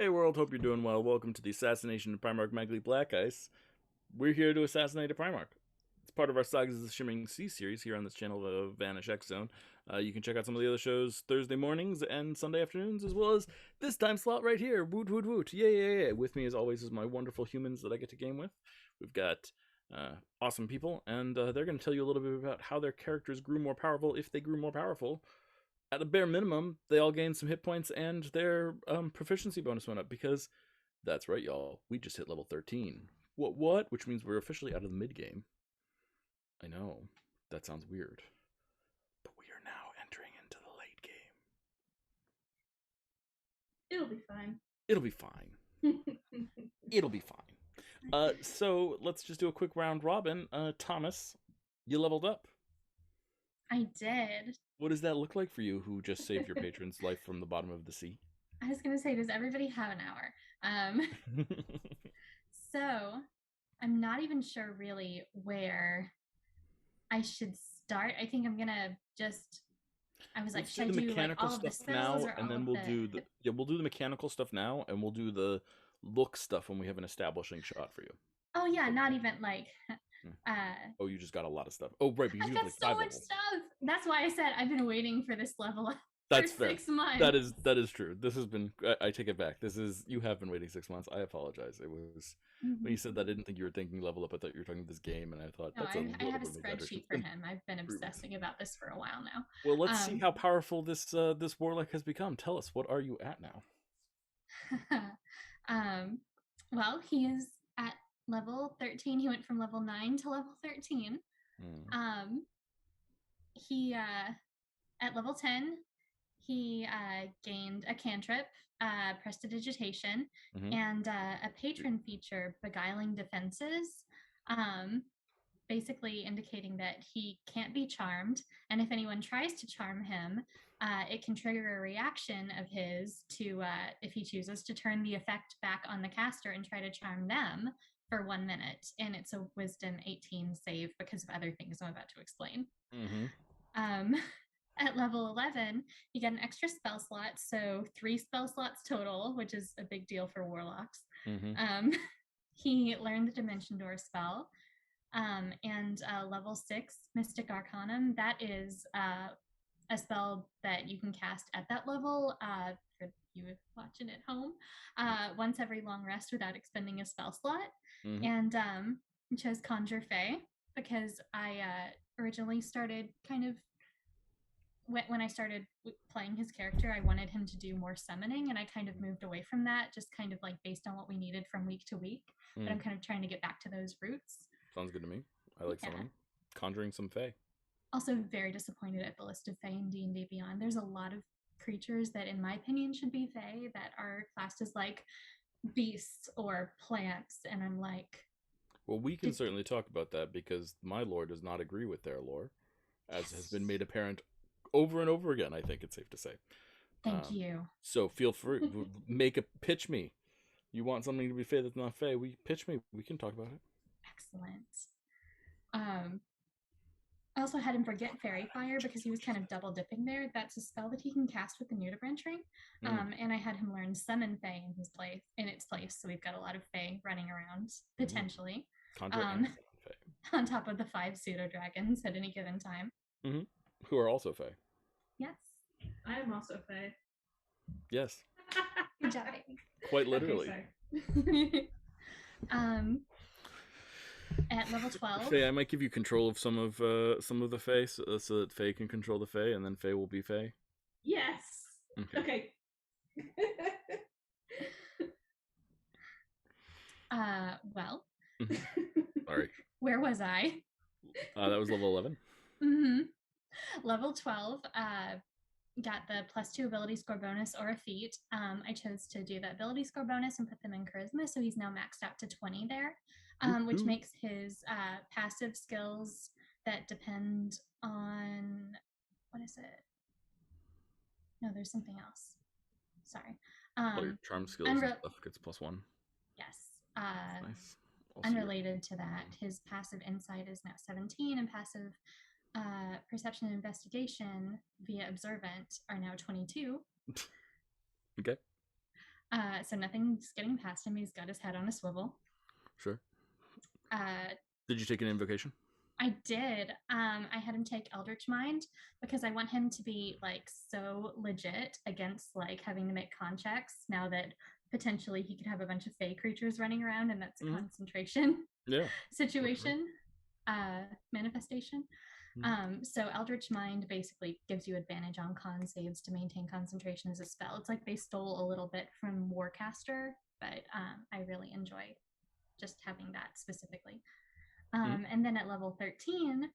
Hey world, hope you're doing well. Welcome to the Assassination of Primarch Magli Blackice. We're here to assassinate a Primarch. It's part of our Sagas of the Shimmering Sea series here on this channel of Vanish X Zone. You can check out some of the other shows Thursday mornings and Sunday afternoons, as well as this time slot right here. Woot woot woot. Yeah. With me as always is my wonderful humans that I get to game with. We've got awesome people, and they're going to tell you a little bit about how their characters grew more powerful if they grew more powerful. At a bare minimum, they all gained some hit points and their proficiency bonus went up because, that's right, y'all, we just hit level 13. What? Which means we're officially out of the mid-game. I know, that sounds weird. But we are now entering into the late game. It'll be fine. It'll be fine. It'll be fine. So let's just do a quick round robin. Thomas, you leveled up. I did. What does that look like for you, who just saved your patron's life from the bottom of the sea? I was going to say, does everybody have an hour? So, I'm not even sure really where I should start. I think I'm going to just... I was like, should I do mechanical like all stuff now, and then we'll do the we'll do the mechanical stuff now, and we'll do the look stuff when we have an establishing shot for you. Oh yeah, not even like... oh, you just got a lot of stuff. Oh, right, because I've you got have like so 5 much levels. stuff. That's why I said I've been waiting for this level That's for fair. 6 months. That is true. This has been. I take it back. You have been waiting 6 months. I apologize. It was when you said that, I didn't think you were thinking level up. I thought you were talking this game, and I thought no, that's I have a spreadsheet for him. I've been obsessing about this for a while now. Well, let's see how powerful this warlock has become. Tell us, what are you at now? Well, he is at level 13. He went from level 9 to level 13. He at level 10, he gained a cantrip, prestidigitation, and a patron feature, beguiling defenses, basically indicating that he can't be charmed, and if anyone tries to charm him, it can trigger a reaction of his to, if he chooses, to turn the effect back on the caster and try to charm them for 1 minute. And it's a wisdom 18 save because of other things I'm about to explain. At level 11, you get an extra spell slot, so 3 spell slots total, which is a big deal for warlocks. He learned the Dimension Door spell, and level 6, Mystic Arcanum. That is a spell that you can cast at that level, for you watching at home, once every long rest without expending a spell slot. And I chose Conjure Fae because I originally started kind of, when I started playing his character, I wanted him to do more summoning, and I kind of moved away from that, just kind of like based on what we needed from week to week. But I'm kind of trying to get back to those roots. Sounds good to me. I like summoning. Conjuring some Fae. Also very disappointed at the list of Fae in D&D Beyond. There's a lot of creatures that, in my opinion, should be Fae that are classed as like beasts or plants, and I'm like... Well, we can certainly talk about that because my lore does not agree with their lore, as has been made apparent over and over again, I think it's safe to say. Thank you. So feel free, pitch me. You want something to be Fae that's not Fae, pitch me. We can talk about it. Excellent. I also had him forget Fairy Fire because he was kind of double dipping there. That's a spell that he can cast with the Nudibranch Ring. And I had him learn Summon Fae in its place. So we've got a lot of Fae running around, potentially. On top of the 5 pseudo dragons at any given time. Who are also Fae. Yes. I am also Fae. Yes. Good job, baby. Quite literally. Okay, at level 12, Fae, I might give you control of some of the Fae, so that Fae can control the Fae, and then Fae will be Fae. Yes. Okay. Well. Sorry. Where was I? That was level 11. Level 12, got the +2 ability score bonus or a feat. I chose to do the ability score bonus and put them in charisma, so he's now maxed out to 20 there, which makes his passive skills that depend on, what is it? No, there's something else. Sorry. Your charm skills and stuff gets +1. Yes. Nice. Unrelated to that, his passive insight is now 17, and passive perception and investigation via observant are now 22. Okay. So nothing's getting past him. He's got his head on a swivel. Sure. Uh, Did you take an invocation? I did. I had him take Eldritch Mind because I want him to be like so legit against like having to make con checks now that potentially he could have a bunch of fey creatures running around and that's a concentration situation, manifestation. So Eldritch Mind basically gives you advantage on con saves to maintain concentration as a spell. It's like they stole a little bit from Warcaster, but I really enjoy just having that specifically. And then at level 13,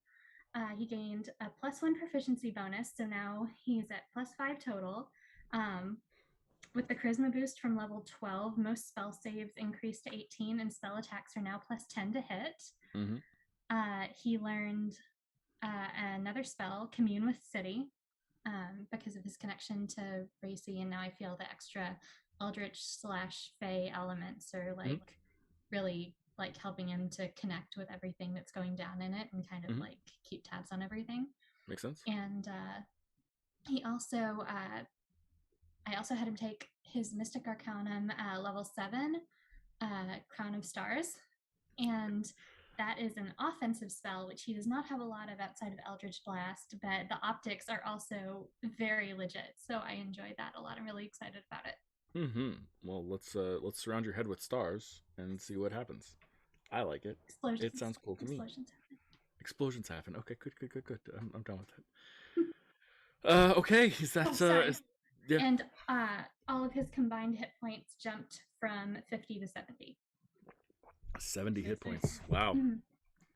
he gained a +1 proficiency bonus. So now he's at +5 total. With the charisma boost from level 12, most spell saves increase to 18 and spell attacks are now +10 to hit. He learned another spell, Commune with City, because of his connection to Racy, and now I feel the extra Eldritch/Fey elements are like really like helping him to connect with everything that's going down in it and kind of like keep tabs on everything. Makes sense. And he also, I also had him take his Mystic Arcanum level 7, Crown of Stars, and that is an offensive spell, which he does not have a lot of outside of Eldritch Blast, but the optics are also very legit. So I enjoyed that a lot. I'm really excited about it. Well, let's surround your head with stars and see what happens. I like it. Explosions. It sounds cool to me. Explosions happen. Okay, good. I'm done with it. Okay, is that yeah. And all of his combined hit points jumped from 50 to 70. 70 hit points. Wow.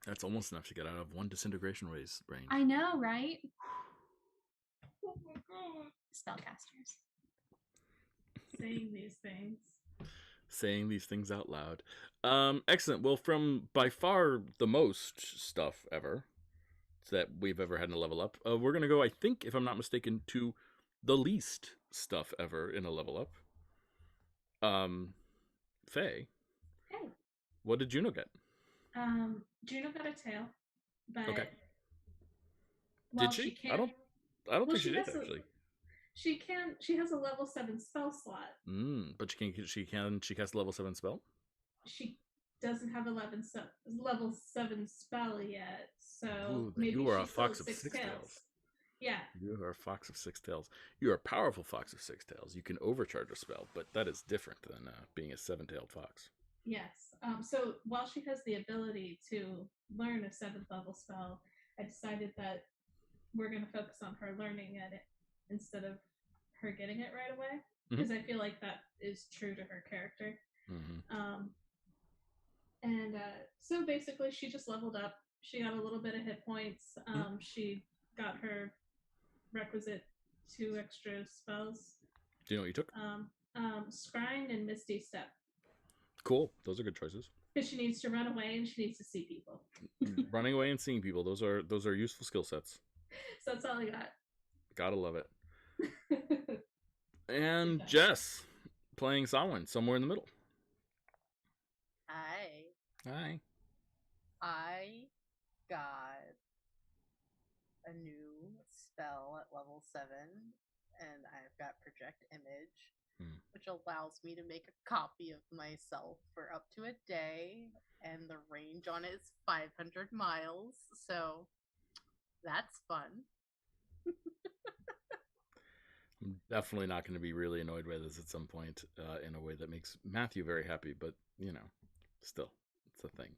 That's almost enough to get out of one disintegration range. I know, right? Oh my god. Spellcasters. Saying these things out loud. Excellent. Well, from by far the most stuff ever that we've ever had in a level up, we're going to go, I think, if I'm not mistaken, to the least stuff ever in a level up. Faye. Hey. What did Juno get? Juno got a tail, but okay. Did she? I don't think she did actually. She has a level 7 spell slot. But she cast a level 7 spell? She doesn't have level 7 spell yet, so ooh, maybe you are a she's fox of 6 tails. Yeah. You are a fox of 6 tails. You are a powerful fox of 6 tails. You can overcharge a spell, but that is different than being a 7-tailed fox. Yes. So while she has the ability to learn a 7th level spell, I decided that we're going to focus on her learning it instead of her getting it right away, because I feel like that is true to her character. So basically she just leveled up. She got a little bit of hit points. She got her requisite 2 extra spells. Do you know what you took? Scrying and Misty Step. Cool. Those are good choices. Because she needs to run away and she needs to see people. Running away and seeing people, those are useful skill sets. So that's all I got. Gotta love it. And Jess, playing Samhain, somewhere in the middle. Hi. I got a new spell at level 7, and I've got Project Image, which allows me to make a copy of myself for up to a day, and the range on it is 500 miles, so that's fun. I'm definitely not going to be really annoyed by this at some point in a way that makes Matthew very happy, but, still, it's a thing.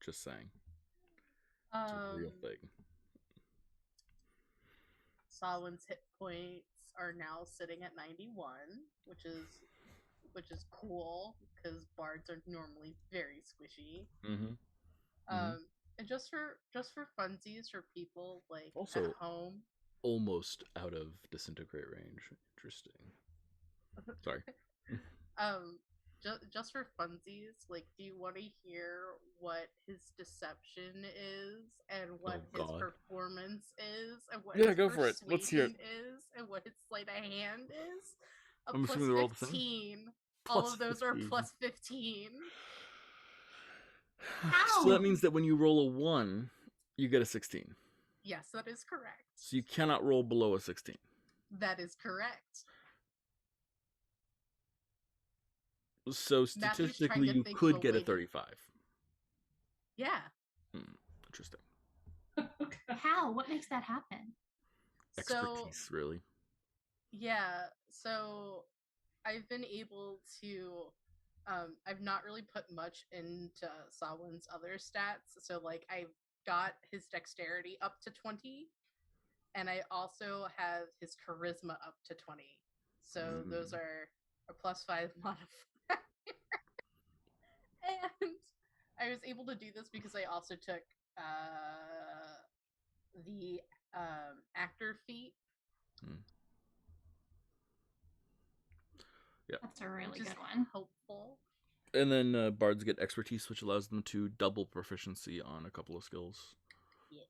Just saying. It's a real thing. Samhain's hit points are now sitting at 91, which is cool, because bards are normally very squishy. And just for funsies, for people like also, at home, almost out of disintegrate range. Interesting. Sorry. Just for funsies, like, do you want to hear what his deception is, and what his performance is, and what his go for it. Let's hear it. is, and what his sleight of hand is? I'm assuming they're all the same. All of those are plus 15. So that means that when you roll a 1, you get a 16. Yes, that is correct. So you cannot roll below a 16. That is correct. So Matthew's trying statistically, to you think of could a get way a to- 35. Yeah. Interesting. Okay. How? What makes that happen? Expertise, really. Yeah. So I've been able to. I've not really put much into Sawin's other stats. So like I've got his dexterity up to 20, and I also have his charisma up to 20. So those are a +5 modifier. And I was able to do this because I also took the actor feat. Yeah, That's a really which is good one. Helpful. And then bards get expertise, which allows them to double proficiency on a couple of skills. Yes.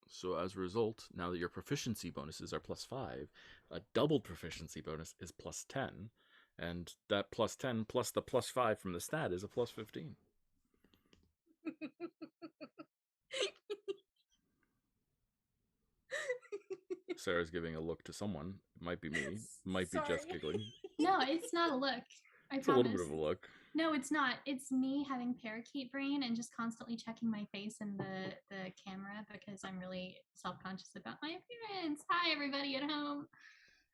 So as a result, now that your proficiency bonuses are +5, a double proficiency bonus is +10, and that +10 plus the +5 from the stat is a +15. Sarah's giving a look to someone. It might be me. It might be Jess giggling. No, it's not a look. I It's promise. a little bit of a look. No, it's not. It's me having parakeet brain and just constantly checking my face in the camera because I'm really self-conscious about my appearance. Hi, everybody at home.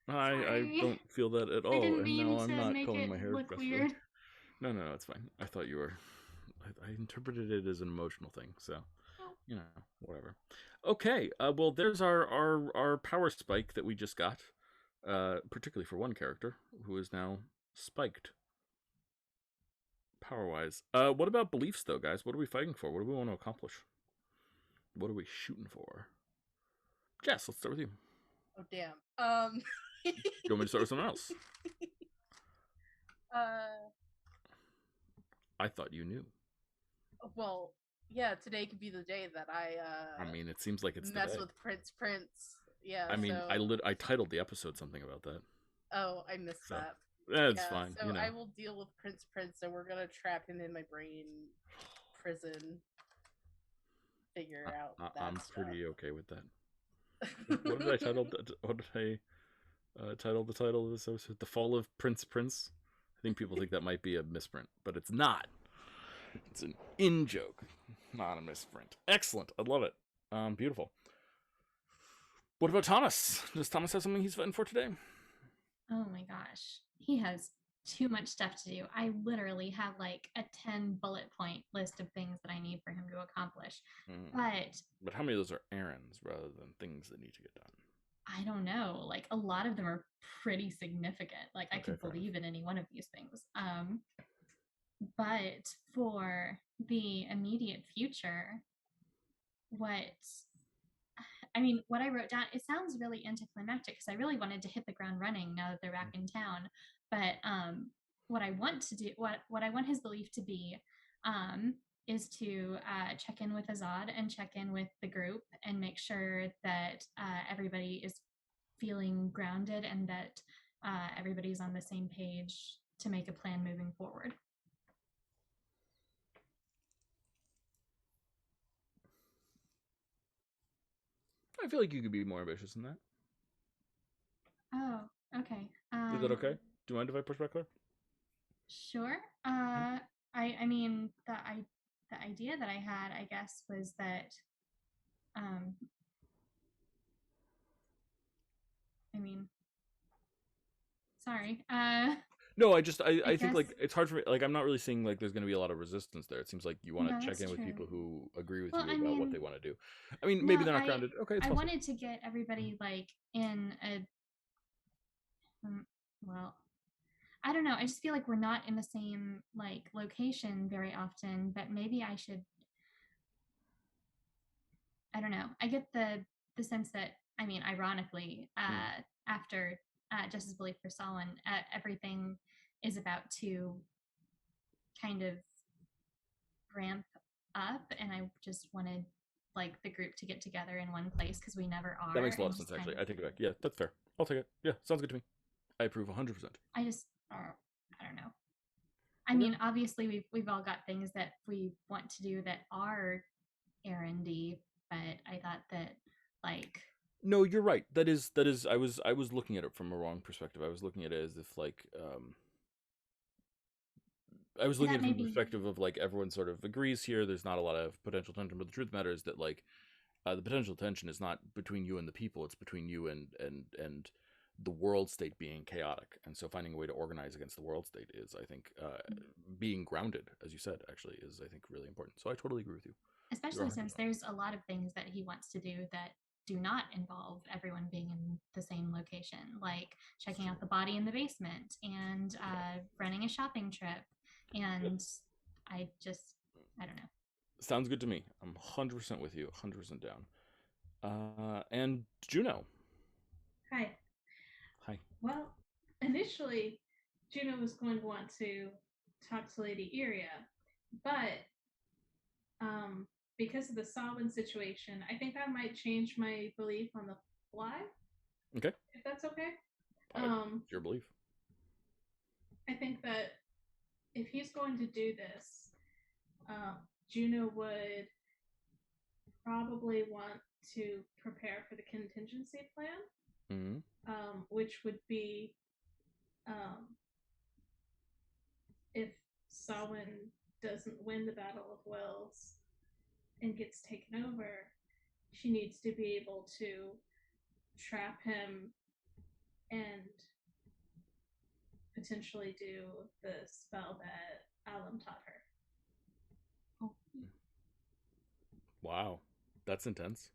I don't feel that at all. I didn't And mean now I'm to not make combing it my hair. look weird. No, it's fine. I thought you were. I interpreted it as an emotional thing, so whatever. Okay, well, there's our power spike that we just got, particularly for one character who is now spiked power-wise. What about beliefs, though, guys? What are we fighting for? What do we want to accomplish? What are we shooting for? Jess, let's start with you. Oh damn. Do you want me to start with someone else? I thought you knew. Well, yeah, today could be the day that I mean, it seems like it's mess today. with Prince. Yeah. I mean, so... I titled the episode something about that. Oh, I missed that. That's fine. So I will deal with Prince, and we're gonna trap him in my brain prison. Figure out that I'm stuff. pretty okay with that. What did I title? What did I title the title of this episode? The Fall of Prince. I think people think that might be a misprint, but it's not. It's an in joke, not a misprint. Excellent. I love it. Beautiful. What about Thomas? Does Thomas have something he's fighting for today? Oh my gosh. He has too much stuff to do. I literally have like a 10 bullet point list of things that I need for him to accomplish. But how many of those are errands rather than things that need to get done? I don't know. Like a lot of them are pretty significant. Like I could believe in any one of these things. But for the immediate future, what I wrote down, it sounds really anticlimactic because I really wanted to hit the ground running now that they're back in town. But what I want to do, what I want his belief to be, is to check in with Azad and check in with the group and make sure that everybody is feeling grounded and that everybody's on the same page to make a plan moving forward. I feel like you could be more ambitious than that. Oh, okay. Is that okay? Do you mind if I push back there? Sure. I mean, the idea that I had, I guess, was that, sorry. No, I think like it's hard for me. Like I'm not really seeing like there's going to be a lot of resistance there. It seems like you want to check in with people who agree with you about what they want to do. I mean, maybe they're not grounded. Okay, it's I wanted to get everybody like in a. Well, I don't know. I just feel like we're not in the same like location very often. But maybe I should. I don't know. I get the sense that ironically, after Justice Belief for Solon, everything is about to kind of ramp up, and I just wanted like the group to get together in one place because we never are. That makes a lot of sense, actually. I take it back. Yeah, that's fair. I'll take it. Yeah, sounds good to me. I approve 100%. I don't know. I mean, obviously we've all got things that we want to do that are errandy, but I thought that like. No, you're right. That is. I was looking at it from a wrong perspective. I was looking at it as if like I was looking at it from the Maybe. perspective of like everyone sort of agrees here. There's not a lot of potential tension, but the truth of the matter is that like the potential tension is not between you and the people; it's between you and the world state being chaotic. And so, finding a way to organize against the world state is, I think, being grounded, as you said, actually is, I think, really important. So I totally agree with you. Especially since there's a lot of things that he wants to do that do not involve everyone being in the same location, like checking out the body in the basement and running a shopping trip. And I don't know. Sounds good to me. I'm 100% with you, 100% down. And Juno. Hi. Hi. Well, initially, Juno was going to want to talk to Lady Iria, but because of the Samhain situation, I think I might change my belief on the fly. Okay. If that's okay. Your belief. I think that if he's going to do this, Juno would probably want to prepare for the contingency plan, which would be if Samhain doesn't win the Battle of Wills and gets taken over, she needs to be able to trap him and potentially do the spell that Alum taught her. Oh. Wow, that's intense.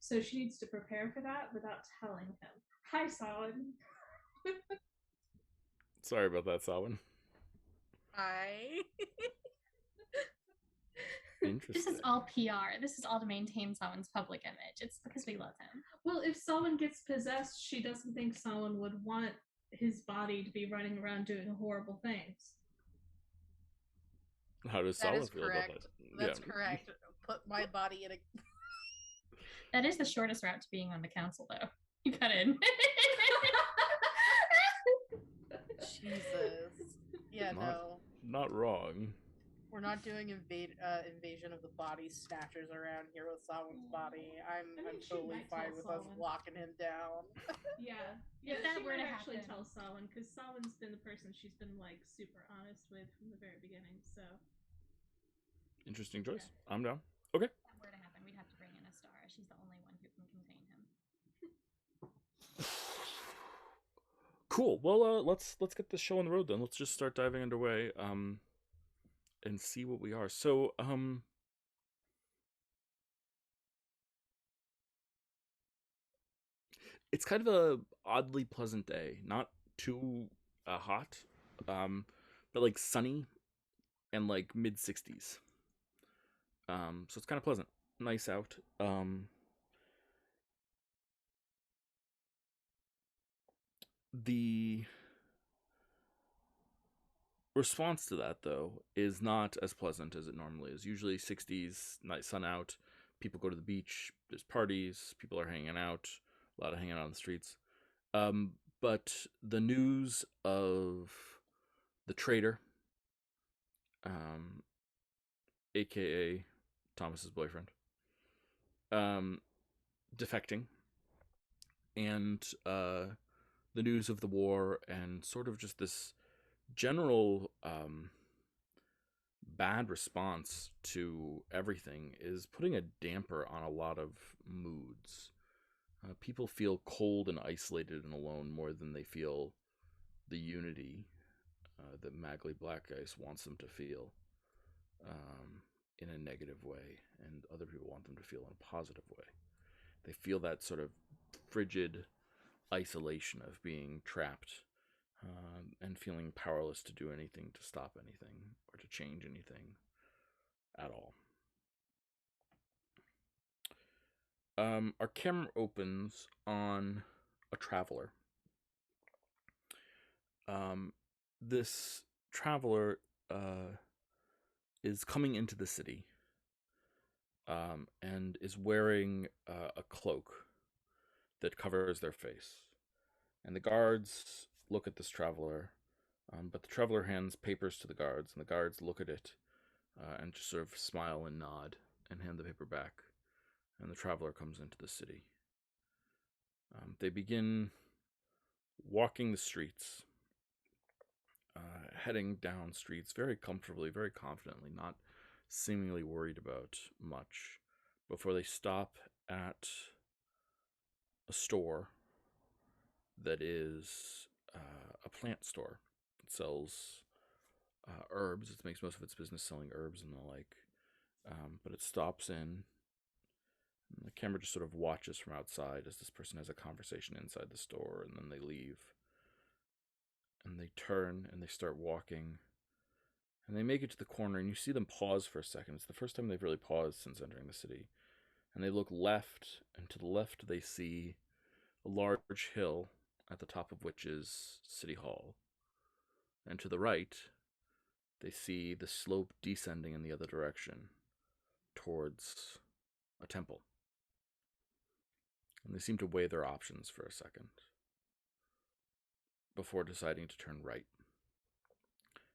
So she needs to prepare for that without telling him. Hi, Samhain. Sorry about that, Samhain. Hi. Interesting. This is all PR. This is all to maintain Samhain's public image. It's because we love him. Well, if Samhain gets possessed, she doesn't think Samhain would want his body to be running around doing horrible things. How does Samhain feel correct. about that? That's correct. Put my body in a... That is the shortest route to being on the council, though. You got in. Jesus. Yeah, no. Not wrong. We're not doing invasion of the body snatchers around here with Samhain's body. I'm totally fine with us locking him down. Yeah. If that were to actually happen. tell Samhain, because Samhain's been the person she's been like super honest with from the very beginning. So Interesting choice. Yeah. I'm down. Okay. If that were to happen, we'd have to bring in a star. She's the only one who can contain him. Cool. Well, let's get this show on the road then. Let's just start diving underway. And see what we are. So, it's kind of a oddly pleasant day. Not too hot, but like sunny and like mid 60s. So it's kind of pleasant. Nice out. The response to that, though, is not as pleasant as it normally is. Usually 60s, nice sun out, people go to the beach, there's parties, people are hanging out, a lot of hanging out on the streets. But the news of the traitor, aka Thomas's boyfriend, defecting, and the news of the war, and sort of just this general bad response to everything is putting a damper on a lot of moods. People feel cold and isolated and alone more than they feel the unity that Magli Blackice wants them to feel in a negative way, and other people want them to feel in a positive way. They feel that sort of frigid isolation of being trapped and feeling powerless to do anything to stop anything or to change anything at all. Our camera opens on a traveler. This traveler is coming into the city and is wearing a cloak that covers their face. And the guards look at this traveler, but the traveler hands papers to the guards, and the guards look at it and just sort of smile and nod and hand the paper back. And the traveler comes into the city. They begin walking the streets, heading down streets very comfortably, very confidently, not seemingly worried about much, before they stop at a store that is a plant store. It sells herbs. It makes most of its business selling herbs and the like. But it stops in, and the camera just sort of watches from outside as this person has a conversation inside the store, and then they leave. And they turn and they start walking, and they make it to the corner, and you see them pause for a second. It's the first time they've really paused since entering the city. And they look left, and to the left they see a large hill, at the top of which is City Hall. And to the right, they see the slope descending in the other direction towards a temple. And they seem to weigh their options for a second before deciding to turn right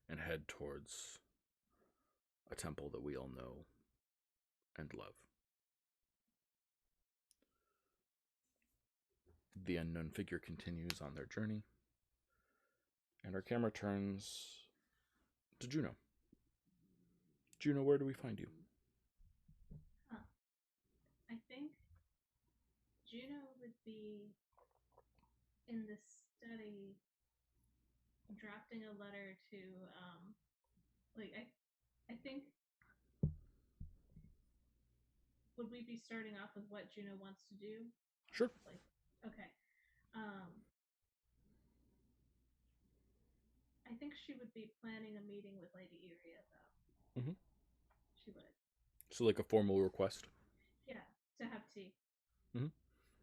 and head towards a temple that we all know and love. The unknown figure continues on their journey, and our camera turns to Juno. Juno, where do we find you? I think Juno would be in the study drafting a letter to I think, would we be starting off with what Juno wants to do? Sure. Okay. I think she would be planning a meeting with Lady Iria, though. Mm-hmm. She would. So like a formal request? Yeah, to have tea. Mm-hmm.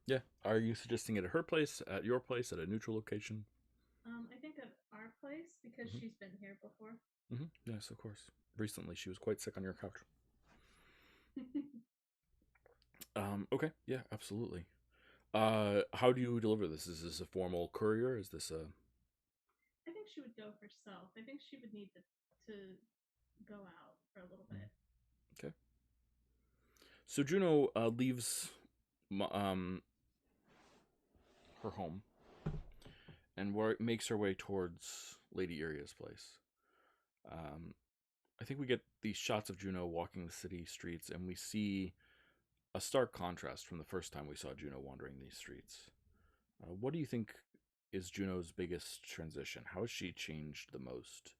Yeah. Are you suggesting it at her place, at your place, at a neutral location? I think at our place, because she's been here before. Mm-hmm. Yes, of course. Recently, she was quite sick on your couch. Okay. Yeah, absolutely. How do you deliver this? Is this a formal courier? Is this a... I think she would go herself. I think she would need to go out for a little bit. Okay. So Juno leaves her home and makes her way towards Lady Iria's place. I think we get these shots of Juno walking the city streets, and we see a stark contrast from the first time we saw Juno wandering these streets. What do you think is Juno's biggest transition? How has she changed the most?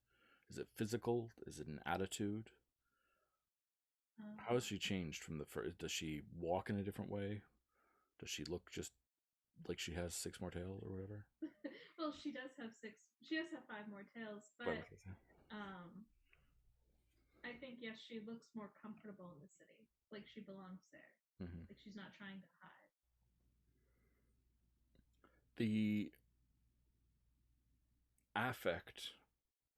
Is it physical? Is it an attitude? How has she changed from the first? Does she walk in a different way? Does she look just like she has 6 more tails or whatever? Well, she does have 6. She does have 5 more tails, but I think yes, she looks more comfortable in the city, like she belongs there, like she's not trying to hide. The affect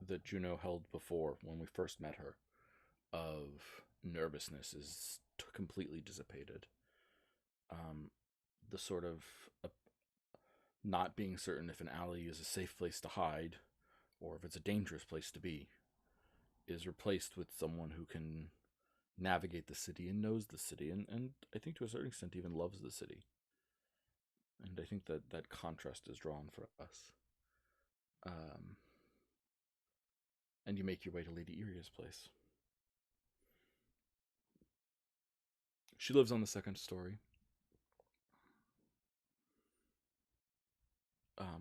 that Juno held before when we first met her of nervousness is completely dissipated. The sort of not being certain if an alley is a safe place to hide or if it's a dangerous place to be is replaced with someone who can navigate the city and knows the city, and I think to a certain extent even loves the city. And I think that contrast is drawn for us. And you make your way to Lady Iria's place. She lives on the 2nd story.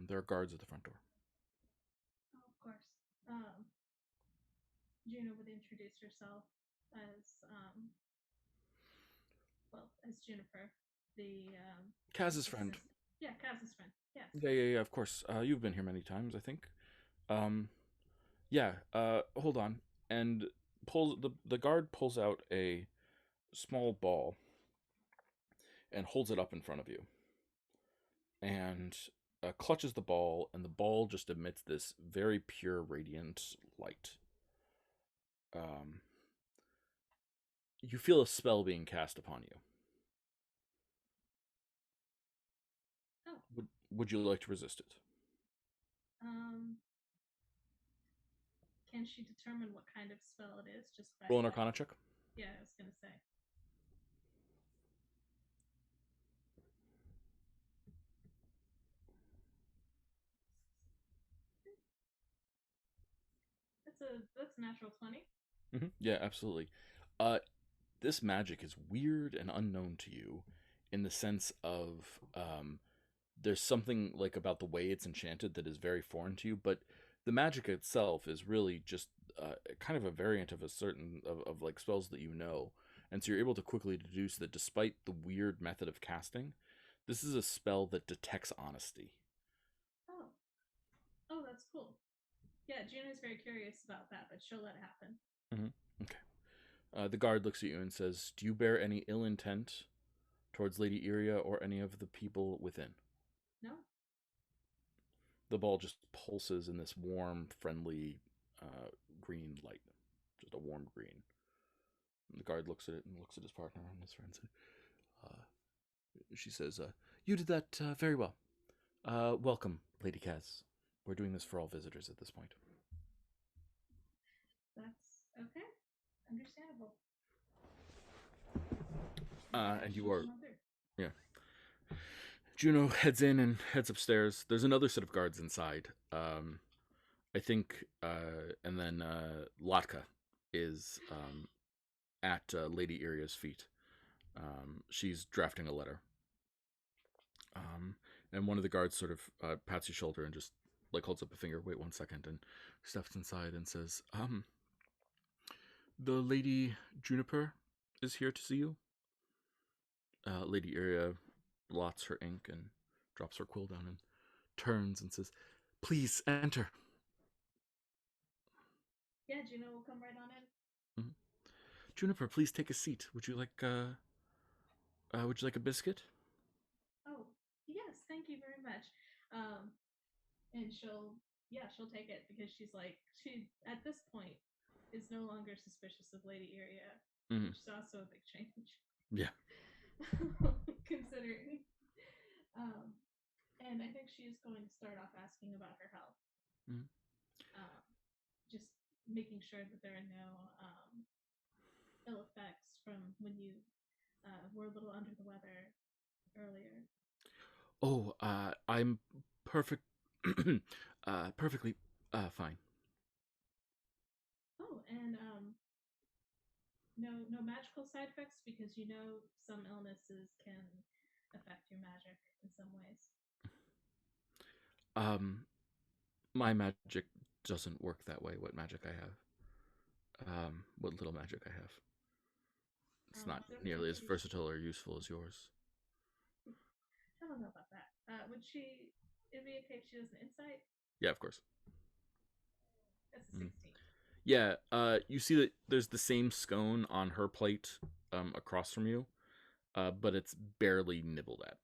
There are guards at the front door. Oh, of course. Juno would introduce herself as as Juniper, the Kaz's friend. Yeah, Kaz's friend. Yes. Yeah, of course. You've been here many times, I think. Hold on. And the guard pulls out a small ball and holds it up in front of you. And clutches the ball, and the ball just emits this very pure, radiant light. You feel a spell being cast upon you. Oh. Would you like to resist it? Can she determine what kind of spell it is? Just by roll an Arcana check. Yeah, I was gonna say. that's a natural 20. Yeah, absolutely. This magic is weird and unknown to you, in the sense of there's something like about the way it's enchanted that is very foreign to you, but the magic itself is really just kind of a variant of a certain of like spells that you know, and so you're able to quickly deduce that despite the weird method of casting, this is a spell that detects honesty. Oh. Oh, that's cool. Yeah, Juno's very curious about that, but she'll let it happen. Okay. The guard looks at you and says, "Do you bear any ill intent towards Lady Iria or any of the people within?" No? The ball just pulses in this warm, friendly green light. Just a warm green. And the guard looks at it and looks at his partner and his friends. She says, "You did that very well. Welcome, Lady Kaz. We're doing this for all visitors at this point." That's okay. Understandable. And you are... Yeah. Juno heads in and heads upstairs. There's another set of guards inside. I think, and then Latka is at Lady Iria's feet. She's drafting a letter. And one of the guards sort of pats your shoulder and just like holds up a finger. "Wait 1 second," and steps inside and says, "The Lady Juniper is here to see you." Lady Iria blots her ink and drops her quill down and turns and says, "Please enter." Yeah, Juno will come right on in. Mm-hmm. "Juniper, please take a seat. Would you like a biscuit?" Oh, yes, thank you very much. And she'll take it because she's like, she at this point is no longer suspicious of Lady Iria, which is also a big change. Yeah. Considering. And I think she is going to start off asking about her health. Just making sure that there are no ill effects from when you were a little under the weather earlier. "Oh, I'm perfectly fine." Oh, and no magical side effects, because you know some illnesses can affect your magic in some ways. My magic doesn't work that way. What magic I have, what little magic I have, it's not nearly as versatile or useful as yours. I don't know about that. It'd be okay if she does an insight? Yeah, of course. That's a 16. Yeah, you see that there's the same scone on her plate across from you, but it's barely nibbled at.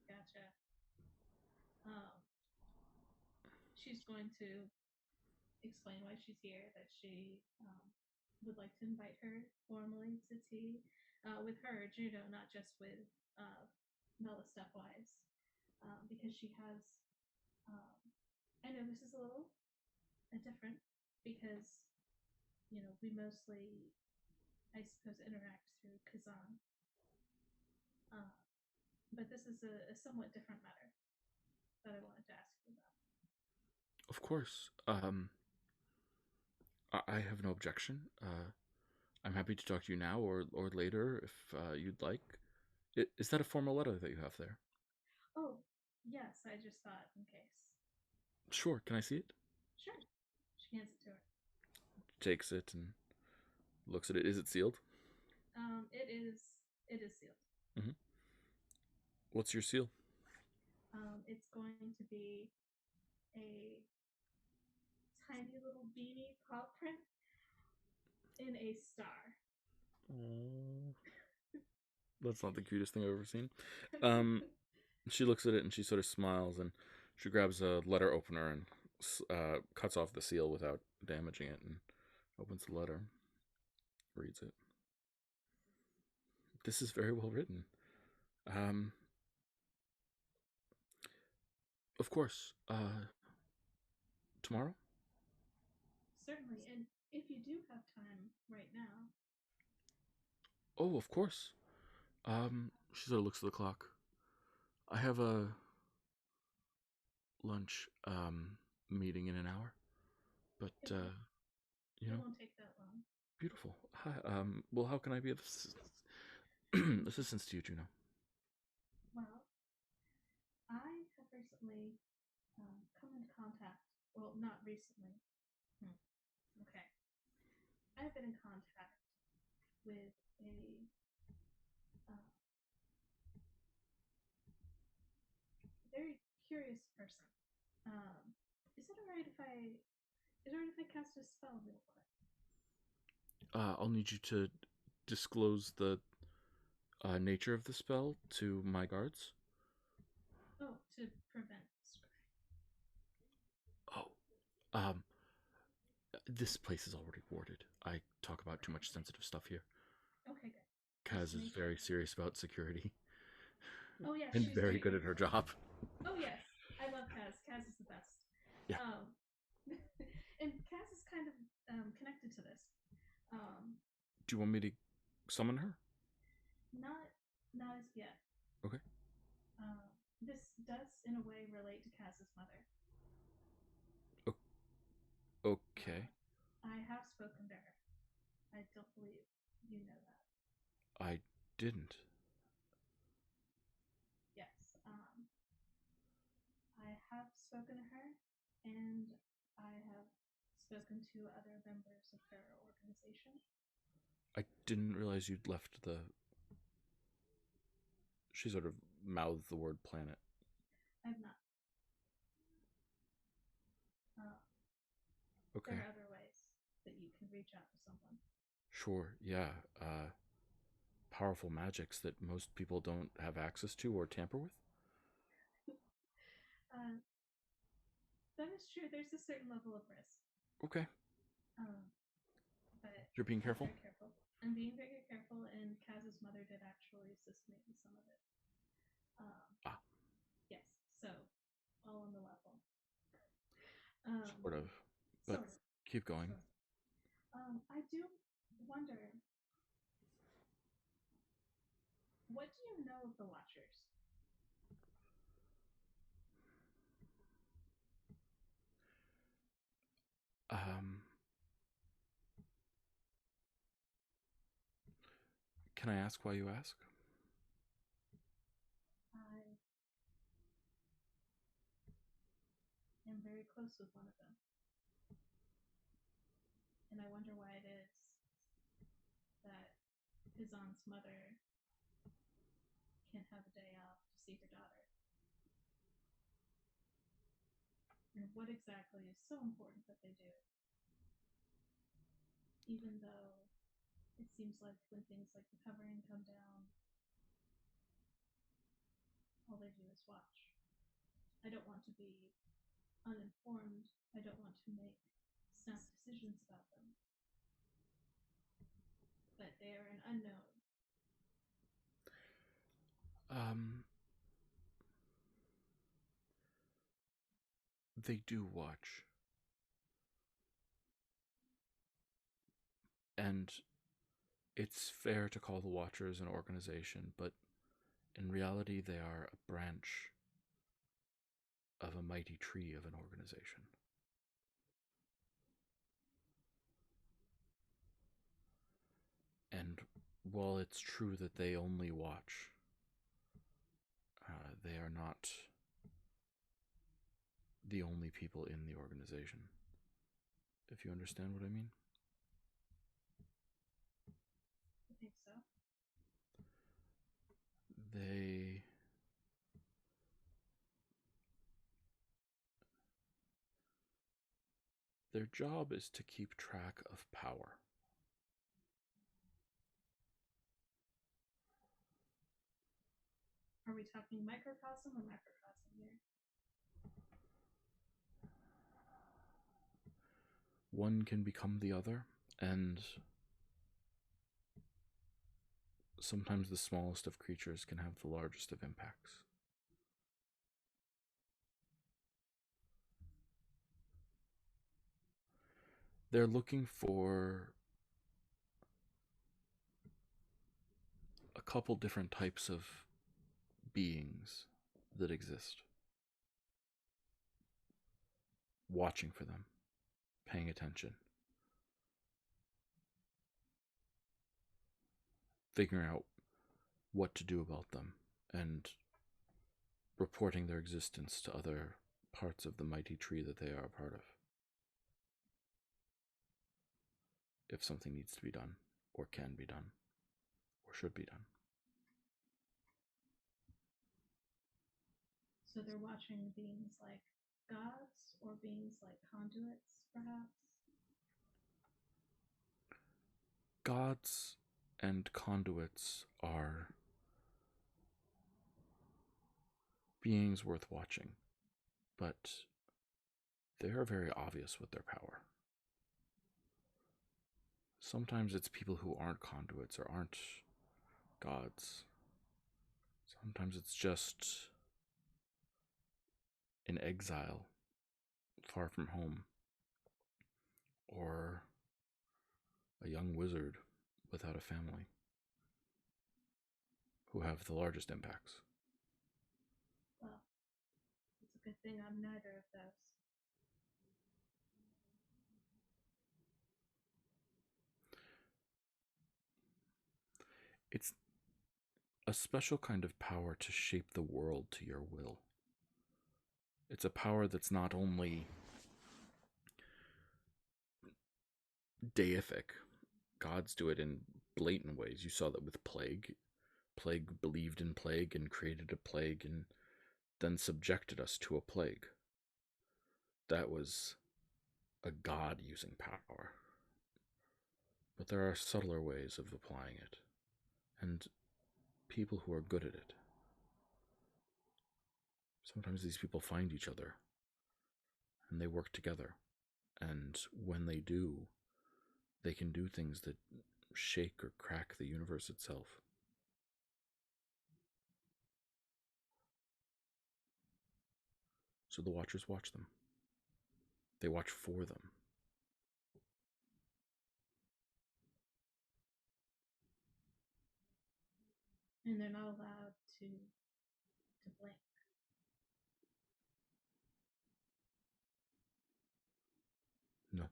Gotcha. She's going to explain why she's here, that she would like to invite her formally to tea with her, Juno, not just with Mela Stepwise, because she has... I know this is a little different because, we mostly, I suppose, interact through Kazan. But this is a somewhat different matter that I wanted to ask you about. Of course. I have no objection. I'm happy to talk to you now or later if you'd like. Is that a formal letter that you have there? Oh, yes, I just thought in case. Sure, can I see it? Sure. She hands it to her. Takes it and looks at it. Is it sealed? It is sealed. Mm-hmm. What's your seal? It's going to be a tiny little beanie paw print in a star. Oh, that's not the cutest thing I've ever seen. She looks at it and she sort of smiles and she grabs a letter opener and cuts off the seal without damaging it and opens the letter, reads it. "This is very well written. Of course. Tomorrow?" Certainly, and if you do have time right now. "Oh, of course." She sort of looks at the clock. "I have a lunch. meeting in an hour. But, It won't take that long. Beautiful. Hi. Well, how can I be of assistance to you, Juno? Well, I have recently come into contact. Well, not recently. Okay. I've been in contact with a very curious person. Is it alright if I cast a spell real quick? I'll need you to disclose the nature of the spell to my guards. Oh, to prevent scry. Oh, this place is already warded. I talk about too much sensitive stuff here. Okay, good. Kaz is very serious about security. Oh yeah, and she's very great. good at her job. Oh yes, I love Kaz. Kaz is the best. Yeah. And Kaz is kind of connected to this. Do you want me to summon her? Not as yet. Okay. This does, in a way, relate to Kaz's mother. Okay. I have spoken to her. I don't believe you know that. I didn't. Yes. I have spoken to her, and I have spoken to other members of her organization. I didn't realize you'd left the... She sort of mouthed the word planet. I have not. Okay. There are other ways that you can reach out to someone. Sure, yeah. Powerful magics that most people don't have access to or tamper with? That is true. There's a certain level of risk. Okay. But you're being careful? Very careful. I'm being very careful, and Kaz's mother did actually assist me with some of it. Yes, so all on the level. Sort of. But sort of. Keep going. I do wonder, what do you know of the Watchers? Can I ask why you ask? I am very close with one of them. And I wonder why it is that Pizan's mother can't have a day off to see her daughter. And what exactly is so important that they do? Even though it seems like when things like the covering come down, all they do is watch. I don't want to be uninformed. I don't want to make snap decisions about them. But they are an unknown. They do watch. And it's fair to call the Watchers an organization, but in reality they are a branch of a mighty tree of an organization. And while it's true that they only watch, they are not the only people in the organization. If you understand what I mean? I think so. Their job is to keep track of power. Are we talking microcosm or macrocosm here? One can become the other, and sometimes the smallest of creatures can have the largest of impacts. They're looking for a couple different types of beings that exist. watching for them, paying attention, figuring out what to do about them, and reporting their existence to other parts of the mighty tree that they are a part of. If something needs to be done, or can be done, or should be done. So they're watching beings like gods or beings like conduits, perhaps? Gods and conduits are beings worth watching, but they are very obvious with their power. Sometimes it's people who aren't conduits or aren't gods. Sometimes it's just in exile, far from home, or a young wizard without a family who have the largest impacts. Well, it's a good thing I'm neither of those. It's a special kind of power to shape the world to your will. It's a power that's not only deific. Gods do it in blatant ways. You saw that with plague. Plague believed in plague and created a plague and then subjected us to a plague. That was a god using power. But there are subtler ways of applying it, and people who are good at it. Sometimes these people find each other, and they work together, and when they do, they can do things that shake or crack the universe itself. So the Watchers watch them. They watch for them. And they're not allowed to blink. No,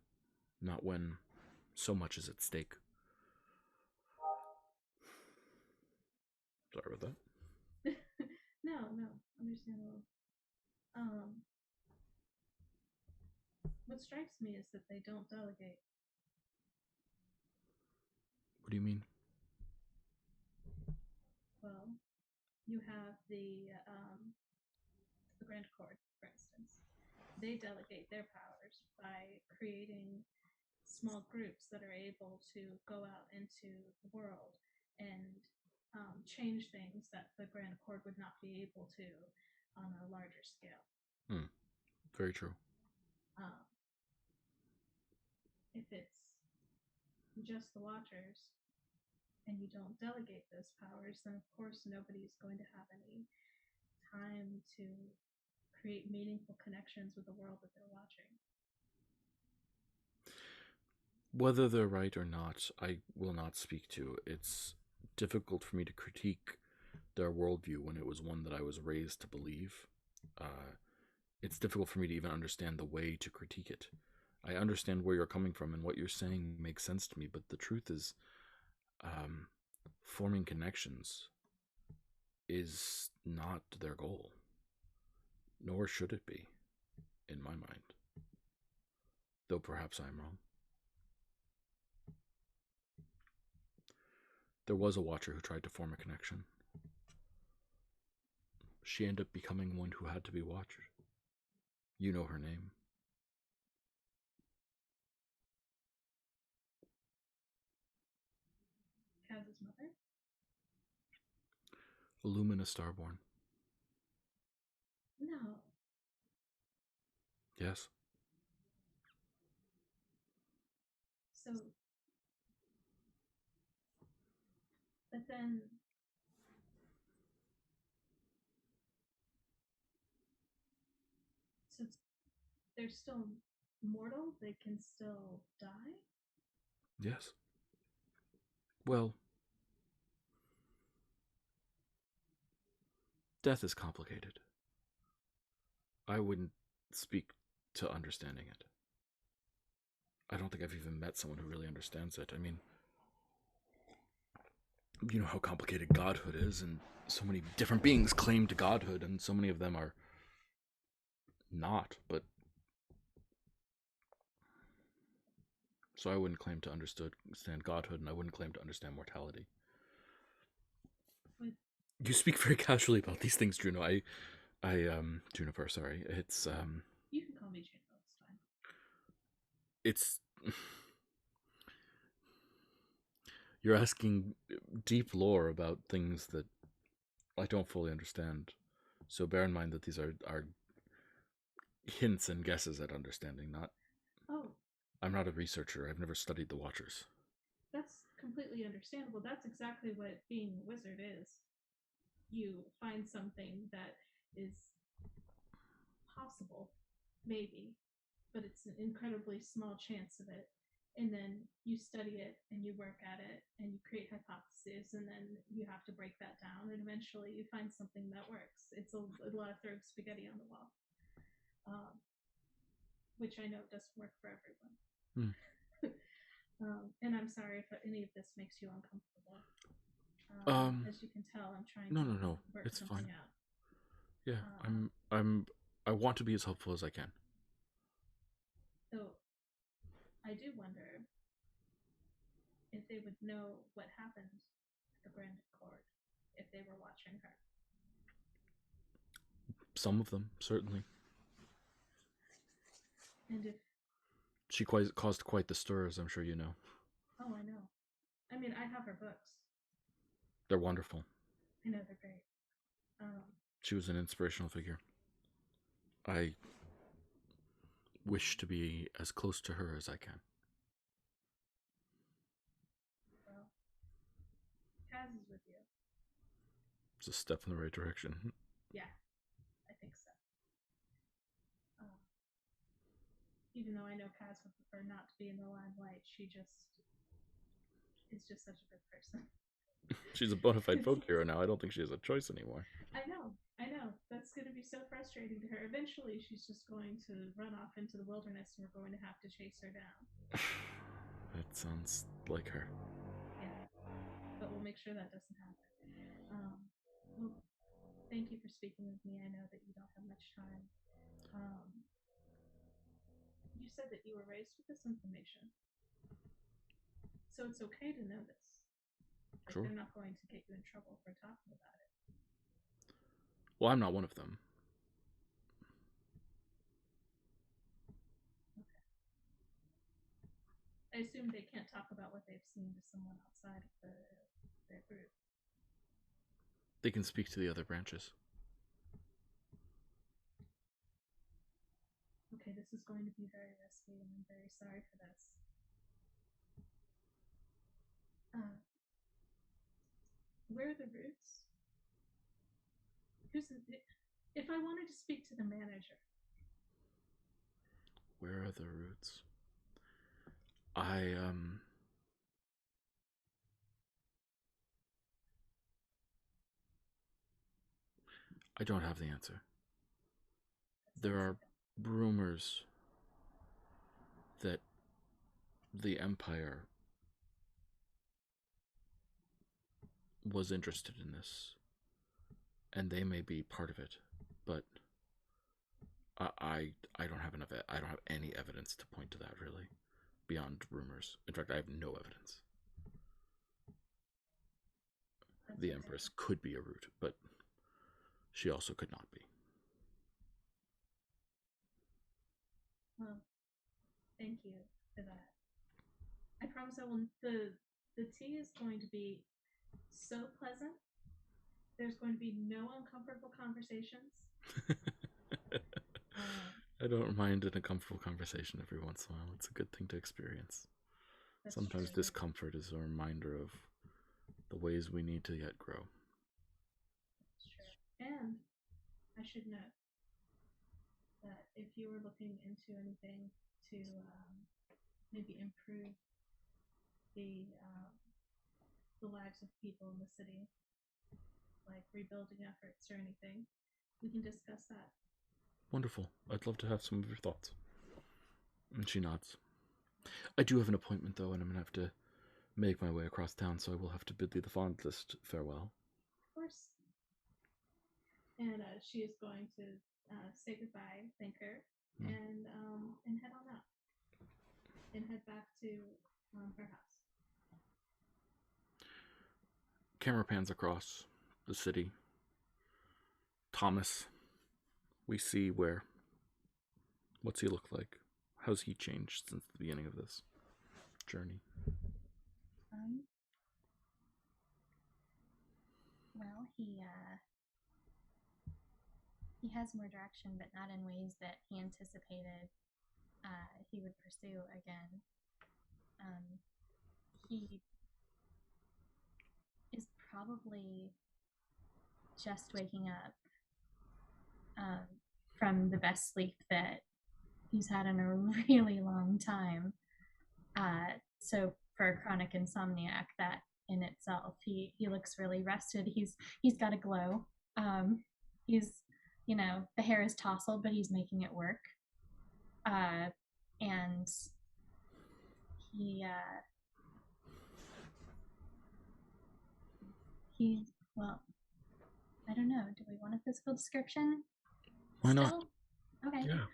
not when so much is at stake. Sorry about that. No, understandable. What strikes me is that they don't delegate. What do you mean? Well, you have the Grand Court, for instance. They delegate their powers by creating small groups that are able to go out into the world and change things that the Grand Court would not be able to on a larger scale. Very true. If it's just the Watchers and you don't delegate those powers, then of course nobody's going to have any time to create meaningful connections with the world that they're watching. Whether they're right or not, I will not speak to. It's difficult for me to critique their worldview when it was one that I was raised to believe. It's difficult for me to even understand the way to critique it. I understand where you're coming from and what you're saying makes sense to me, but the truth is, forming connections is not their goal, nor should it be, in my mind. Though perhaps I'm wrong. There was a Watcher who tried to form a connection. She ended up becoming one who had to be watched. You know her name. Kaz's mother? Illumina Starborn. No. Yes. So, but then, since they're still mortal, they can still die? Yes. Well, death is complicated. I wouldn't speak to understanding it. I don't think I've even met someone who really understands it. I mean, you know how complicated godhood is, and so many different beings claim to godhood, and so many of them are not, but... So I wouldn't claim to understand godhood, and I wouldn't claim to understand mortality. You speak very casually about these things, Juno. Juniper, sorry. It's, You can call me Juno, it's fine. You're asking deep lore about things that I don't fully understand. So bear in mind that these are hints and guesses at understanding, not... Oh. I'm not a researcher. I've never studied the Watchers. That's completely understandable. That's exactly what being a wizard is. You find something that is possible, maybe, but it's an incredibly small chance of it. And then you study it and you work at it and you create hypotheses, and then you have to break that down, and eventually you find something that works. It's a lot of throwing spaghetti on the wall, which I know doesn't work for everyone. And I'm sorry if any of this makes you uncomfortable. As you can tell, I'm trying to work it's something fine. out. Yeah, I want to be as helpful as I can. So I do wonder if they would know what happened at the Grand Court if they were watching her. Some of them, certainly. And if... She caused quite the stir, as I'm sure you know. Oh, I know. I mean, I have her books. They're wonderful. I know, they're great. She was an inspirational figure. I wish to be as close to her as I can. Well, Kaz is with you. It's a step in the right direction. Yeah, I think so. Even though I know Kaz would prefer not to be in the limelight, she is just such a good person. She's a bona fide folk hero now. I don't think she has a choice anymore. I know. That's going to be so frustrating to her. Eventually, she's just going to run off into the wilderness, and we're going to have to chase her down. That sounds like her. Yeah, but we'll make sure that doesn't happen. Well, thank you for speaking with me. I know that you don't have much time. You said that you were raised with this information, so it's okay to know this. Like, sure. They're not going to get you in trouble for talking about it. Well, I'm not one of them. Okay. I assume they can't talk about what they've seen to someone outside of their group. They can speak to the other branches. Okay, this is going to be very risky, and I'm very sorry for this. Where are the roots? If I wanted to speak to the manager. Where are the roots? I don't have the answer. There are rumors that the Empire was interested in this, and they may be part of it, but I don't have enough. I don't have any evidence to point to that, really, beyond rumors. In fact, I have no evidence. The Empress could be a root, but she also could not be. Well, thank you for that. I promise I will. The tea is going to be so pleasant. There's going to be no uncomfortable conversations. I don't mind an uncomfortable conversation every once in a while. It's a good thing to experience. Sometimes true. Discomfort is a reminder of the ways we need to yet grow. That's true. And I should note that if you were looking into anything to maybe improve the lives of people in the city, like rebuilding efforts or anything, we can discuss that. Wonderful. I'd love to have some of your thoughts. And she nods. I do have an appointment, though, and I'm going to have to make my way across town, so I will have to bid thee the fondest farewell. Of course. And she is going to say goodbye, thank her, and head on out. And head back to her house. Camera pans across the city. Thomas, we see where. What's he look like? How's he changed since the beginning of this journey? Well, he has more direction, but not in ways that he anticipated he would pursue again. He is probably just waking up from the best sleep that he's had in a really long time. So for a chronic insomniac, that in itself, he looks really rested. He's got a glow. He's, the hair is tousled, but he's making it work. And well, I don't know. Do we want a physical description? Why not? Okay. Yeah.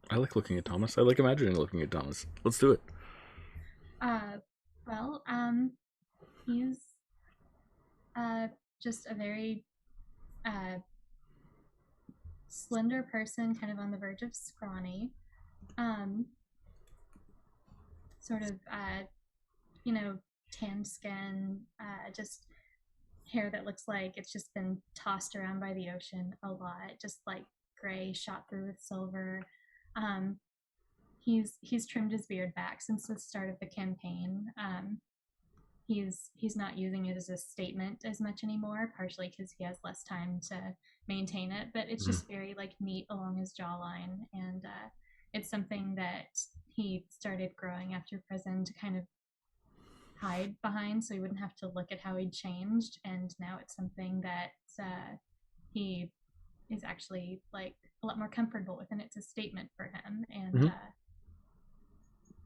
I like looking at Thomas. I like imagining looking at Thomas. Let's do it. Well, he's just a very slender person, kind of on the verge of scrawny. Sort of, tanned skin, just hair that looks like it's just been tossed around by the ocean a lot, just like gray shot through with silver. He's trimmed his beard back since the start of the campaign. He's not using it as a statement as much anymore, partially because he has less time to maintain it, but it's just very like neat along his jawline, and it's something that he started growing after prison to kind of hide behind so he wouldn't have to look at how he'd changed, and now it's something that he is actually like a lot more comfortable with, and it's a statement for him. And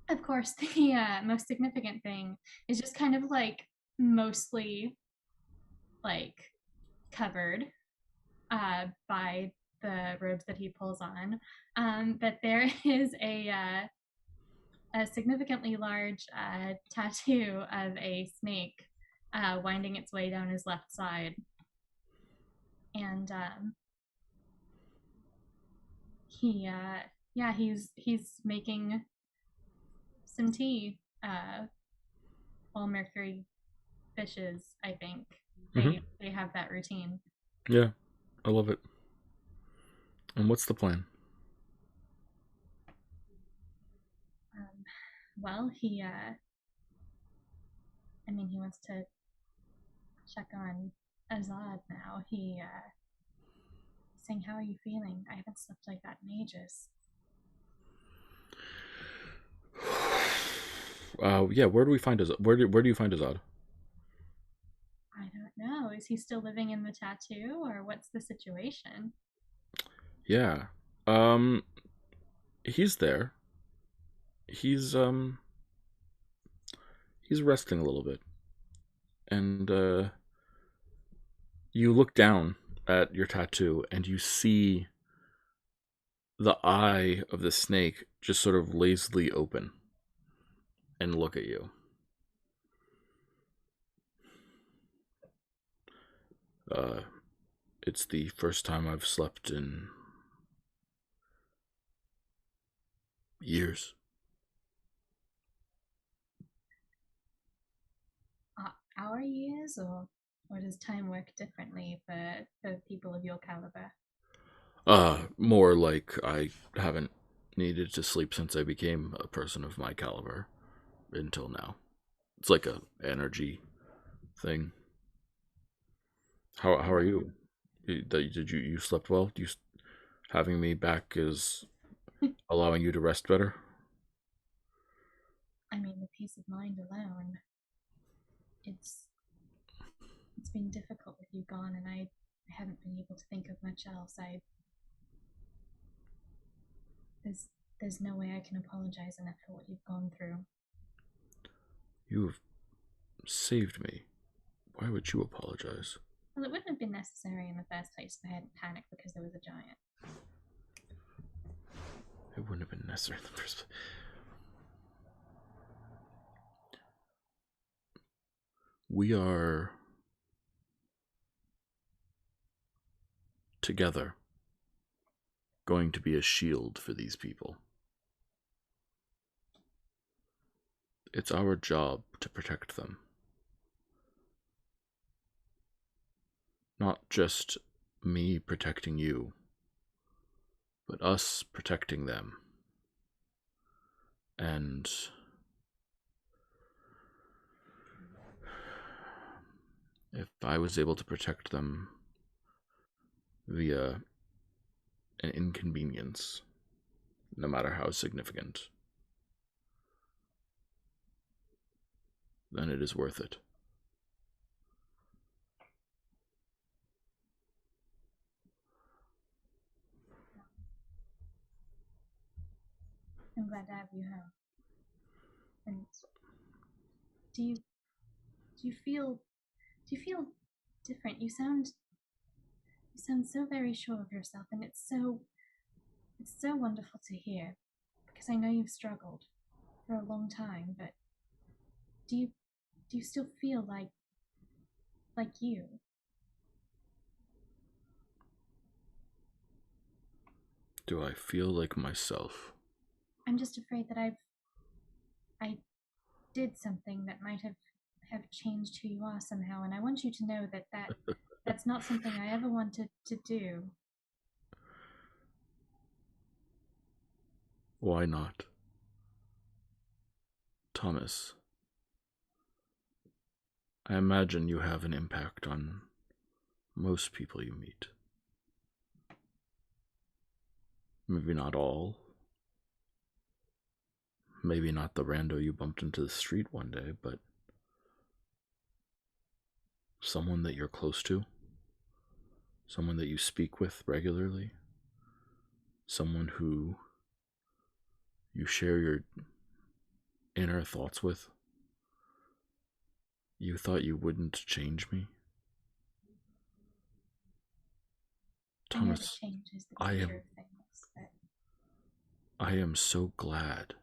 of course, the most significant thing is just kind of like mostly like covered by the robes that he pulls on, but there is a significantly large tattoo of a snake winding its way down his left side. And he's making some tea while Mercury fishes, I think. They have that routine. Yeah, I love it. And what's the plan? Well, he wants to check on Azad now. He's saying, "How are you feeling? I haven't slept like that in ages." Yeah, where do we find Azad? Where do you find Azad? I don't know. Is he still living in the tattoo, or what's the situation? Yeah. He's there. He's resting a little bit. And you look down at your tattoo and you see the eye of the snake just sort of lazily open and look at you. It's the first time I've slept in years. Our years, or does time work differently for people of your caliber? More like I haven't needed to sleep since I became a person of my caliber until now. It's like a energy thing. How are you? Did you slept well? Having me back is allowing you to rest better? I mean, the peace of mind alone. It's been difficult with you gone, and I haven't been able to think of much else. There's no way I can apologize enough for what you've gone through. You have saved me. Why would you apologize? Well, it wouldn't have been necessary in the first place if I hadn't panicked because there was a giant. It wouldn't have been necessary in the first place. We are together going to be a shield for these people. It's our job to protect them. Not just me protecting you, but us protecting them. And if I was able to protect them via an inconvenience, no matter how significant, then it is worth it. I'm glad to have you home. And do you feel different? You sound so very sure of yourself, and it's so wonderful to hear, because I know you've struggled for a long time, but do you still feel like you? Do I feel like myself? I'm just afraid that I did something that might have changed who you are somehow, and I want you to know that that's not something I ever wanted to do. Why not? Thomas, I imagine you have an impact on most people you meet. Maybe not all. Maybe not the rando you bumped into the street one day, but someone that you're close to, someone that you speak with regularly, someone who you share your inner thoughts with. You thought you wouldn't change me? Thomas, I am so glad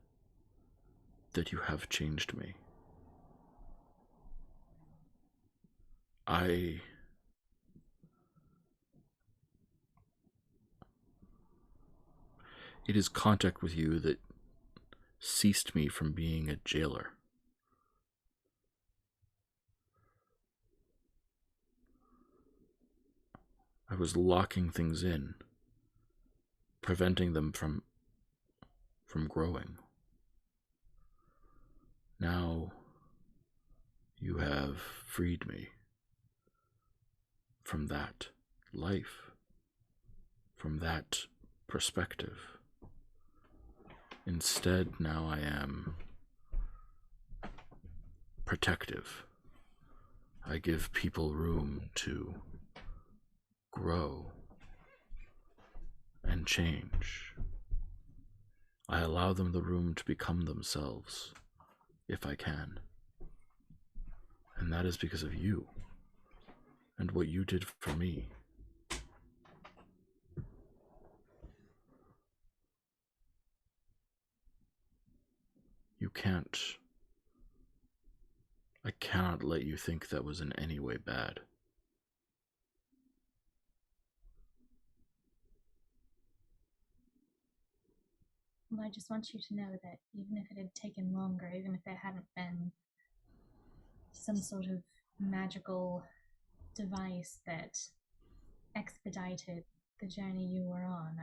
that you have changed me. It is contact with you that ceased me from being a jailer. I was locking things in, preventing them from growing. Now you have freed me from that life, from that perspective. Instead, now I am protective. I give people room to grow and change. I allow them the room to become themselves, if I can. And that is because of you and what you did for me. I cannot let you think that was in any way bad. Well, I just want you to know that even if it had taken longer, even if there hadn't been some sort of magical device that expedited the journey you were on,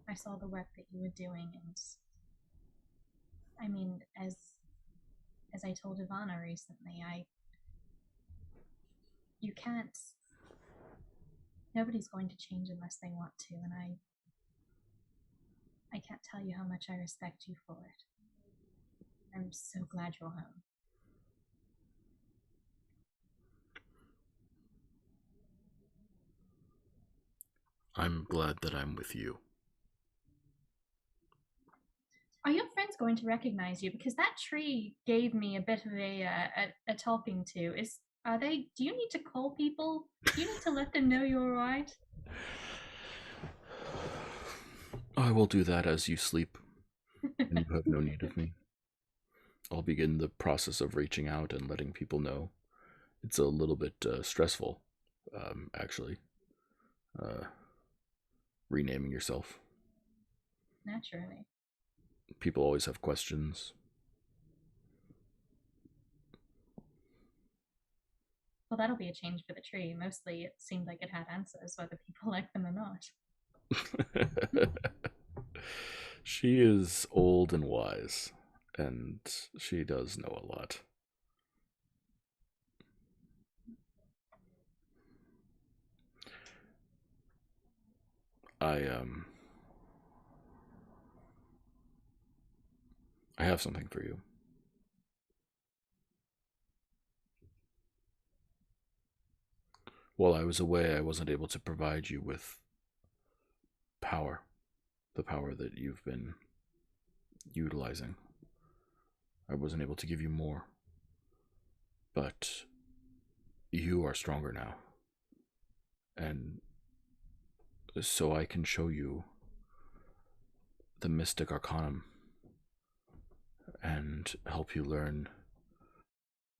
I saw the work that you were doing, and I mean, as I told Ivana recently, you can't, nobody's going to change unless they want to, and I can't tell you how much I respect you for it. I'm so glad you're home. I'm glad that I'm with you. Are your friends going to recognize you? Because that tree gave me a bit of a talking to. Do you need to call people? Do you need to let them know you're alright? I will do that as you sleep, and you have no need of me. I'll begin the process of reaching out and letting people know. It's a little bit stressful, actually. Renaming yourself. Naturally. People always have questions. Well, that'll be a change for the tree. Mostly it seemed like it had answers, whether people like them or not. She is old and wise, and she does know a lot. I have something for you. While I was away, I wasn't able to provide you with power. The power that you've been utilizing. I wasn't able to give you more. But you are stronger now. And so I can show you the Mystic Arcanum and help you learn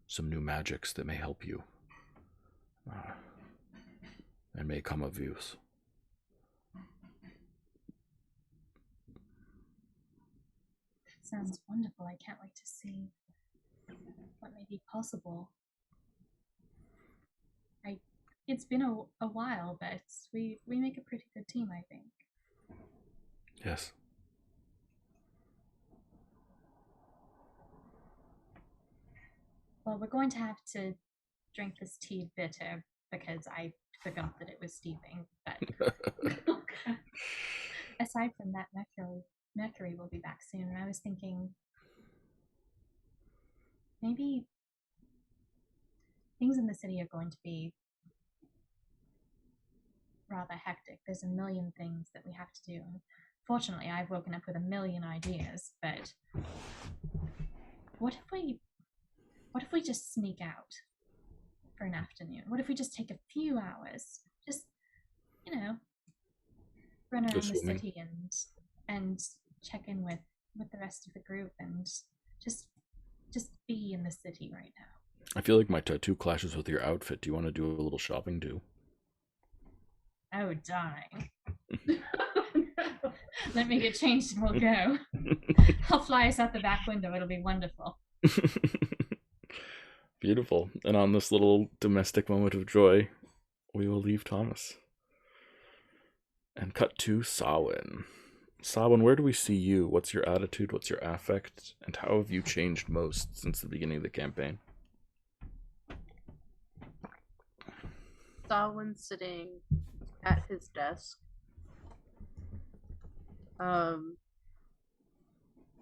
some new magics that may help you and may come of use. Sounds wonderful. I can't wait to see what may be possible. It's been a while, but we make a pretty good team, I think. Yes. Well, we're going to have to drink this tea bitter because I forgot that it was steeping. But aside from that, Mercury will be back soon. And I was thinking maybe things in the city are going to be rather hectic. There's a million things that we have to do. And fortunately, I've woken up with a million ideas. But what if we just sneak out for an afternoon? What if we just take a few hours, just run around the city and check in with the rest of the group and just be in the city right now? I feel like my tattoo clashes with your outfit. Do you want to do a little shopping too? Oh, darling. Let me get changed and we'll go. I'll fly us out the back window. It'll be wonderful. Beautiful. And on this little domestic moment of joy, we will leave Thomas. And cut to Samhain. Samhain, where do we see you? What's your attitude? What's your affect? And how have you changed most since the beginning of the campaign? Samhain's sitting at his desk.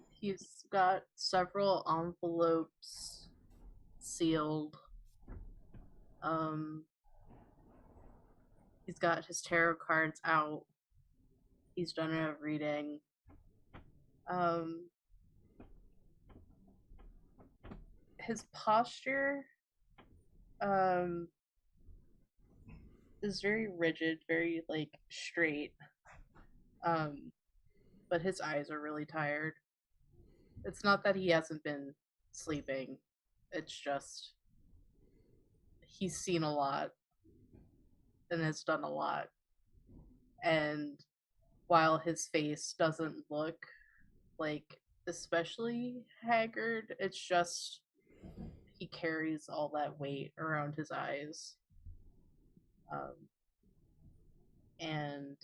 He's got several envelopes sealed. He's got his tarot cards out. He's done a reading. His posture is very rigid, very straight. But his eyes are really tired. It's not that he hasn't been sleeping. It's just he's seen a lot and has done a lot. And while his face doesn't look especially haggard, it's just he carries all that weight around his eyes. And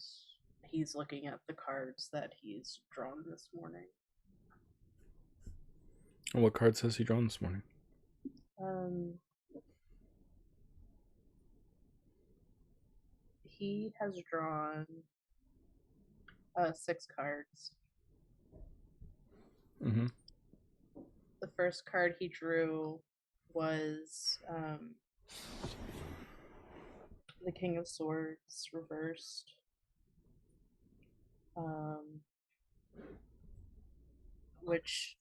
he's looking at the cards that he's drawn this morning. And what cards has he drawn this morning? He has drawn 6 cards. Mm-hmm. The first card he drew was the King of Swords reversed. which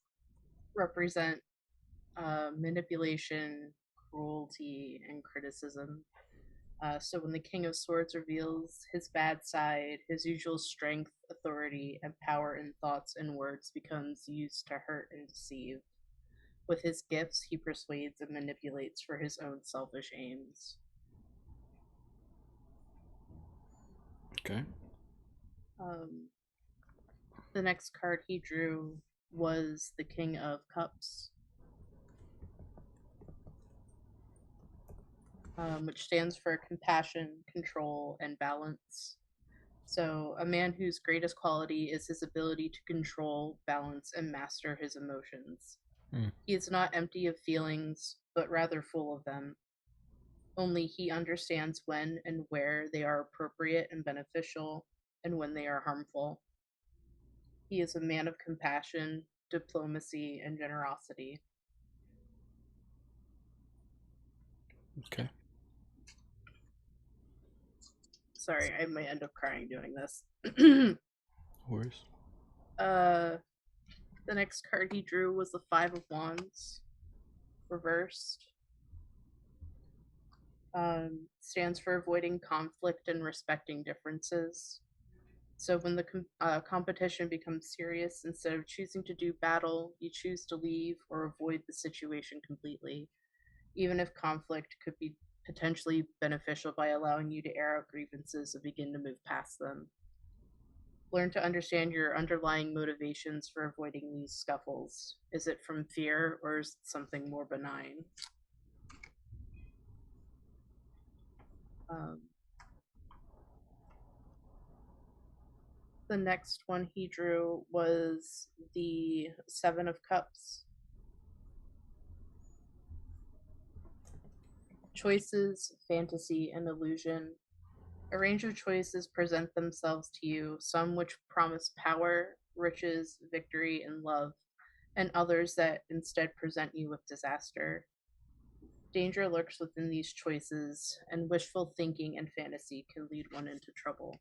represent manipulation, cruelty, and criticism. So when the King of Swords reveals his bad side, his usual strength, authority, and power in thoughts and words becomes used to hurt and deceive. With his gifts, he persuades and manipulates for his own selfish aims. Okay. The next card he drew was the King of Cups, which stands for compassion, control, and balance. So, a man whose greatest quality is his ability to control, balance, and master his emotions. He is not empty of feelings, but rather full of them. Only he understands when and where they are appropriate and beneficial, and when they are harmful. He is a man of compassion, diplomacy, and generosity. Okay. Sorry, I might end up crying doing this. No worries. The next card he drew was the Five of Wands, reversed. Stands for avoiding conflict and respecting differences. So when the competition becomes serious, instead of choosing to do battle, you choose to leave or avoid the situation completely, even if conflict could be potentially beneficial by allowing you to air out grievances and begin to move past them. Learn to understand your underlying motivations for avoiding these scuffles. Is it from fear, or is it something more benign? The next one he drew was the Seven of Cups. Choices, fantasy, and illusion. A range of choices present themselves to you, some which promise power, riches, victory, and love, and others that instead present you with disaster. Danger lurks within these choices, and wishful thinking and fantasy can lead one into trouble.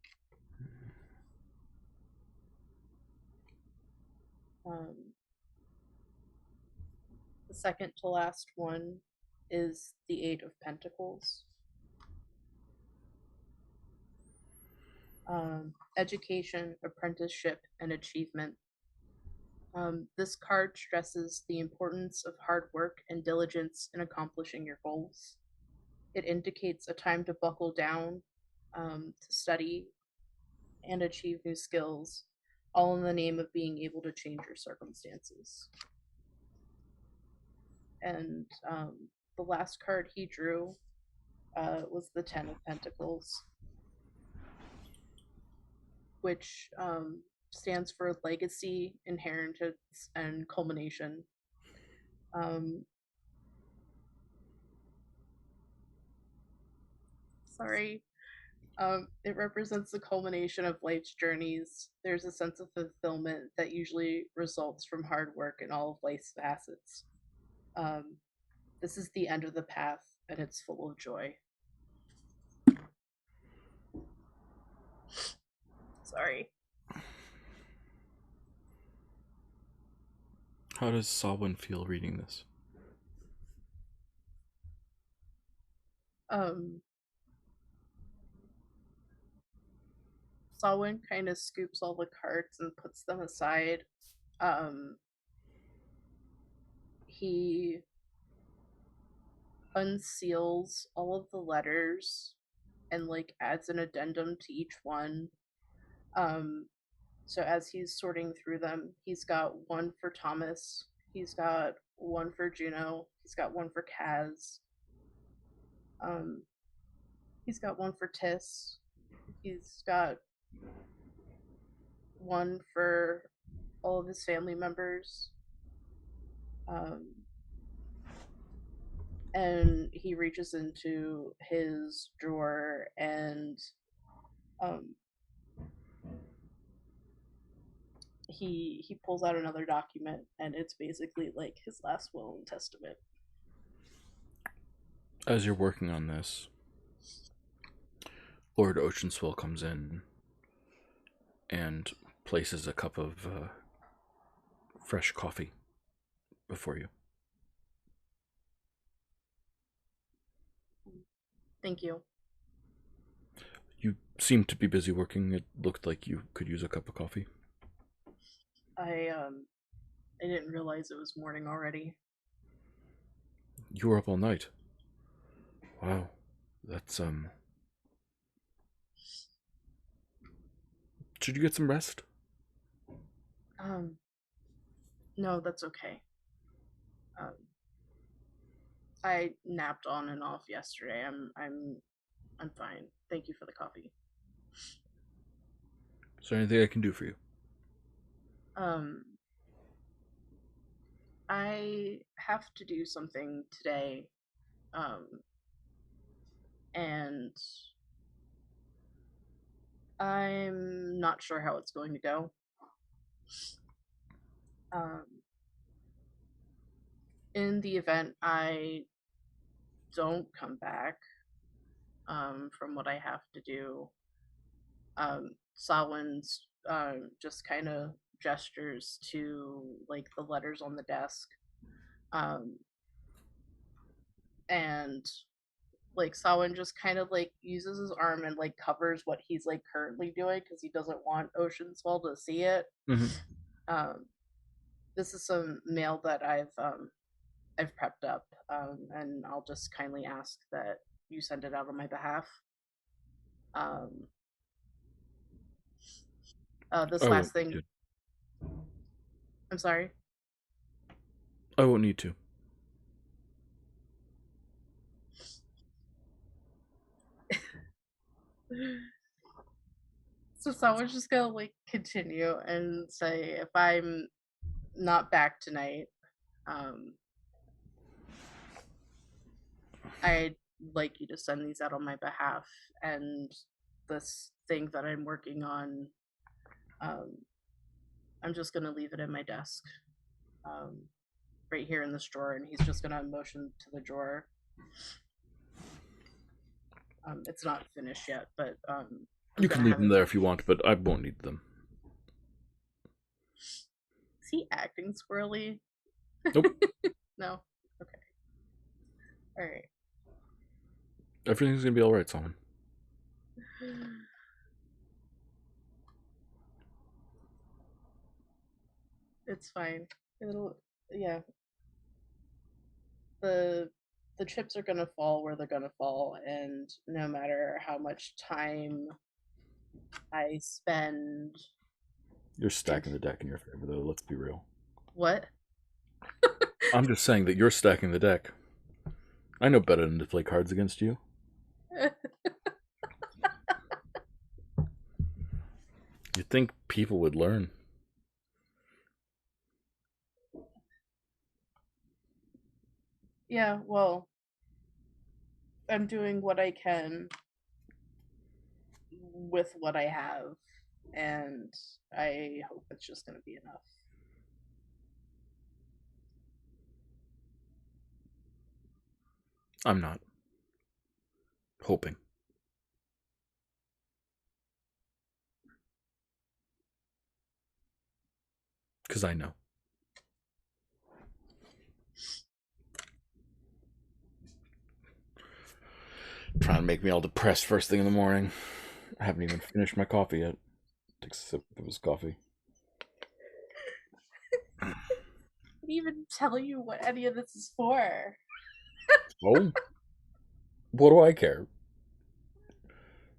The second to last one is the Eight of Pentacles. Education, apprenticeship, and achievement. This card stresses the importance of hard work and diligence in accomplishing your goals. It indicates a time to buckle down, to study, and achieve new skills, all in the name of being able to change your circumstances. And the last card he drew was the Ten of Pentacles, which stands for legacy, inheritance, and culmination. It represents the culmination of life's journeys. There's a sense of fulfillment that usually results from hard work in all of life's facets. This is the end of the path, and it's full of joy. Sorry. How does Sawin feel reading this? Sawin kind of scoops all the cards and puts them aside. He unseals all of the letters and adds an addendum to each one. So as he's sorting through them, he's got one for Thomas, he's got one for Juno, he's got one for Kaz, he's got one for Tiss, he's got one for all of his family members, and he reaches into his drawer and he pulls out another document, and it's basically his last will and testament. As you're working on this, Lord Oceanswell comes in and places a cup of fresh coffee before you. Thank you. You seemed to be busy working. It looked like you could use a cup of coffee. I didn't realize it was morning already. You were up all night. Wow. That's Should you get some rest? No, that's okay. I napped on and off yesterday. I'm fine. Thank you for the coffee. Is there anything I can do for you? I have to do something today. And I'm not sure how it's going to go. In the event I don't come back, from what I have to do, Sawin's just kind of gestures to like the letters on the desk, and like Sawin just kind of like uses his arm and like covers what he's like currently doing because he doesn't want Oceanswell to see it. Mm-hmm. This is some mail that I've prepped up, and I'll just kindly ask that you send it out on my behalf. This last thing. I'm sorry. I won't need to. So someone's just gonna like continue and say, if I'm not back tonight, I'd like you to send these out on my behalf. And this thing that I'm working on, I'm just gonna leave it in my desk, right here in this drawer, and he's just gonna motion to the drawer. It's not finished yet, but you can leave them there if you want, but I won't need them. Is he acting squirrely? Nope. No? Okay. Alright. Everything's gonna be alright, Simon. It's fine. Yeah. The chips are gonna fall where they're gonna fall, and no matter how much time I spend... You're stacking the deck in your favor, though, let's be real. What? I'm just saying that you're stacking the deck. I know better than to play cards against you. You'd think people would learn. Yeah, well, I'm doing what I can with what I have, and I hope it's just going to be enough. I'm not hoping. Because I know. Trying to make me all depressed first thing in the morning. I haven't even finished my coffee yet. Take a sip of his coffee. I didn't even tell you what any of this is for. Oh? What do I care?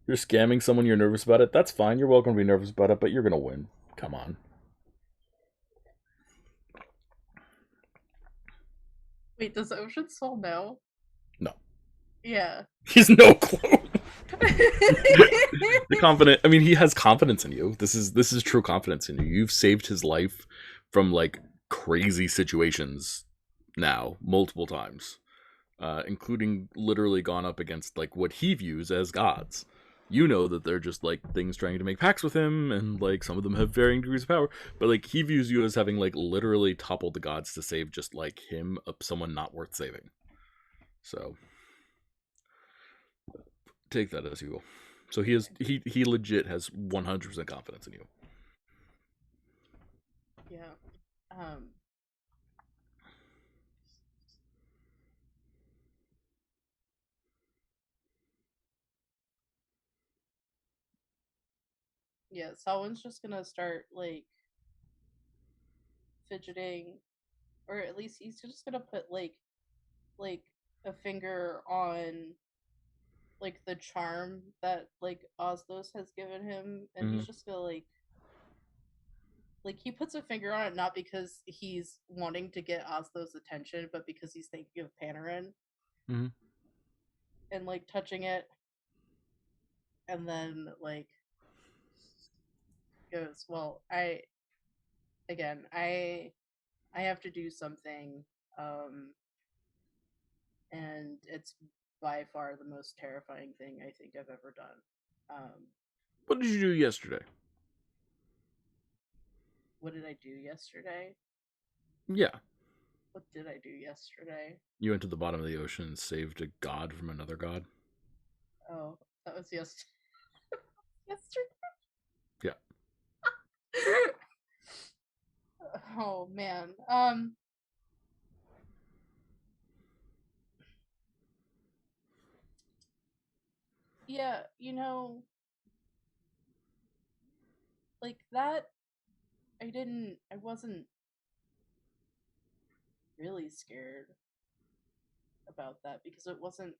You're scamming someone, you're nervous about it? That's fine. You're welcome to be nervous about it, but you're going to win. Come on. Wait, does Oceanswell know? No. Yeah. He's no clue. He has confidence in you. This is true confidence in you. You've saved his life from like crazy situations now, multiple times. Including literally gone up against like what he views as gods. You know that they're just like things trying to make pacts with him, and like some of them have varying degrees of power, but like he views you as having like literally toppled the gods to save just like him, someone not worth saving. So take that as you will. So he legit has 100% confidence in you. Yeah. Yeah, Selwyn's just gonna start, like, fidgeting, or at least he's just gonna put, like a finger on, like, the charm that, like, Oslos has given him, and he's just gonna, like, he puts a finger on it not because he's wanting to get Oslo's attention, but because he's thinking of Panarin. And, like, touching it, and then, like, goes, well, I have to do something, and it's by far the most terrifying thing I think I've ever done. What did you do yesterday? What did I do yesterday? Yeah. What did I do yesterday? You went to the bottom of the ocean and saved a god from another god? Oh, that was yesterday. Yeah. Oh, man. Yeah, like, that, I wasn't really scared about that, because it wasn't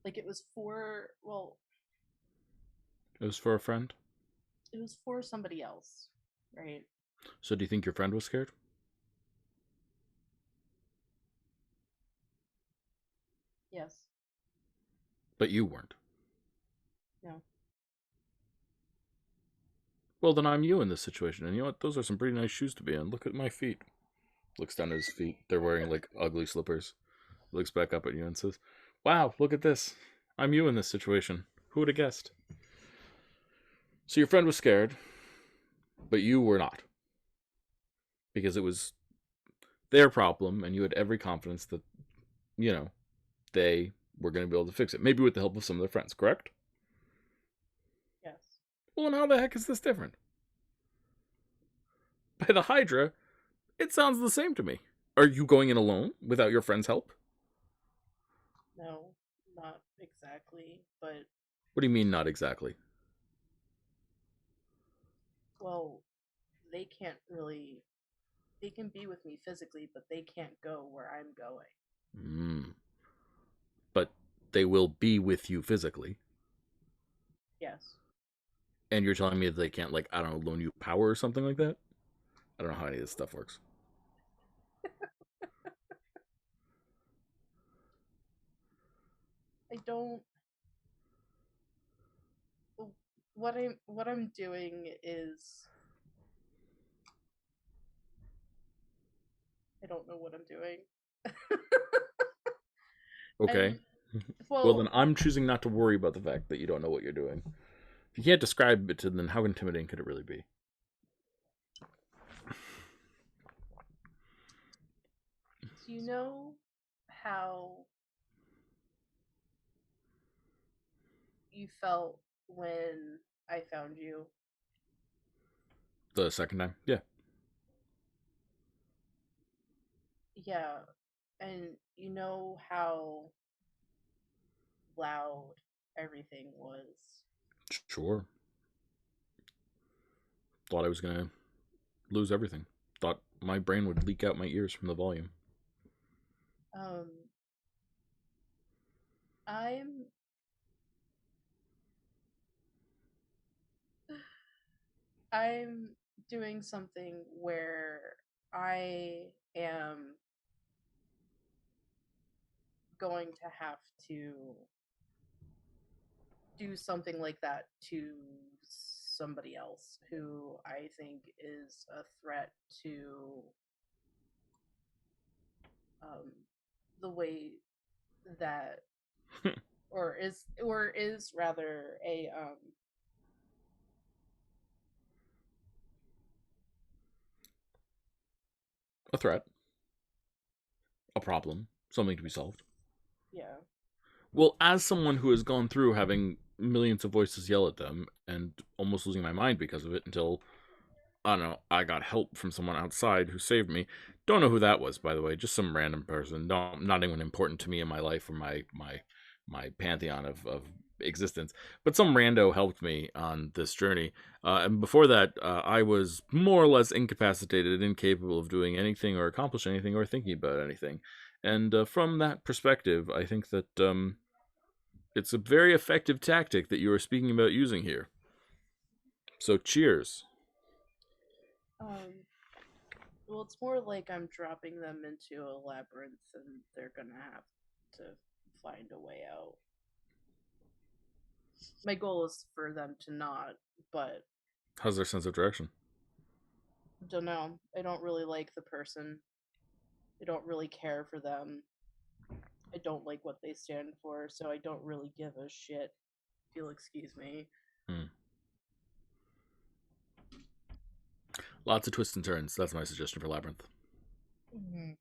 like, it was for, well, It was for a friend? it was for somebody else, right? So do you think your friend was scared? Yes. But you weren't. No. Well, then I'm you in this situation. And you know what? Those are some pretty nice shoes to be in. Look at my feet. Looks down at his feet. They're wearing, like, ugly slippers. Looks back up at you and says, wow, look at this. I'm you in this situation. Who would have guessed? So your friend was scared, but you were not. Because it was their problem, and you had every confidence that, they were going to be able to fix it. Maybe with the help of some of their friends, correct? Yes. Well, and how the heck is this different? By the Hydra, it sounds the same to me. Are you going in alone without your friend's help? No, not exactly, but... What do you mean, not exactly? Well, they can't really... They can be with me physically, but they can't go where I'm going. But they will be with you physically. Yes. And you're telling me that they can't, like, I don't know, loan you power or something like that? I don't know how any of this stuff works. I don't... What I'm doing is... I don't know what I'm doing. Okay. Well, then I'm choosing not to worry about the fact that you don't know what you're doing. If you can't describe it to them, then how intimidating could it really be? Do you know how you felt when I found you? The second time? Yeah. Yeah. And you know how loud everything was? Sure. Thought I was going to lose everything. Thought my brain would leak out my ears from the volume. I'm doing something where I am going to have to do something like that to somebody else who I think is a threat to the way that or is rather a threat. A problem. Something to be solved. Yeah. Well, as someone who has gone through having millions of voices yell at them, and almost losing my mind because of it until, I don't know, I got help from someone outside who saved me. Don't know who that was, by the way. Just some random person. Not anyone important to me in my life or my pantheon of existence. But some rando helped me on this journey. And before that, I was more or less incapacitated, incapable of doing anything or accomplishing anything or thinking about anything. And from that perspective, I think that it's a very effective tactic that you are speaking about using here. So cheers. Well, it's more like I'm dropping them into a labyrinth and they're gonna have to find a way out. My goal is for them to not, but... How's their sense of direction? Don't know. I don't really like the person. I don't really care for them. I don't like what they stand for, so I don't really give a shit, if you'll excuse me. Lots of twists and turns. That's my suggestion for Labyrinth. Mm-hmm.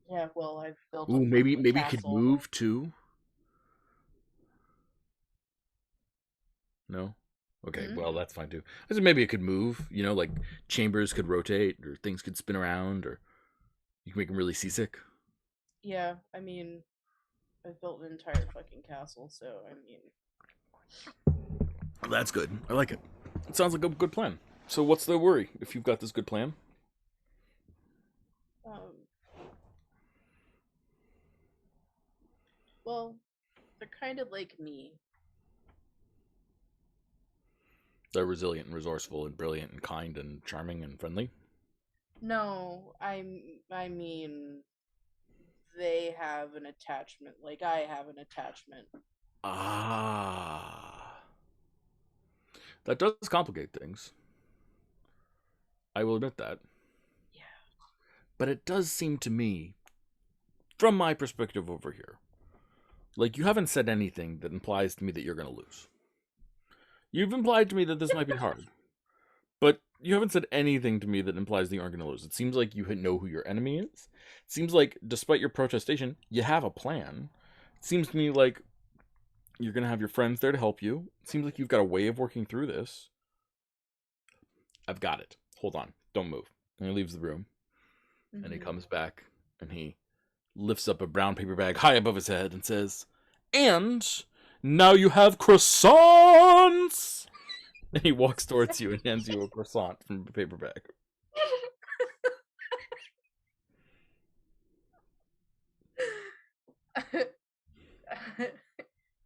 Yeah, well, I've built. Ooh, maybe you could move too. No. Okay, well that's fine too. I said maybe it could move. You know, like chambers could rotate, or things could spin around, or you can make them really seasick. Yeah, I mean, I've built an entire fucking castle, so I mean. Well, that's good. I like it. It sounds like a good plan. So what's the worry if you've got this good plan? Well, they're kind of like me. They're resilient and resourceful and brilliant and kind and charming and friendly? No, I mean, they have an attachment. Like I have an attachment. Ah. That does complicate things. I will admit that. Yeah. But it does seem to me, from my perspective over here, like you haven't said anything that implies to me that you're going to lose. You've implied to me that this might be hard. But you haven't said anything to me that implies that you aren't going to lose. It seems like you know who your enemy is. It seems like, despite your protestation, you have a plan. It seems to me like you're going to have your friends there to help you. It seems like you've got a way of working through this. I've got it. Hold on. Don't move. And he leaves the room. Mm-hmm. And he comes back and he lifts up a brown paper bag high above his head and says, "And now you have croissants!" And he walks towards you and hands you a croissant from a paper bag.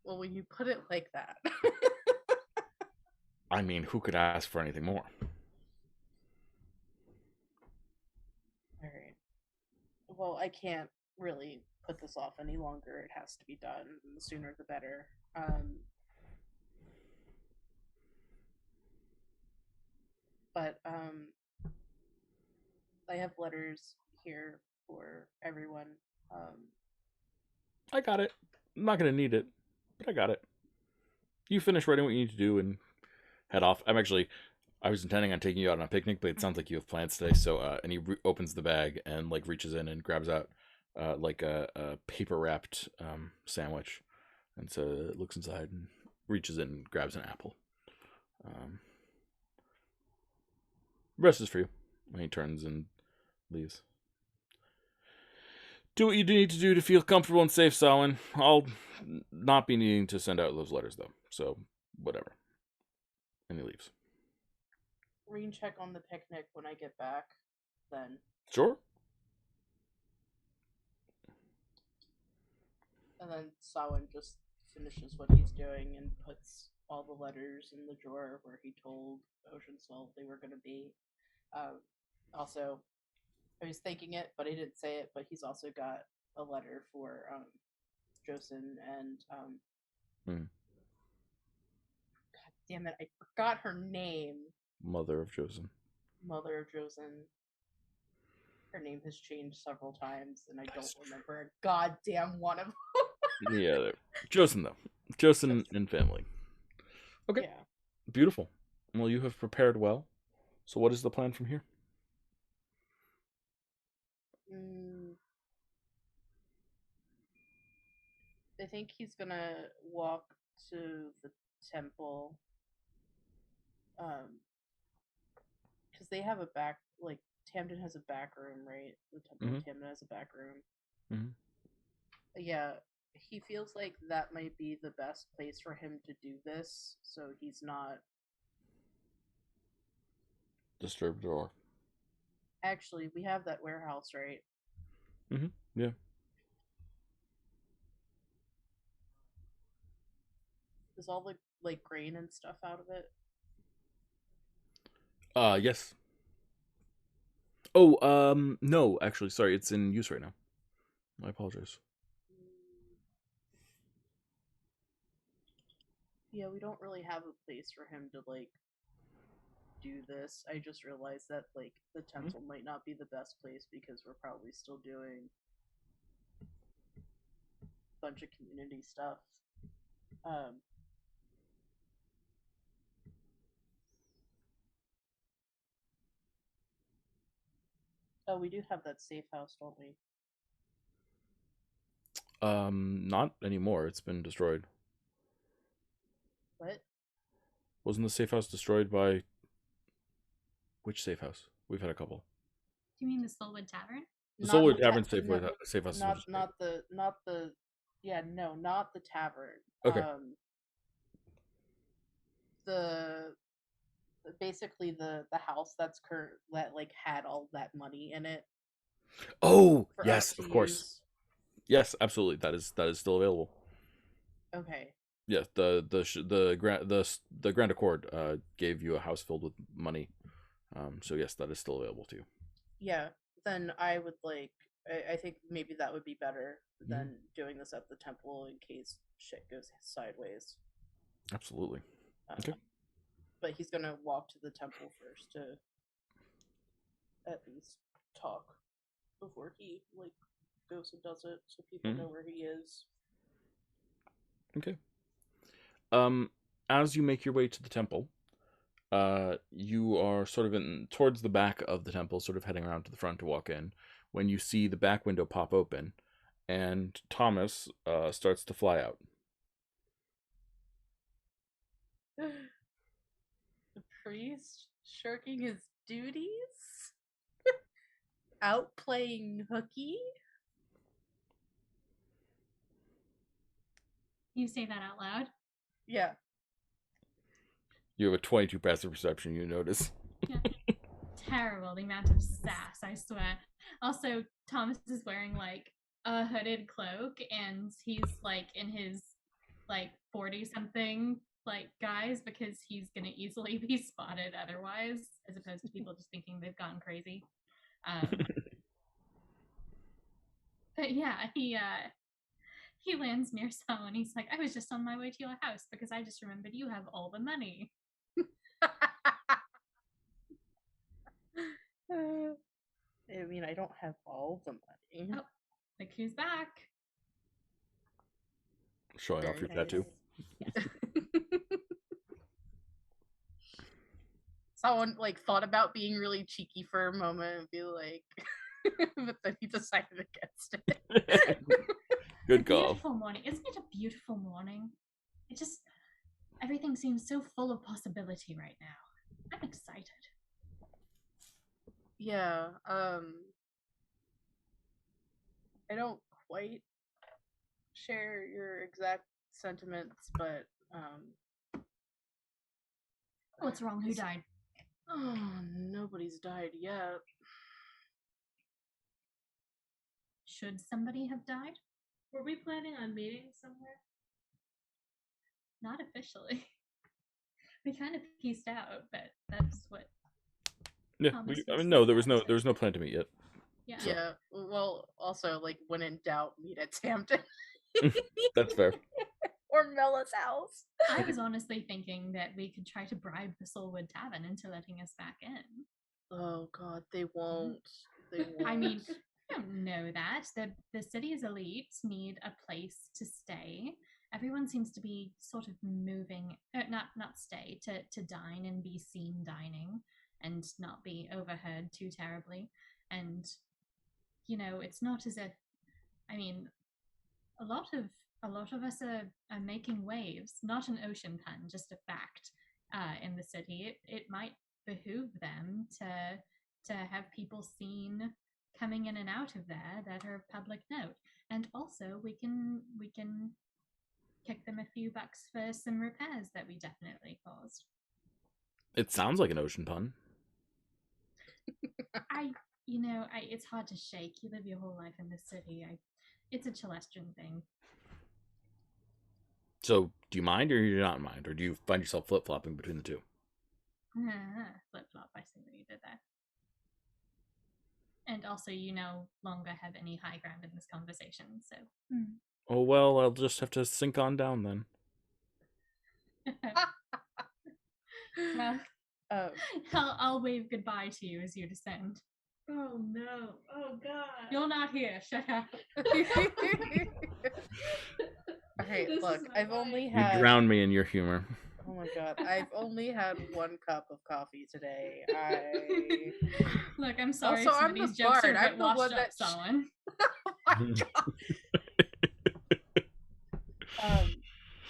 Well, when you put it like that. I mean, who could ask for anything more? Alright. Well, I can't really put this off any longer. It has to be done. The sooner the better. But I have letters here for everyone. I got it. I'm not gonna need it, but I got it. You finish writing what you need to do and head off. I was intending on taking you out on a picnic, but it sounds like you have plans today. So, and he opens the bag and like reaches in and grabs out like a paper wrapped sandwich, and so looks inside and reaches in and grabs an apple. Rest is for you. And he turns and leaves. Do what you need to do to feel comfortable and safe, Samhain. I'll not be needing to send out those letters, though. So, whatever. And he leaves. Rain check on the picnic when I get back, then. Sure. And then Samhain just finishes what he's doing and puts all the letters in the drawer where he told Ocean Soul they were going to be. Also, I was thinking it, but I didn't say it, but he's also got a letter for Jocelyn and God damn it, I forgot her name. Mother of Jocelyn. Mother of Jocelyn. Her name has changed several times, and I don't remember a goddamn one of them. Yeah, Jocelyn though. Jocelyn and family. Okay. Yeah. Beautiful. Well, you have prepared well. So what is the plan from here? I think he's gonna walk to the temple, because they have a back, like Tamden has a back room, right? The temple of Tamden has a back room. Yeah, he feels like that might be the best place for him to do this, so he's not disturbed or. Actually, we have that warehouse, right? Yeah. Is all the like grain and stuff out of it? Yes. Oh, no, actually, sorry, it's in use right now. I apologize. Yeah, we don't really have a place for him to like do this. I just realized that like the temple might not be the best place because we're probably still doing a bunch of community stuff. Oh, we do have that safe house, don't we? Not anymore. It's been destroyed. What? Wasn't the safe house destroyed by... Which safe house? We've had a couple. Do you mean the Soulwood Tavern? The Soulwood Tavern safe house. Not the yeah, no, not the tavern. Okay. Basically the house that's that like had all that money in it. Oh, yes, of course. Yes, absolutely. That is still available. Okay. Yes, the Grand Accord gave you a house filled with money. So yes, that is still available to you. Yeah, then I would like. I think maybe that would be better than doing this at the temple in case shit goes sideways. Absolutely. Okay. But he's gonna walk to the temple first to at least talk before he like goes and does it, so people know where he is. Okay. As you make your way to the temple, you are sort of towards the back of the temple, sort of heading around to the front to walk in, when you see the back window pop open, and Thomas starts to fly out. The priest shirking his duties? Out playing hooky? You say that out loud? Yeah. You have a 22 passive perception, you notice. Yeah. Terrible, the amount of sass, I swear. Also, Thomas is wearing like a hooded cloak, and he's like in his like 40-something like guys, because he's gonna easily be spotted otherwise, as opposed to people just thinking they've gone crazy. But yeah, he lands near someone, and he's like, I was just on my way to your house because I just remembered you have all the money. I mean, I don't have all the money. Oh, look who's back. Showing off your tattoo. Yeah. Someone like thought about being really cheeky for a moment and be like, but then he decided against it. Good call. Beautiful morning. Isn't it a beautiful morning? It just, everything seems so full of possibility right now. I'm excited. Yeah, I don't quite share your exact sentiments, but What's wrong? Who died? Oh, nobody's died yet. Should somebody have died? Were we planning on meeting somewhere? Not officially. We kind of pieced out, but that's what. Yeah, no, there was no plan to meet yet. Yeah. So. Yeah. Well, also like when in doubt, meet at Tamden. That's fair. Or Mella's house. I was honestly thinking that we could try to bribe the Soulwood Tavern into letting us back in. Oh God, they won't. They won't. I mean, I don't know that. The city's elites need a place to stay. Everyone seems to be sort of moving, not stay, to dine and be seen dining and not be overheard too terribly. And, you know, it's not as if, I mean, a lot of a lot of us are making waves. Not an ocean pun, just a fact. In the city, it might behoove them to have people seen coming in and out of there that are public note, and also we can kick them a few bucks for some repairs that we definitely caused. It sounds like an ocean pun. It's hard to shake. You live your whole life in the city. It's a Celestian thing. So, do you mind or do you not mind? Or do you find yourself flip-flopping between the two? Flip-flop, I see what you did there. And also, you no longer have any high ground in this conversation, so... Oh, well, I'll just have to sink on down then. Well, I'll wave goodbye to you as you descend. Oh, no. Oh, God. You're not here. Shut up. Okay, This look, is my I've only life. had... You drown me in your humor. Oh my god, I've only had 1 cup of coffee today. Look, I'm sorry Also, some I'm of these the jokes bard. are a bit I'm the washed one up, that Solon. Oh my god.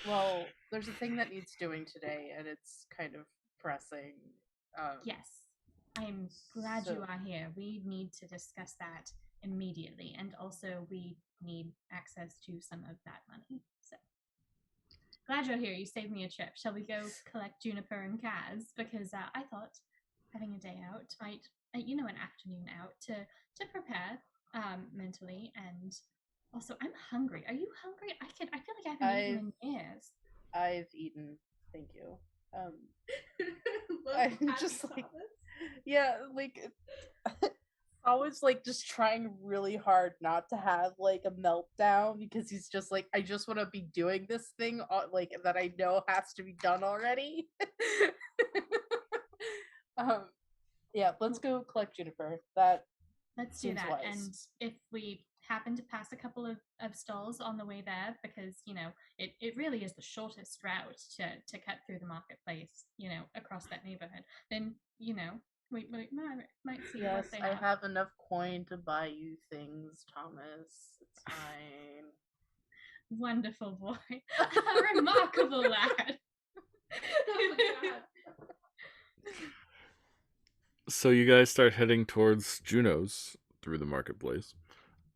Well, there's a thing that needs doing today, and it's kind of pressing. Yes, I'm glad so- you are here. We need to discuss that immediately, and also we need access to some of that money. So glad you're here. You saved me a trip. Shall we go collect Juniper and Kaz? Because I thought having a day out might, an afternoon out to prepare mentally, and also I'm hungry. Are you hungry? I feel like I haven't eaten in years. I've eaten. Thank you. Look, I'm Abby just saw like- this. Yeah, like always like just trying really hard not to have like a meltdown because he's just like, I just want to be doing this thing like that I know has to be done already. Yeah, let's go collect Juniper. Let's do seems that. wise. And if we happen to pass a couple of stalls on the way there, because it really is the shortest route to cut through the marketplace, across that neighborhood, then we might see Yes, what they I have. have enough coin to buy you things, Thomas. It's fine. Wonderful boy. A remarkable lad. Oh my god. So you guys start heading towards Juno's through the marketplace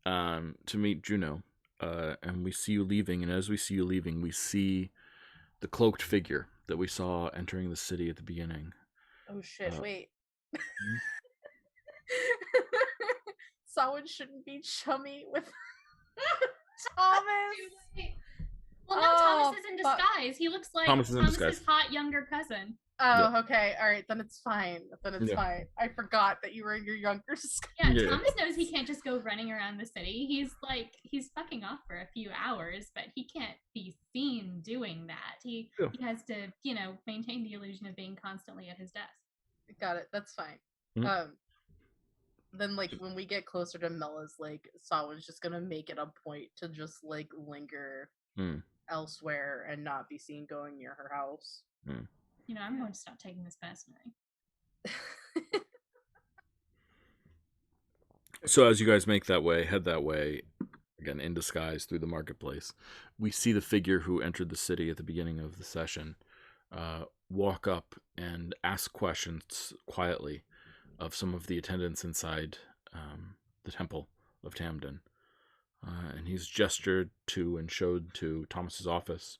to meet Juno. And we see you leaving, and as we see you leaving, we see the cloaked figure that we saw entering the city at the beginning. Oh shit, wait. Hmm? Someone shouldn't be chummy with Thomas. Well, no, Thomas is in fuck. disguise. He looks like Thomas is in Thomas's disguise. hot younger cousin. Oh, okay. All right, then it's fine. Yeah. Fine. I forgot that you were in your younger sister. Yeah, Yeah. Thomas knows he can't just go running around the city. He's fucking off for a few hours, but he can't be seen doing that. He has to, maintain the illusion of being constantly at his desk. Got it. That's fine. Mhm. Then like when we get closer to Mella's Lake, Sawin's just gonna make it a point to just like linger elsewhere and not be seen going near her house. I'm going to stop taking this personally. So as you guys head that way, again in disguise through the marketplace, we see the figure who entered the city at the beginning of the session walk up and ask questions quietly of some of the attendants inside the Temple of Tamden. And he's gestured to and showed to Thomas's office,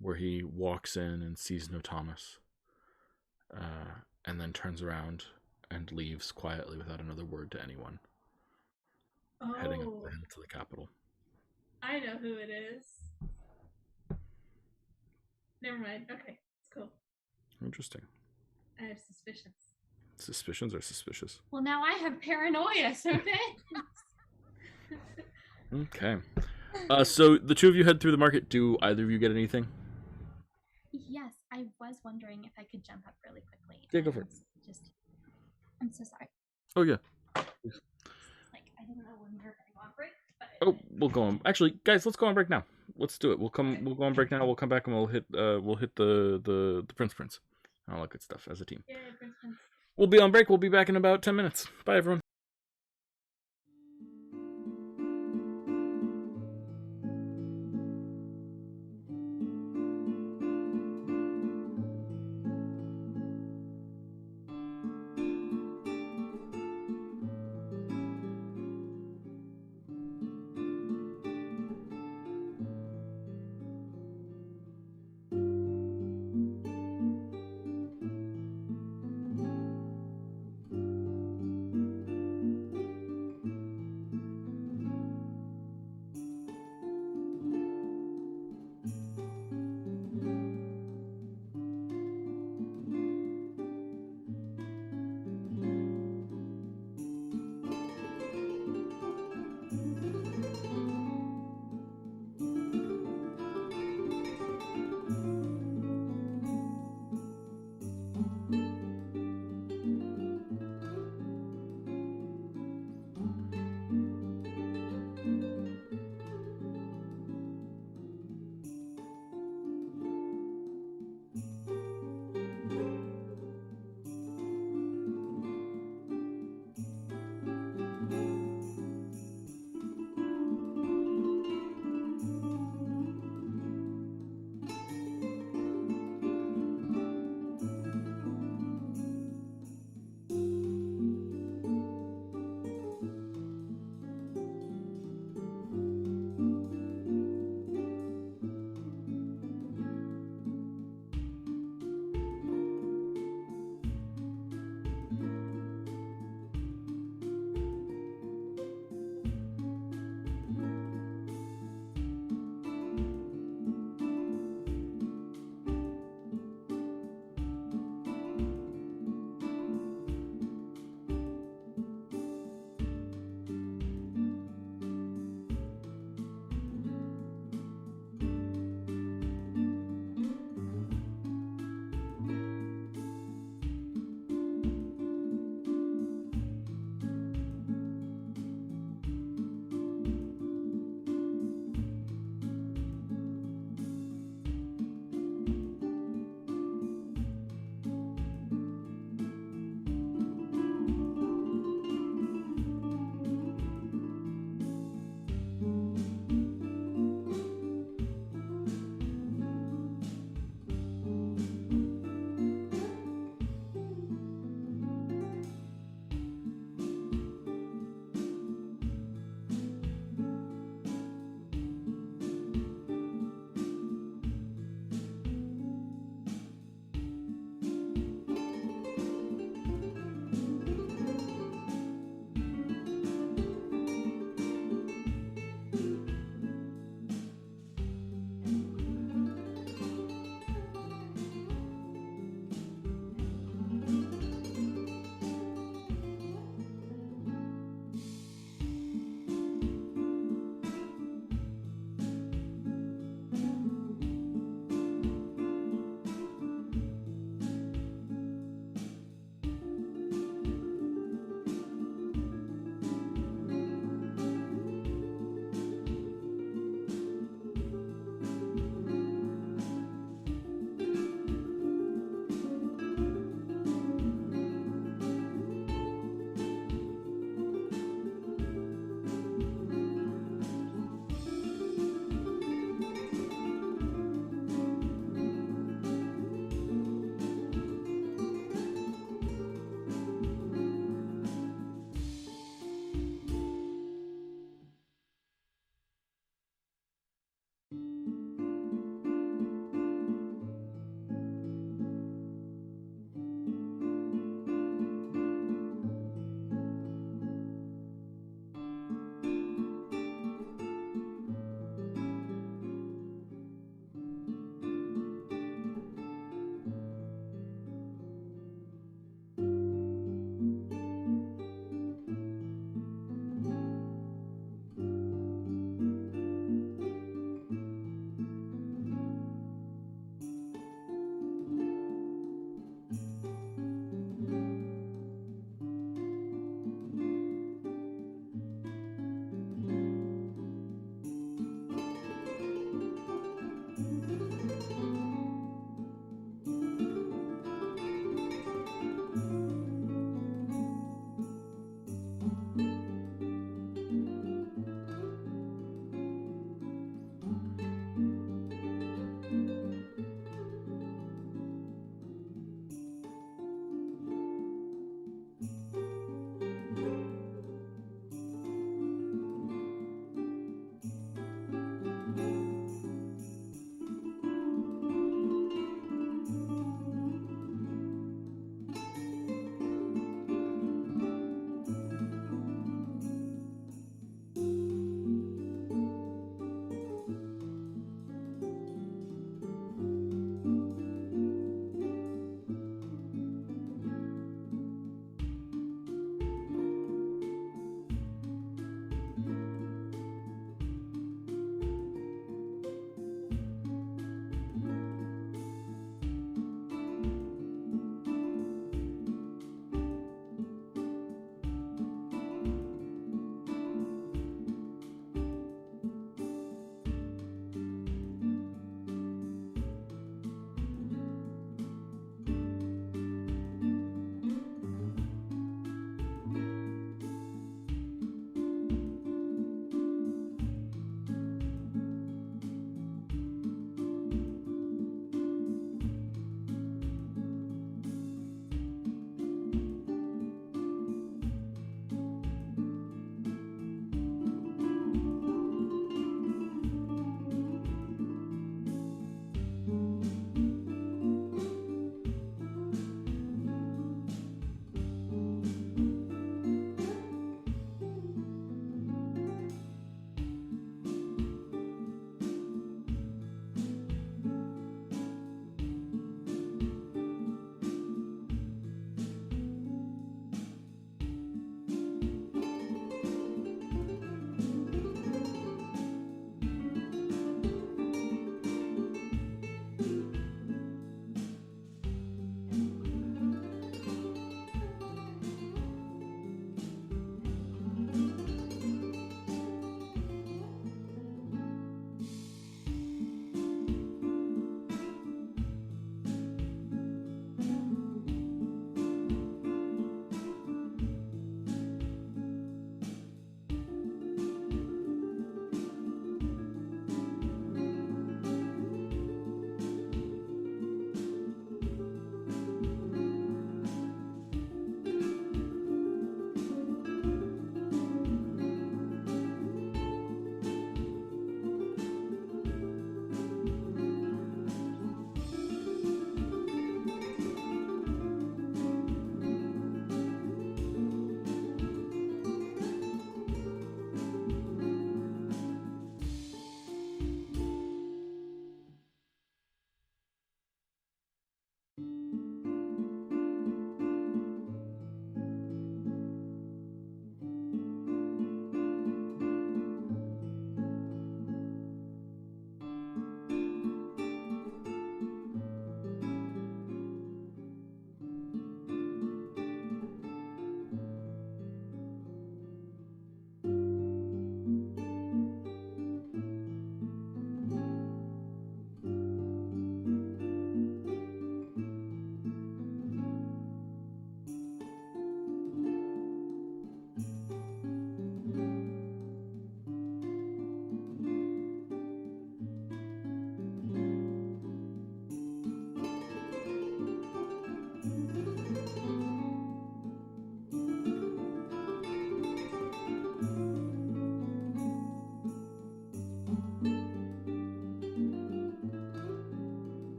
where he walks in and sees no Thomas, and then turns around and leaves quietly without another word to anyone, heading up the hill to the capital. I know who it is. Never mind. Okay, it's cool. Interesting. I have suspicions. Suspicions are suspicious. Well, now I have paranoia, so Okay. So the two of you head through the market. Do either of you get anything? Yes, I was wondering if I could jump up really quickly. Yeah, go for it. I'm so sorry. Oh yeah. Like, I didn't know when we were going on break, but... Oh, we'll go on. Actually, guys, let's go on break now. Let's do it. We'll go on break now. We'll come back and we'll hit the Prince and all that good stuff as a team. Yeah, Prince. We'll be on break. We'll be back in about 10 minutes. Bye, everyone.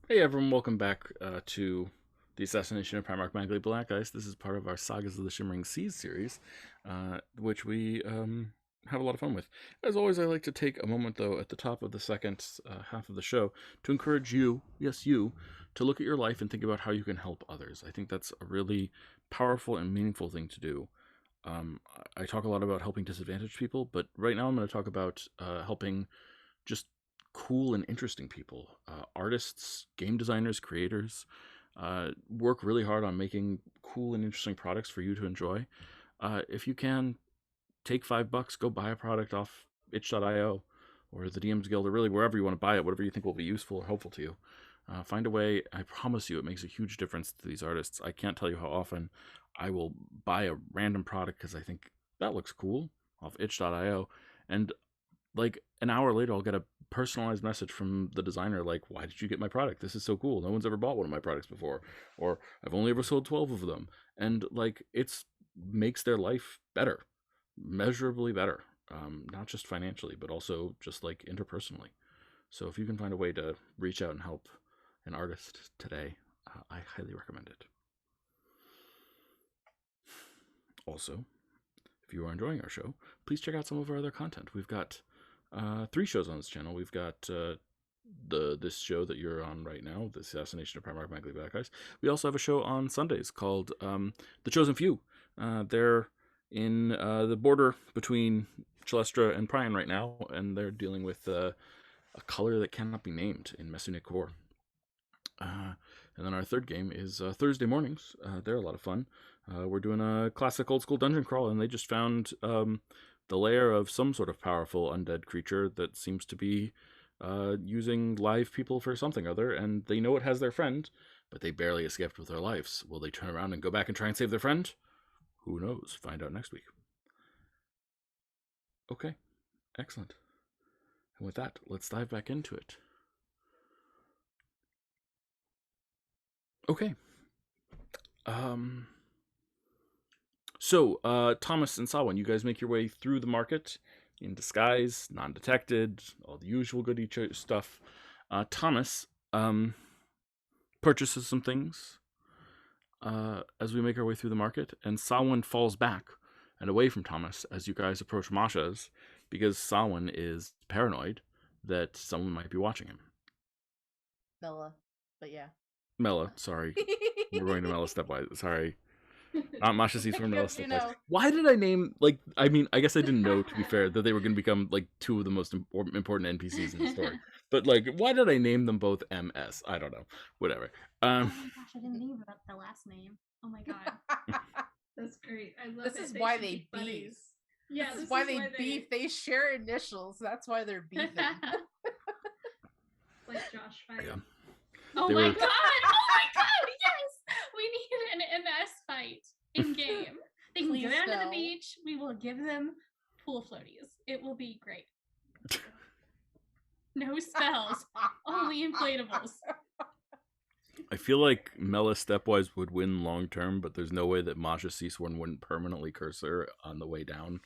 Hey everyone, welcome back to the Assassination of Primarch Magli Blackice. This is part of our Sagas of the Shimmering Seas series, which we have a lot of fun with. As always, I like to take a moment, though, at the top of the second half of the show to encourage you, yes you, to look at your life and think about how you can help others. I think that's a really powerful and meaningful thing to do. I talk a lot about helping disadvantaged people, but right now I'm going to talk about helping just cool and interesting people. Artists, game designers, creators work really hard on making cool and interesting products for you to enjoy. If you can, take $5, go buy a product off itch.io or the DM's Guild, or really wherever you want to buy it, whatever you think will be useful or helpful to you. Find a way. I promise you it makes a huge difference to these artists. I can't tell you how often I will buy a random product because I think that looks cool off itch.io, and like an hour later I'll get a personalized message from the designer like, why did you get my product? This is so cool. No one's ever bought one of my products before, or I've only ever sold 12 of them. And like, it's makes their life better, measurably better, not just financially, but also just like interpersonally. So if you can find a way to reach out and help an artist today, I highly recommend it. Also, if you are enjoying our show, please check out some of our other content. We've got 3 shows on this channel. We've got this show that you're on right now, the Assassination of Primarch Magli Blackice. We also have a show on Sundays called The Chosen Few. They're in the border between Celestra and Prion right now, and they're dealing with a color that cannot be named in Messunic Core. And then our third game is Thursday mornings. They're a lot of fun. We're doing a classic old school dungeon crawl, and they just found the lair of some sort of powerful undead creature that seems to be using live people for something or other, and they know it has their friend, but they barely escaped with their lives. Will they turn around and go back and try and save their friend? Who knows? Find out next week. Okay, excellent. And with that, let's dive back into it. Okay. So, Thomas and Sawan, you guys make your way through the market in disguise, non-detected, all the usual goody stuff. Thomas purchases some things as we make our way through the market, and Sawan falls back and away from Thomas as you guys approach Masha's, because Sawan is paranoid that someone might be watching him. Bella, but yeah. Mela, sorry. We're going to Mela stepwise. Sorry. Not Masha sees from Mela stepwise. Why did I name, like, I mean, I guess I didn't know, to be fair, that they were going to become, like, 2 of the most important NPCs in the story. But, like, why did I name them both MS? I don't know. Whatever. Oh my gosh, I didn't think about the last name. Oh my god. That's great. I love This it. is why they beef. Yeah, this is why they beef. They share initials. That's why they're beefing. Like Josh fight. Yeah. Oh my god! Oh my god! Yes! We need an MS fight in game. They can Please go down to no. the beach. We will give them pool floaties. It will be great. No spells. Only inflatables. I feel like Mela stepwise would win long term, but there's no way that Masha Seasworn wouldn't permanently curse her on the way down.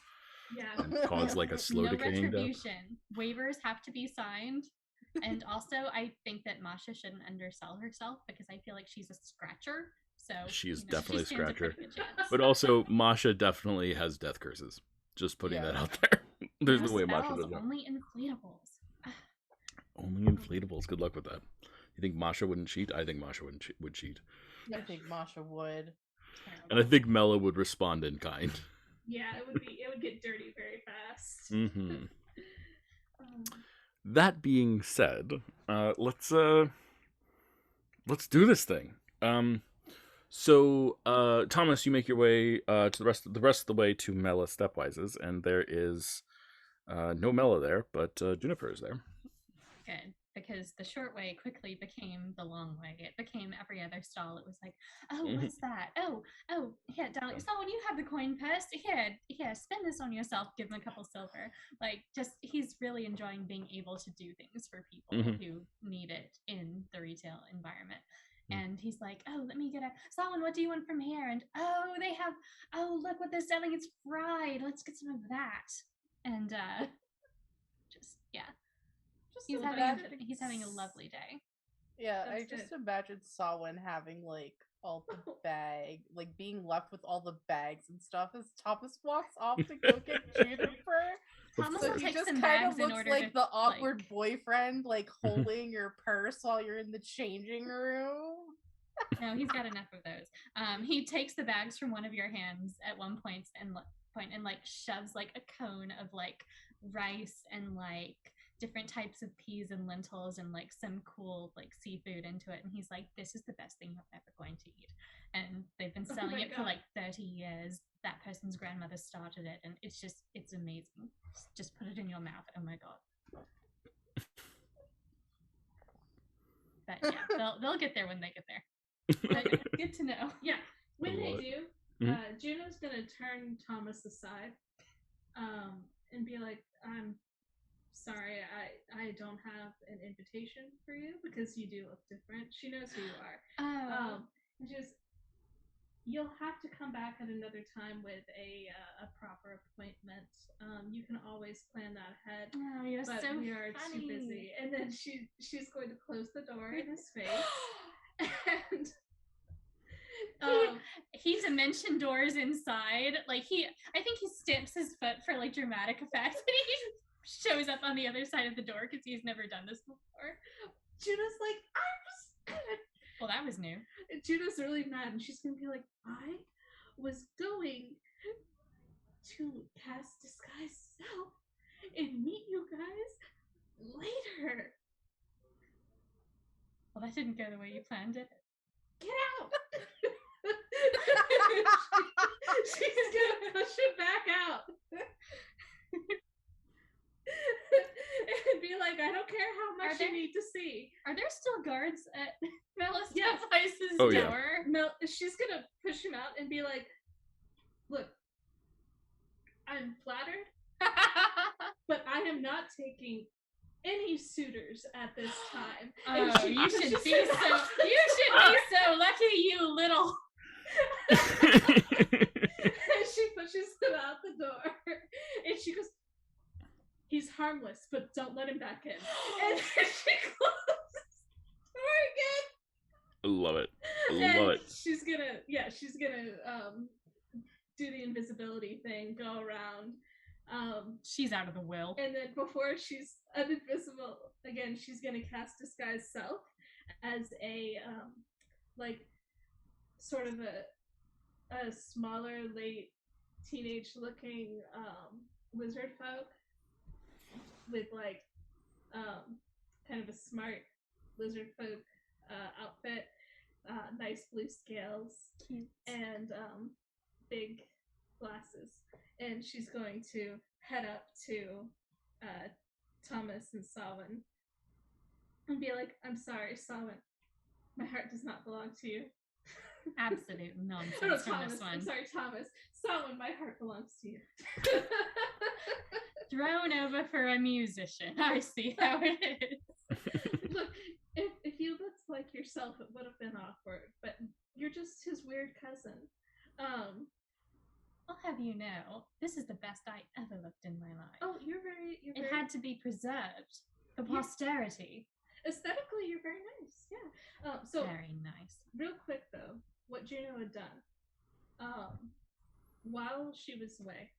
Yeah. And cause like a slow No decaying death. retribution. Waivers have to be signed. And also, I think that Masha shouldn't undersell herself because I feel like she's a scratcher. So She's definitely a she stands scratcher. pretty good chance. But also, Masha definitely has death curses. Just putting that out there. There's no way Masha spells, does that. only inflatables. Only inflatables. Good luck with that. You think Masha wouldn't cheat? I think Masha would cheat. I think Masha would. And I think Mela would respond in kind. Yeah, it would get dirty very fast. Mm-hmm. That being said, let's do this thing. So Thomas, you make your way to the rest of the way to Mela Stepwise's, and there is no Mela there, but Juniper is there. Good, because the short way quickly became the long way. It became every other stall. It was like, oh, what's that? Oh, here, darling. Someone, you have the coin purse. Here, spend this on yourself. Give him a couple silver. Like, just he's really enjoying being able to do things for people who need it in the retail environment. And he's like, oh, let me get Solomon, what do you want from here? And look what they're selling. It's fried. Let's get some of that. And he's having a lovely day. Yeah, That's I just good. imagine Sawin having like all the bag, like being left with all the bags and stuff as Thomas walks off to go get Juniper. Thomas So will he take just some kind bags of in looks order like to, the awkward boyfriend, like holding your purse while you're in the changing room. No, he's got enough of those. He takes the bags from one of your hands at one point and like shoves like a cone of like rice and like different types of peas and lentils and like some cool like seafood into it, and he's like, this is the best thing you're ever going to eat. And they've been selling it for like 30 years. That person's grandmother started it, and it's amazing. Just put it in your mouth. Oh my god. But yeah, they'll get there when they get there. But good to know. Yeah, when they do, Juno's gonna turn Thomas aside, and be like, "I'm sorry, I don't have an invitation for you because you do look different." She knows who you are. And just you'll have to come back at another time with a proper appointment. You can always plan that ahead. Oh, you're but so we are funny. too busy. And then she's going to close the door in his face. And he dimension doors inside. Like I think he stamps his foot for like dramatic effect, and he shows up on the other side of the door because he's never done this before. Juno's like, I'm just good. Well, that was new. Juno's really mad, and she's gonna be like, I was going to cast disguise self and meet you guys later. Well, that didn't go the way you planned it. Get out! She's gonna push him back out. And be like, I don't care how much you need to see. Are there still guards at Melis's door? Yeah. She's gonna push him out and be like, look, I'm flattered, but I am not taking any suitors at this time. Oh, you should be so lucky, you little. And she pushes him out the door, and she goes, he's harmless, but don't let him back in. And then she closes the door again. I love it. I love it. She's gonna do the invisibility thing, go around. She's out of the will. And then before she's uninvisible again, she's gonna cast disguise self as a like sort of a smaller, late teenage looking lizard folk with like kind of a smart lizard folk outfit, nice blue scales. Cute. And big glasses. And she's going to head up to Thomas and Samhain and be like, I'm sorry, Samhain, my heart does not belong to you. Absolute nonsense No, from Thomas, this one. I'm sorry, Thomas. Samhain, my heart belongs to you. Thrown over for a musician. I see how it is. Look, if you looked like yourself, it would have been awkward, but you're just his weird cousin. I'll have you know, this is the best I ever looked in my life. Oh, you're very it had to be preserved for posterity. Aesthetically, you're very nice. Yeah. So very nice. Real quick though, what Juno had done, while she was away,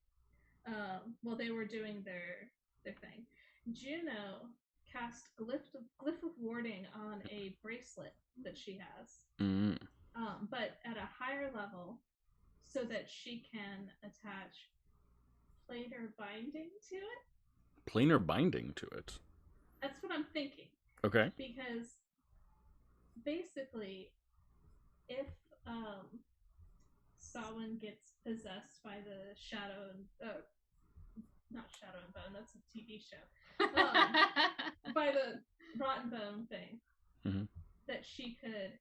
while they were doing their thing, Juno cast glyph of warding on a bracelet that she has, but at a higher level, so that she can attach planar binding to it. Planar binding to it? That's what I'm thinking. Okay. Because basically, if Samhain gets possessed by the Shadow and not Shadow and Bone, that's a TV show. By the Rotten Bone thing, that she could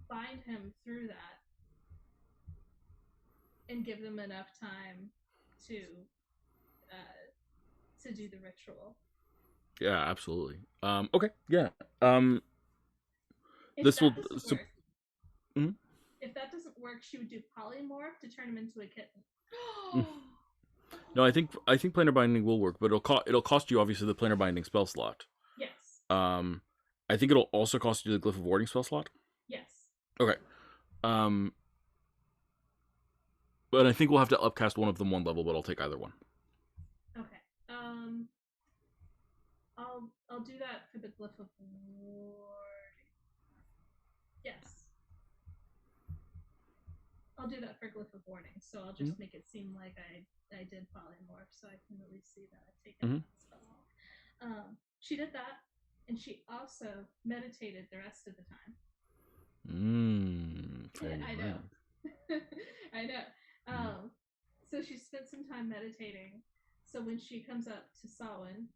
bind him through that and give them enough time to do the ritual. Yeah, absolutely. Okay, yeah. If this will. So, if that doesn't work, she would do polymorph to turn him into a kitten. No, I think planar binding will work, but it'll cost you obviously the planar binding spell slot. Yes. I think it'll also cost you the glyph of warding spell slot. Yes. Okay. But I think we'll have to upcast one of them one level, but I'll take either one. Okay. I'll do that for the glyph of warding. Yes. I'll do that for glyph of warding, so I'll just make it seem like I did polymorph, so I can at least see that I've taken that spell She did that, and she also meditated the rest of the time. Yeah, I know. I know. So she spent some time meditating. So when she comes up to Samhain,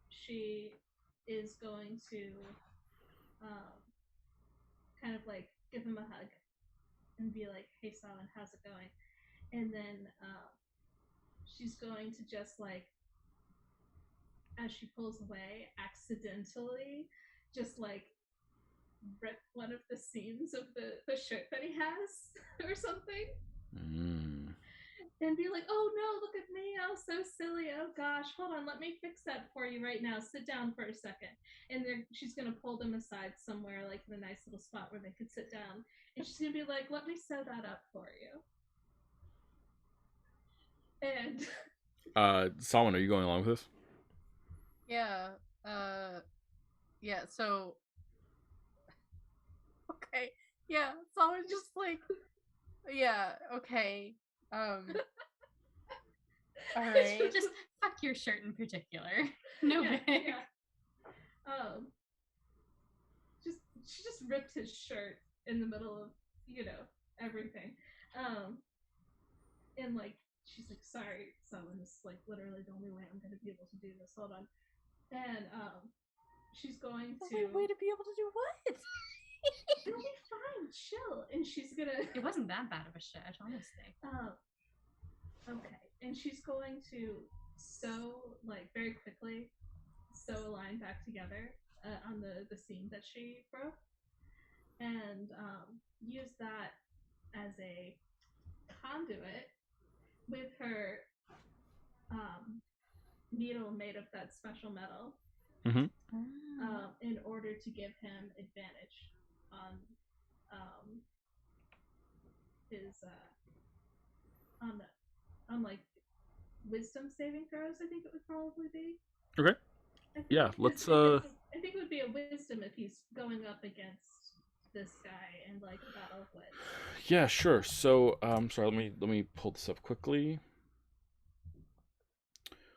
she is going to kind of like give him a hug and be like, "Hey, Samhain, how's it going?" And then she's going to just like, as she pulls away, accidentally just like rip one of the seams of the shirt that he has or something. And be like, "Oh no, look at me, oh so silly, oh gosh, hold on, let me fix that for you right now, sit down for a second." And she's gonna pull them aside somewhere like in a nice little spot where they could sit down, and she's gonna be like, "Let me sew that up for you." And Salman, are you going along with this? Yeah. Yeah, so okay. Yeah, Salman just like yeah, okay. All right. Just fuck your shirt in particular. No yeah, big. yeah. She just ripped his shirt in the middle of, everything. And like she's like, "Sorry, someone, this is like literally the only way I'm gonna be able to do this. Hold on." And she's going to way to be able to do what? It'll be fine, chill. And she's gonna It wasn't that bad of a shirt, honestly. Okay. And she's going to sew, like, very quickly, sew a line back together on the seam that she broke, and use that as a conduit with her needle made of that special metal, in order to give him advantage on his on like wisdom saving throws. I think it would probably be. Okay. Yeah, let's. I think it would be a wisdom if he's going up against this guy in like a battle of wits. Yeah, sure. So, sorry. Let me pull this up quickly.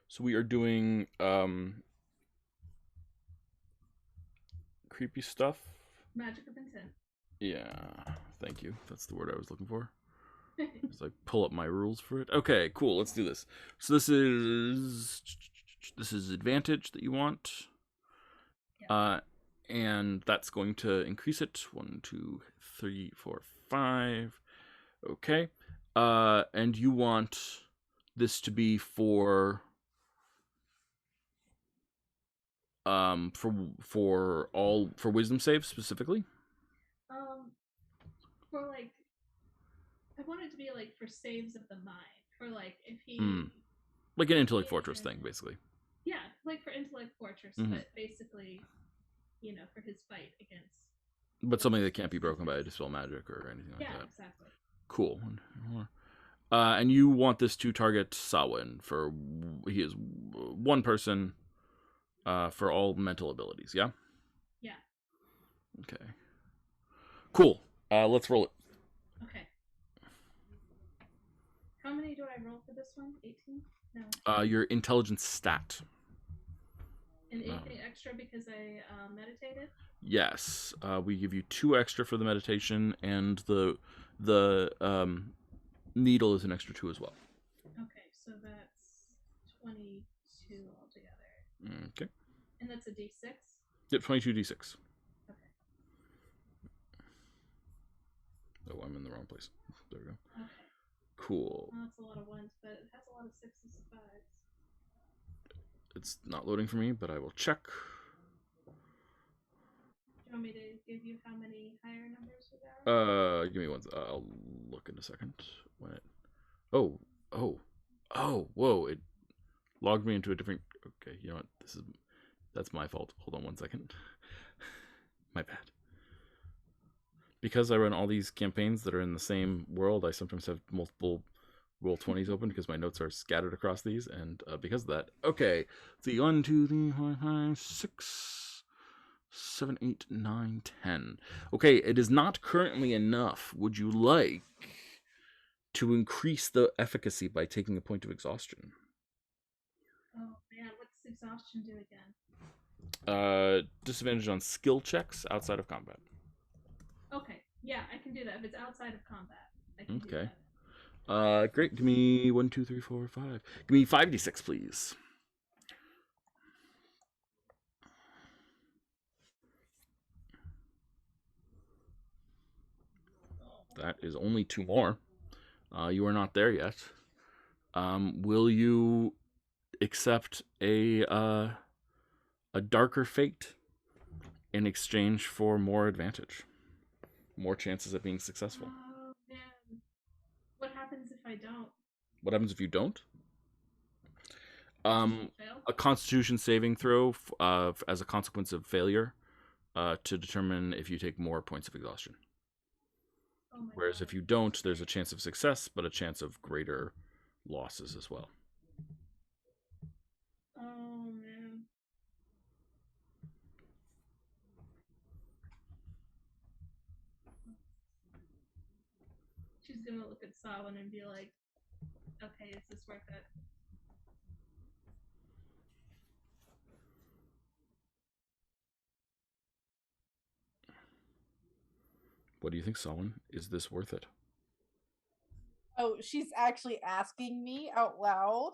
So we are doing creepy stuff. Magic of intent. Yeah, thank you. That's the word I was looking for. As I pull up my rules for it. Okay, cool. Let's do this. So this is advantage that you want. Yeah. And that's going to increase it. 1, 2, 3, 4, 5. Okay. And you want this to be for wisdom saves specifically? For like, I want it to be like for saves of the mind. For like if he like an intellect fortress thing, basically. Yeah, like for intellect fortress, but basically, for his fight against. But something that can't be broken by a dispel magic or anything like that. Yeah, exactly. Cool. And you want this to target Samhain for he is one person for all mental abilities, yeah? Yeah. Okay. Cool. Let's roll it. Okay. How many do I roll for this one? 18? No. Your intelligence stat. And anything extra because I meditated? Yes. We give you 2 extra for the meditation, and the needle is an extra 2 as well. Okay, so that's 22 altogether. Okay. And that's a d6? Yep, 22 d6. Okay. Oh, I'm in the wrong place. There we go. Okay. Cool. Well, that's a lot of ones, but it has a lot of 6s and 5s. It's not loading for me, but I will check. Do you want me to give you how many higher numbers we got? Give me one. I'll look in a second. When it. Oh, whoa! It logged me into a different. Okay, you know what? That's my fault. Hold on 1 second. My bad. Because I run all these campaigns that are in the same world, I sometimes have multiple Roll20s open because my notes are scattered across these, and because of that, okay. So 1, 2, 3, 4, 5, 6, 7, 8, 9, 10. Okay, it is not currently enough. Would you like to increase the efficacy by taking a point of exhaustion? Oh man, exhaustion do again? Disadvantage on skill checks outside of combat. Okay, yeah, I can do that. If it's outside of combat, I can do Okay. that. Great. Give me 1, 2, 3, 4, 5. Give me 5d6, please. That is only 2 more. You are not there yet. Will you accept a darker fate in exchange for more advantage, more chances of being successful? Oh man, what happens if I don't? What happens if you don't? Fail? A Constitution saving throw as a consequence of failure to determine if you take more points of exhaustion. Oh my Whereas God. if you don't, there's a chance of success, but a chance of greater losses as well. Oh man. She's gonna look at Sawin and be like, okay, is this worth it? What do you think, Solon? Is this worth it? Oh, she's actually asking me out loud?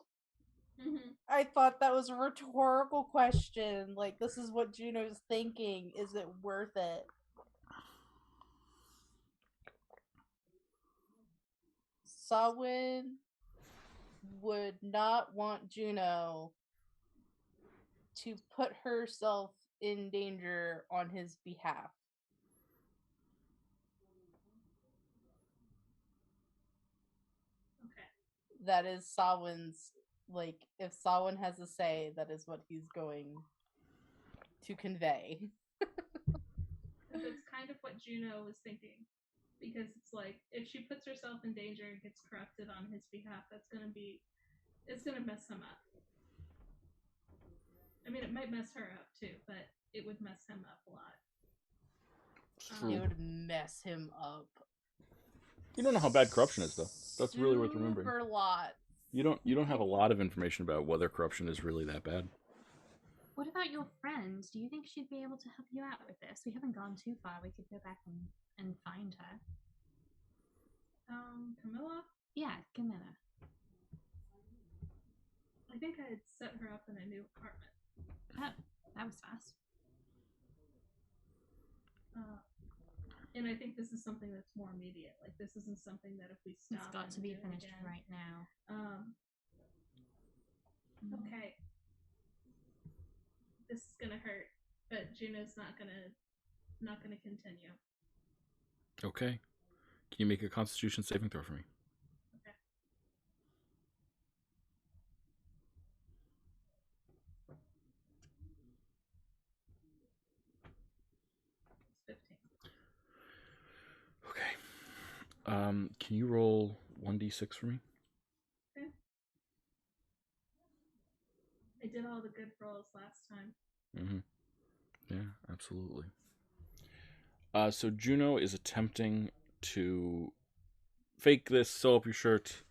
Mm-hmm. I thought that was a rhetorical question. Like, this is what Juno's thinking. Is it worth it? Sawin would not want Juno to put herself in danger on his behalf. Okay. That is Sawin's, like, if Sawin has a say, that is what he's going to convey. Because it's kind of what Juno was thinking. Because it's like, if she puts herself in danger and gets corrupted on his behalf, it's gonna mess him up. I mean, it might mess her up too, but it would mess him up a lot. It would mess him up. You don't know how bad corruption is, though. That's really worth remembering. Super lot. You don't have a lot of information about whether corruption is really that bad. What about your friend? Do you think she'd be able to help you out with this? We haven't gone too far. We could go back and find her. Camilla? Yeah, Camilla. I think I had set her up in a new apartment. Oh, that was fast. And I think this is something that's more immediate. Like, this isn't something that if we stop, It's got to be finished again. right now. Okay. This is gonna hurt, but Juno's not gonna continue. Okay. Can you make a Constitution saving throw for me? Okay. It's 15. Okay. Can you roll 1d6 for me? Okay. I did all the good rolls last time. Mm-hmm. Yeah, absolutely. So Juno is attempting to fake this, sew up your shirt,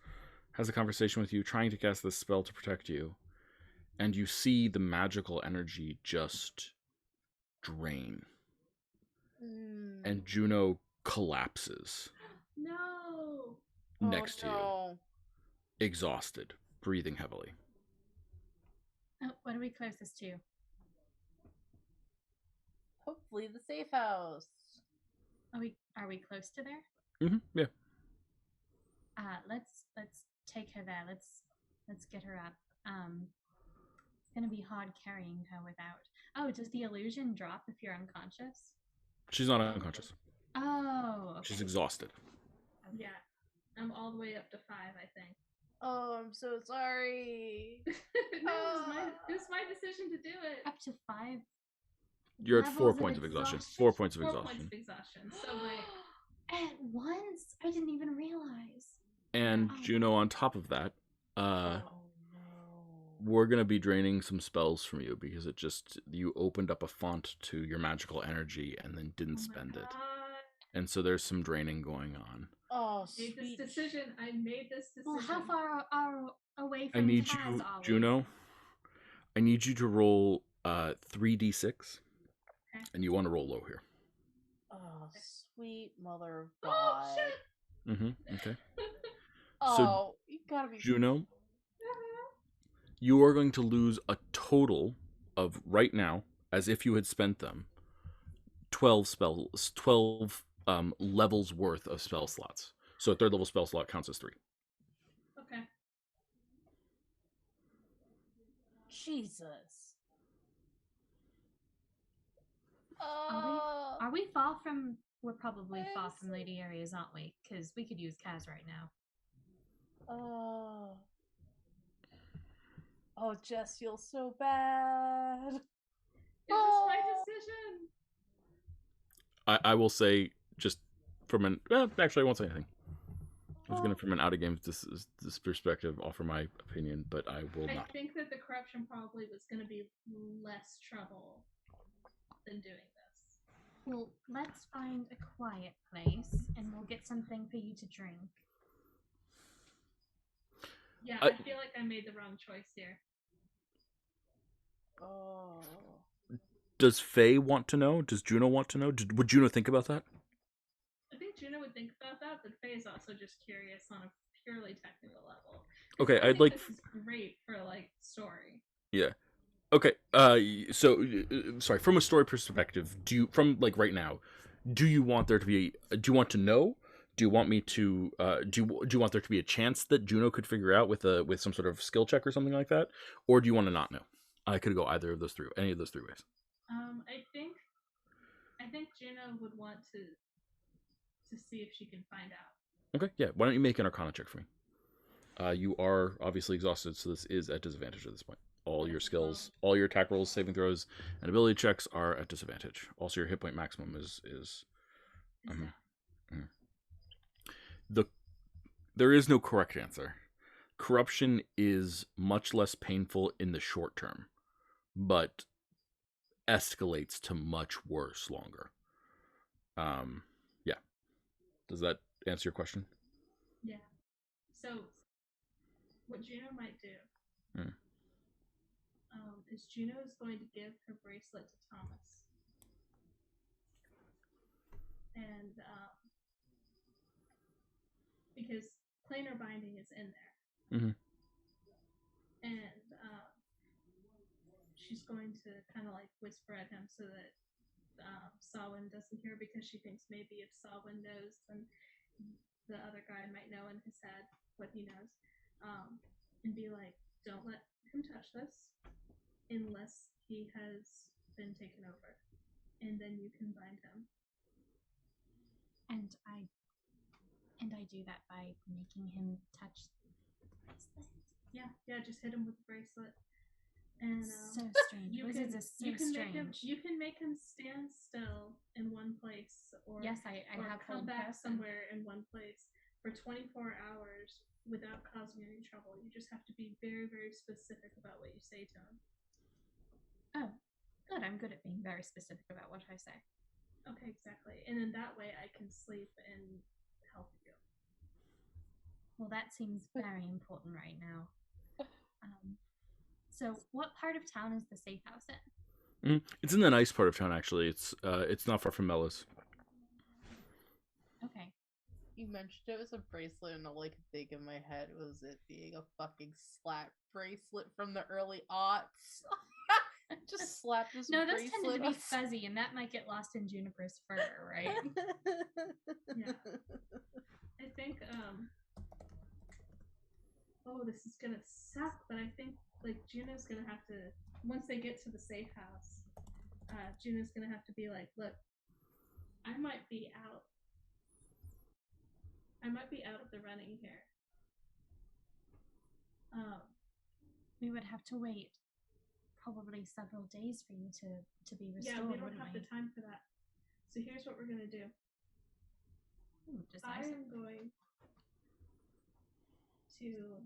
has a conversation with you, trying to cast this spell to protect you, and you see the magical energy just drain. And Juno collapses. No! Next to you. Exhausted, breathing heavily. Oh, what are we closest to? Hopefully the safe house. Are we close to there? Mm-hmm. Yeah. Let's take her there. Let's get her up. It's gonna be hard carrying her without. Oh, does the illusion drop if you're unconscious? She's not unconscious. Oh, okay. She's exhausted. Yeah. I'm all the way up to 5, I think. Oh, I'm so sorry. No, it was my decision to do it. Up to 5. You're at 4 points of exhaustion. 4 points of 4 exhaustion. points of exhaustion. So like At once? I didn't even realize. And Juno, on top of that, no. we're going to be draining some spells from you because you opened up a font to your magical energy and then didn't spend it. And so there's some draining going on. Oh, I made this decision. I made this decision. Well, how far are away from I need Taz you, are we? Juno. I need you to roll 3d6, Okay. and you want to roll low here. Oh, sweet mother of Oh, God. shit! Mm-hmm. Okay. Oh, you gotta be. Juno, you are going to lose a total of right now, as if you had spent them, 12 levels worth of spell slots. So a third level spell slot counts as 3. Okay. Jesus. Are we far from? We're probably far from Lady Areas, aren't we? Because we could use Kaz right now. Oh, Jess feels so bad. It was my decision. I will say, just from an... actually, I won't say anything. I was going to, from an out-of-game this perspective, offer my opinion, but I will not. I think that the corruption probably was going to be less trouble than doing this. Well, let's find a quiet place, and we'll get something for you to drink. Yeah, I feel like I made the wrong choice here. Oh. Does Faye want to know? Does Juno want to know? Would Juno think about that? I think Juno would think about that, but Faye is also just curious on a purely technical level. Okay, I I'd think like... this is great for, like, story. Yeah. Okay, so, sorry, from a story perspective, from, like, right now, do you want there to be... do you want to know? Do you want me to... do you want there to be a chance that Juno could figure out with some sort of skill check or something like that? Or do you want to not know? I could go either of those three, any of those 3 ways. I think Juno would want to see if she can find out. Okay, yeah. Why don't you make an Arcana check for me? You are obviously exhausted, so this is at disadvantage at this point. All your skills, all your attack rolls, saving throws, and ability checks are at disadvantage. Also, your hit point maximum is there is no correct answer. Corruption is much less painful in the short term, but escalates to much worse longer. Yeah. Does that answer your question? Yeah. So, what Juno might do is Juno is going to give her bracelet to Thomas. And because planar binding is in there. Mm-hmm. And she's going to kind of like whisper at him so that Salwyn doesn't hear, because she thinks maybe if Salwyn knows, then the other guy might know in his head what he knows. And be like, don't let him touch this unless he has been taken over. And then you can bind him. And I do that by making him touch the bracelet. Yeah, just hit him with the bracelet. And so strange. Wizards are so strange. You can make him stand still in one place, or yes, I have come back somewhere in one place for 24 hours without causing any trouble. You just have to be very, very specific about what you say to him. Oh, good. I'm good at being very specific about what I say. Okay, exactly. And in that way, I can sleep and help you. Well, that seems very important right now. So, what part of town is the safe house in? It's in the nice part of town, actually. It's not far from Mella's. Okay. You mentioned it was a bracelet, and all I could think in my head was it being a fucking slap bracelet from the early aughts. Just slap this bracelet. No, those tended to be fuzzy, and that might get lost in Juniper's fur, right? Yeah. I think, this is gonna suck, but I think, like, Juno's gonna have to, once they get to the safe house, Juno's gonna have to be like, look, I might be out of the running here. We would have to wait probably several days for you to be restored. Yeah, we don't have the time for that. So here's what we're gonna do. I am going to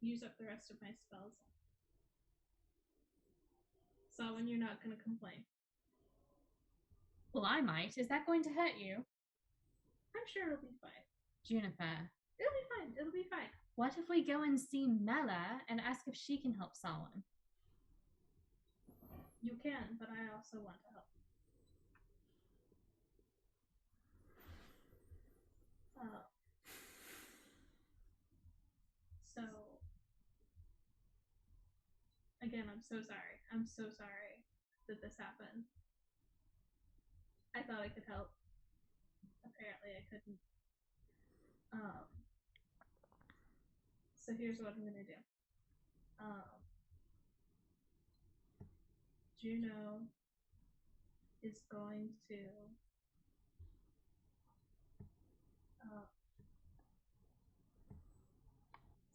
use up the rest of my spells. So when you're not gonna complain. Well, I might. Is that going to hurt you? I'm sure it'll be fine. Juniper. It'll be fine. what if we go and see Mela and ask if she can help Solon? You can, but I also want to help. So, again, I'm so sorry. I'm so sorry that this happened. I thought I could help. Apparently, I couldn't. So here's what I'm gonna do. Juno is going to.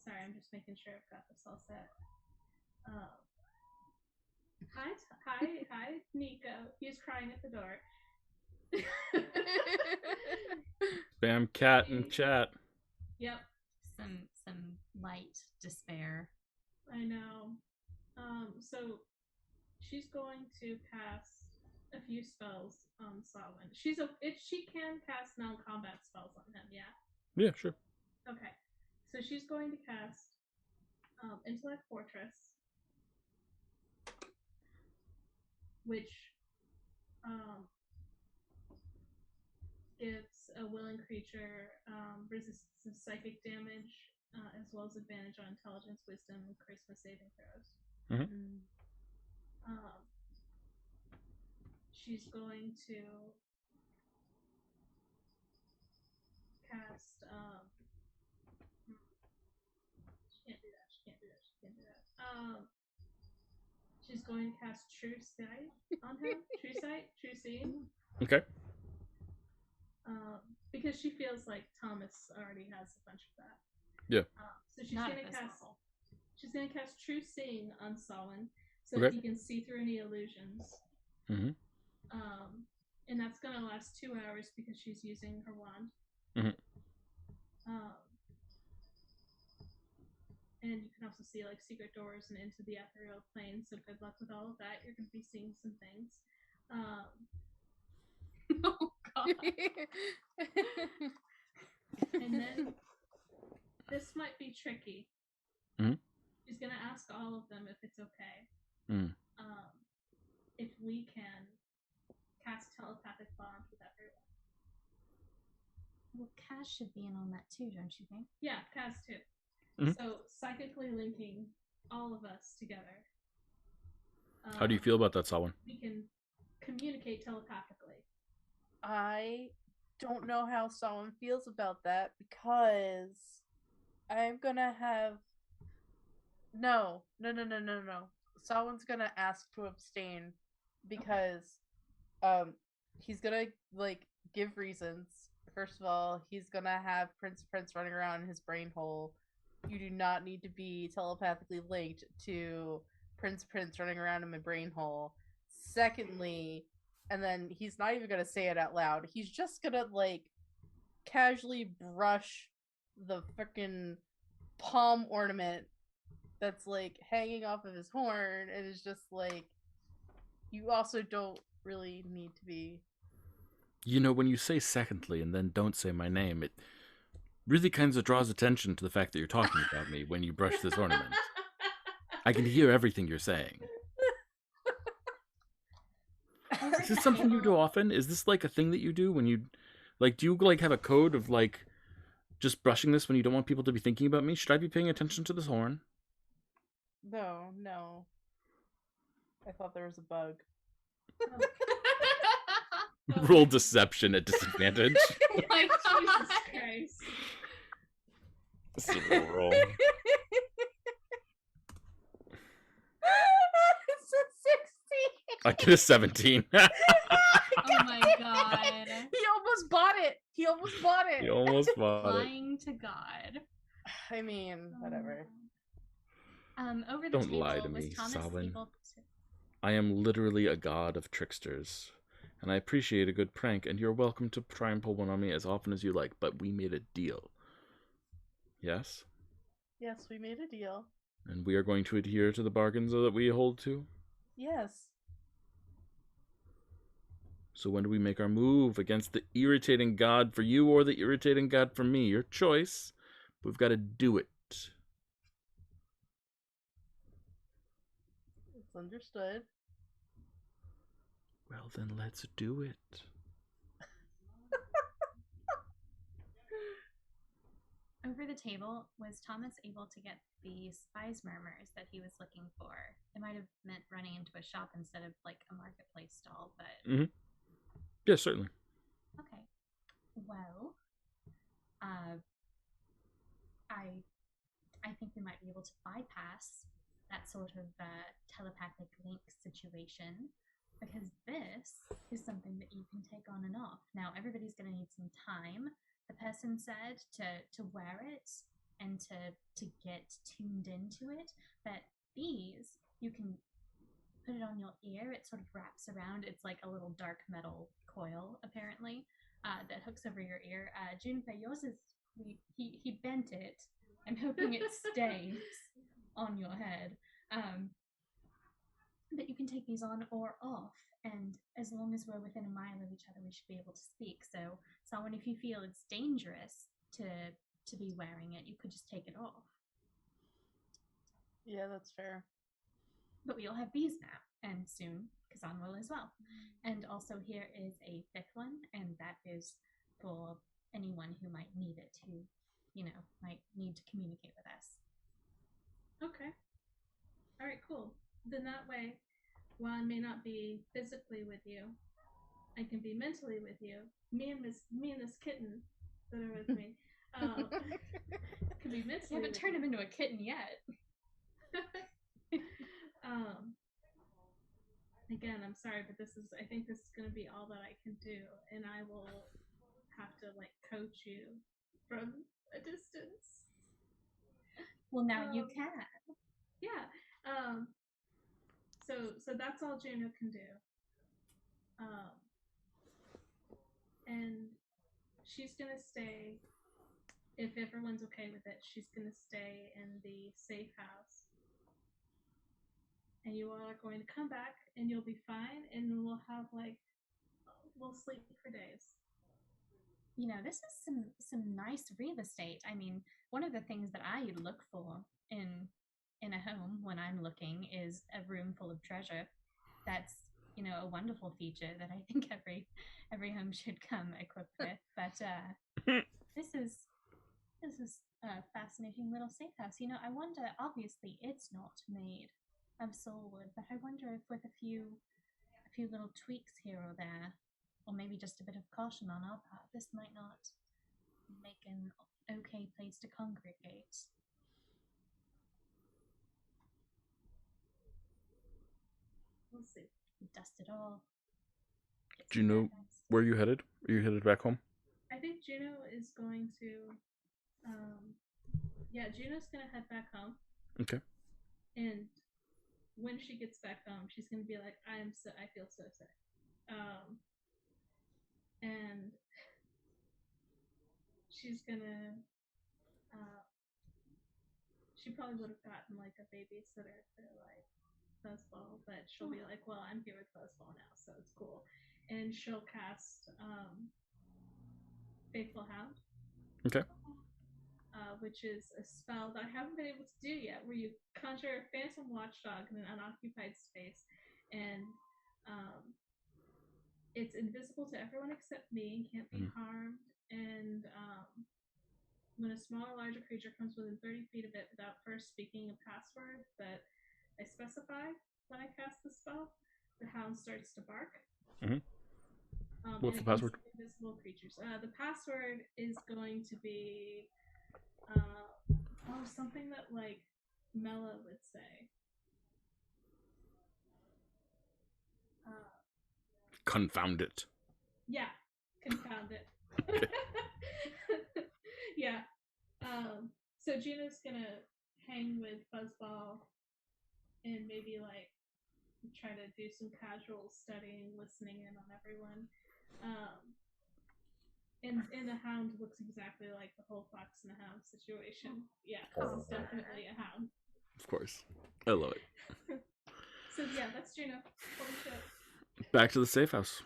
Sorry, I'm just making sure I've got this all set. Hi, Nico. He's crying at the door. Spam cat in chat. Yep. Some light despair. I know. So she's going to cast a few spells on Solon. She can cast non-combat spells on him, yeah? Yeah, sure. Okay. So she's going to cast Intellect Fortress, which gives a willing creature resistance to psychic damage, as well as advantage on intelligence, wisdom, and charisma saving throws. Mm-hmm. She's going to cast. She can't do that. She's going to cast True Sight on him. True Seeing. Okay. Because she feels like Thomas already has a bunch of that. Yeah. So she's gonna cast True Seeing on Solon, so okay. that he can see through any illusions. Mm-hmm. And that's gonna last 2 hours because she's using her wand. Mm-hmm. And you can also see like secret doors and into the ethereal plane. So good luck with all of that. You're gonna be seeing some things. Oh God. And then this might be tricky. Mm-hmm. She's gonna ask all of them if it's okay. Mm. If we can cast telepathic bond with everyone. Well, Kaz should be in on that too, don't you think? Yeah, Kaz too. Mm-hmm. So psychically linking all of us together. How do you feel about that, Solon? We can communicate telepathically. I don't know how Solon feels about that because I'm gonna have no. Solon's gonna ask to abstain because he's gonna like give reasons. First of all, he's gonna have Prince running around in his brain hole. You do not need to be telepathically linked to Prince running around in my brain hole. Secondly, and then he's not even gonna say it out loud. He's just gonna like casually brush the freaking palm ornament that's like hanging off of his horn, and it's just like, you also don't really need to be. You know, when you say secondly and then don't say my name, it really kind of draws attention to the fact that you're talking about me when you brush this ornament. I can hear everything you're saying. Is this something you do often? Is this like a thing that you do when you, like, do you like have a code of like just brushing this when you don't want people to be thinking about me? Should I be paying attention to this horn? No. I thought there was a bug. Roll deception at disadvantage. Like, Jesus Christ. Single roll. It's a 16. I get a 17. Oh my God. He almost bought it. You almost bought it. Lying to God. I mean, whatever. Over the Don't table, lie to was me, Thomas Solon. able to... I am literally a god of tricksters, and I appreciate a good prank, and you're welcome to try and pull one on me as often as you like, but we made a deal. Yes? Yes, we made a deal. And we are going to adhere to the bargains that we hold to? Yes. So when do we make our move against the irritating god for you or the irritating god for me? Your choice. We've got to do it. Understood. Well, then let's do it. Over the table, was Thomas able to get the spies murmurs that he was looking for? It might have meant running into a shop instead of like a marketplace stall, but Yeah, certainly. okay. Well, I think we might be able to bypass that sort of telepathic link situation, because this is something that you can take on and off. Now, everybody's going to need some time, the person said, to wear it and to get tuned into it. But these, you can put it on your ear. It sort of wraps around. It's like a little dark metal coil, apparently, that hooks over your ear. Juniper, yours is, he bent it. I'm hoping it stays on your head. But you can take these on or off, and as long as we're within a mile of each other, we should be able to speak. So, someone, if you feel it's dangerous to be wearing it, you could just take it off. Yeah, that's fair. But we all have these now, and soon Kazan will as well. And also here is a fifth one, and that is for anyone who might need it, who, might need to communicate with us. Okay. All right, cool. Then that way, while I may not be physically with you, I can be mentally with you. Me and this kitten that are with me can be mentally. You haven't turned him into a kitten yet. Again, I'm sorry, but I think this is going to be all that I can do, and I will have to coach you from a distance. Well, now you can. Yeah. So that's all Juno can do. And she's gonna stay, if everyone's okay with it, she's gonna stay in the safe house. And you all are going to come back, and you'll be fine, and we'll have we'll sleep for days. This is some nice real estate. I mean, one of the things that I look for in a home when I'm looking is a room full of treasure. That's a wonderful feature that I think every home should come equipped with. But this is a fascinating little safe house. I wonder. Obviously, it's not made of soulwood, but I wonder if with a few little tweaks here or there, or maybe just a bit of caution on our part, this might not make an okay place to congregate. We'll see. Dust it all. Do you know where you headed? Are you headed back home? I think Juno is going to. Juno's gonna head back home. Okay. And when she gets back home, she's gonna be like, I feel so sick. And she's gonna. She probably would have gotten a babysitter for Fuzzball, but she'll be like, well, I'm here with Fuzzball now, so it's cool. And she'll cast Faithful Hound. Okay. Which is a spell that I haven't been able to do yet, where you conjure a phantom watchdog in an unoccupied space, and it's invisible to everyone except me and can't be harmed. And when a small or larger creature comes within 30 feet of it without first speaking a password that I specify when I cast the spell, the hound starts to bark. What's the password? Invisible creatures. The password is going to be something that Mela would say. Confound it. Yeah, confound it. Yeah. So Juno's gonna hang with Fuzzball and maybe try to do some casual studying, listening in on everyone. And the hound looks exactly like the whole fox and the hound situation. Yeah, it's definitely a hound. Of course. I love it. So yeah, that's Juno. Holy shit. Back to the safe house.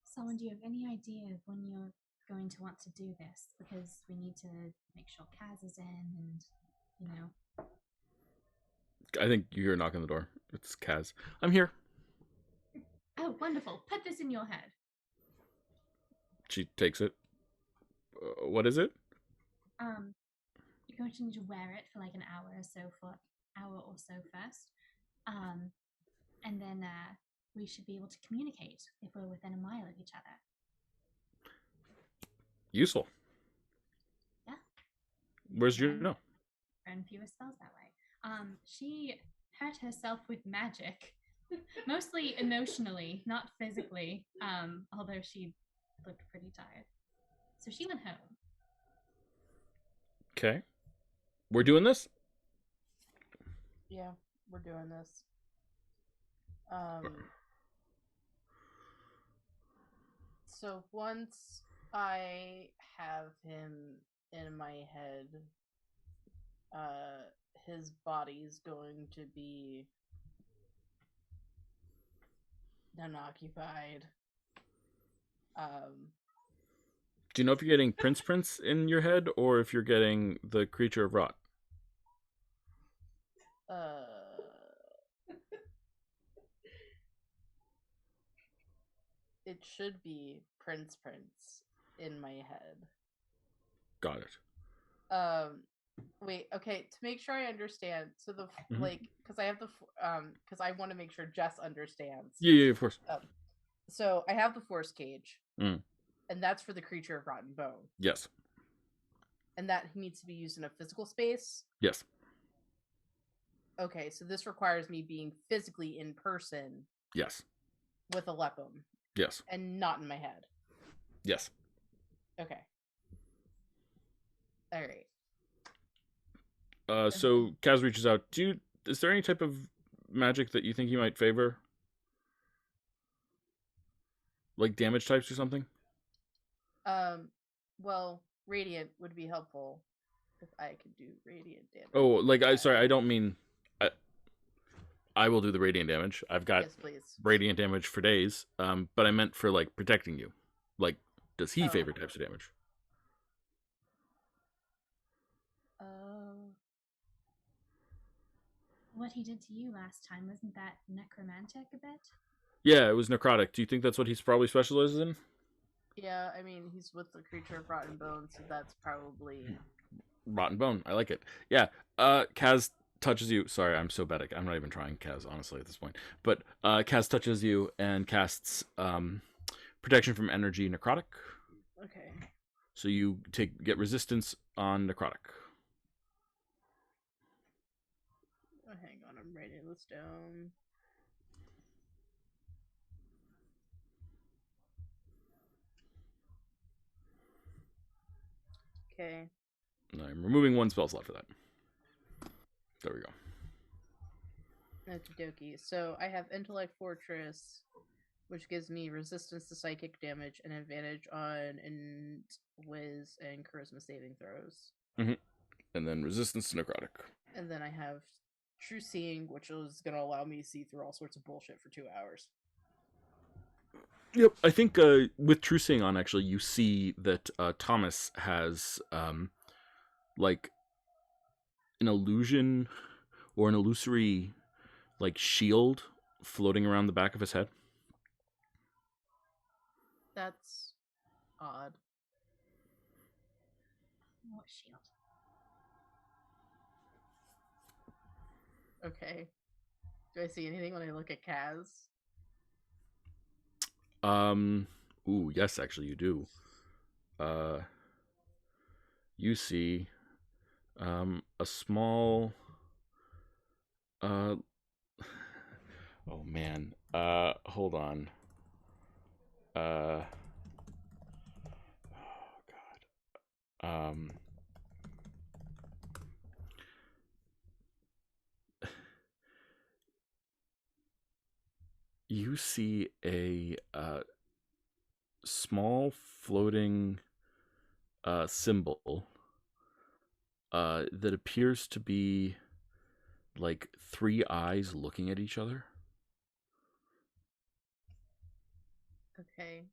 Someone, do you have any idea of when you're going to want to do this? Because we need to make sure Kaz is in, and I think you hear a knock on the door. It's Kaz. I'm here. Oh, wonderful. Put this in your head. She takes it. What is it? You're going to need to wear it for like an hour or so first. And then we should be able to communicate if we're within a mile of each other. Useful. Yeah. Where's your no? Earn fewer spells that way. She hurt herself with magic, mostly emotionally, not physically. Although she looked pretty tired, so she went home. Okay. We're doing this? Yeah, we're doing this. So once I have him in my head, his body's going to be unoccupied. Do you know if you're getting Prince in your head or if you're getting the creature of rot? It should be Prince in my head. Got it. Wait, okay, to make sure I understand, so the because I have the because I want to make sure Jess understands. Yeah, of course. So I have the force cage, and that's for the creature of rotten bone. Yes. And that needs to be used in a physical space. Yes. Okay, so this requires me being physically in person. Yes. With a lepum. Yes. And not in my head. Yes. Okay. All right. So Kaz reaches out. Is there any type of magic that you think he might favor? Like damage types or something? Well, radiant would be helpful if I could do radiant damage. Oh, like I don't mean I will do the radiant damage. I've got radiant damage for days. But I meant for like protecting you. Like, does he favor types of damage? What he did to you last time, wasn't that necromantic a bit? Yeah, it was necrotic. Do you think that's what he's probably specializes in? Yeah, I mean, he's with the creature of rotten bone, so that's probably... Rotten bone. I like it. Yeah. Kaz touches you. Sorry, I'm so bad. I'm not even trying Kaz, honestly, at this point. But Kaz touches you and casts protection from energy necrotic. Okay. So you get resistance on necrotic. Oh, hang on, I'm writing this down. Okay. I'm removing one spell slot for that. There we go. Okie dokie. So I have Intellect Fortress, which gives me resistance to psychic damage and advantage on Wiz and Charisma saving throws. Mm-hmm. And then resistance to necrotic. And then I have True Seeing, which is going to allow me to see through all sorts of bullshit for 2 hours. Yep, I think with True Seeing on, actually, you see that Thomas has like an illusion or an illusory like shield floating around the back of his head. That's odd. What shield? Okay. Do I see anything when I look at Kaz? Ooh, yes, actually you do. You see a small oh man. Hold on. Oh god. You see a small floating symbol that appears to be like 3 eyes looking at each other. Okay.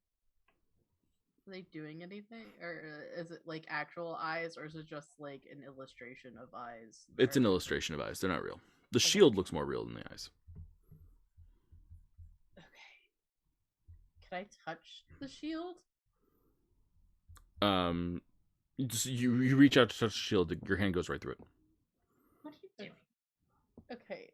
Are they doing anything? Or is it like actual eyes, or is it just like an illustration of eyes? It's an illustration of eyes. They're not real. The shield looks more real than the eyes. Okay. Can I touch the shield? You reach out to touch the shield. Your hand goes right through it. What are you doing? Okay.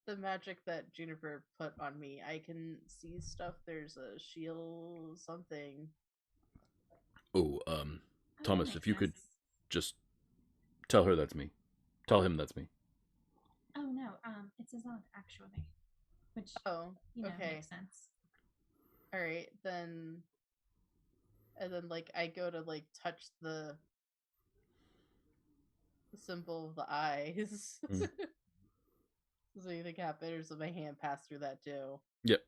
The magic that Juniper put on me, I can see stuff. There's a shield, something. Oh, Thomas, that if you makes could sense. just tell her that's me. Tell him that's me. Oh no, it's Azog actually, which Okay. makes sense. All right, then, and then like I go to like touch the symbol of the eyes. Mm. Does anything happen, or does my hand pass through that too? Yep.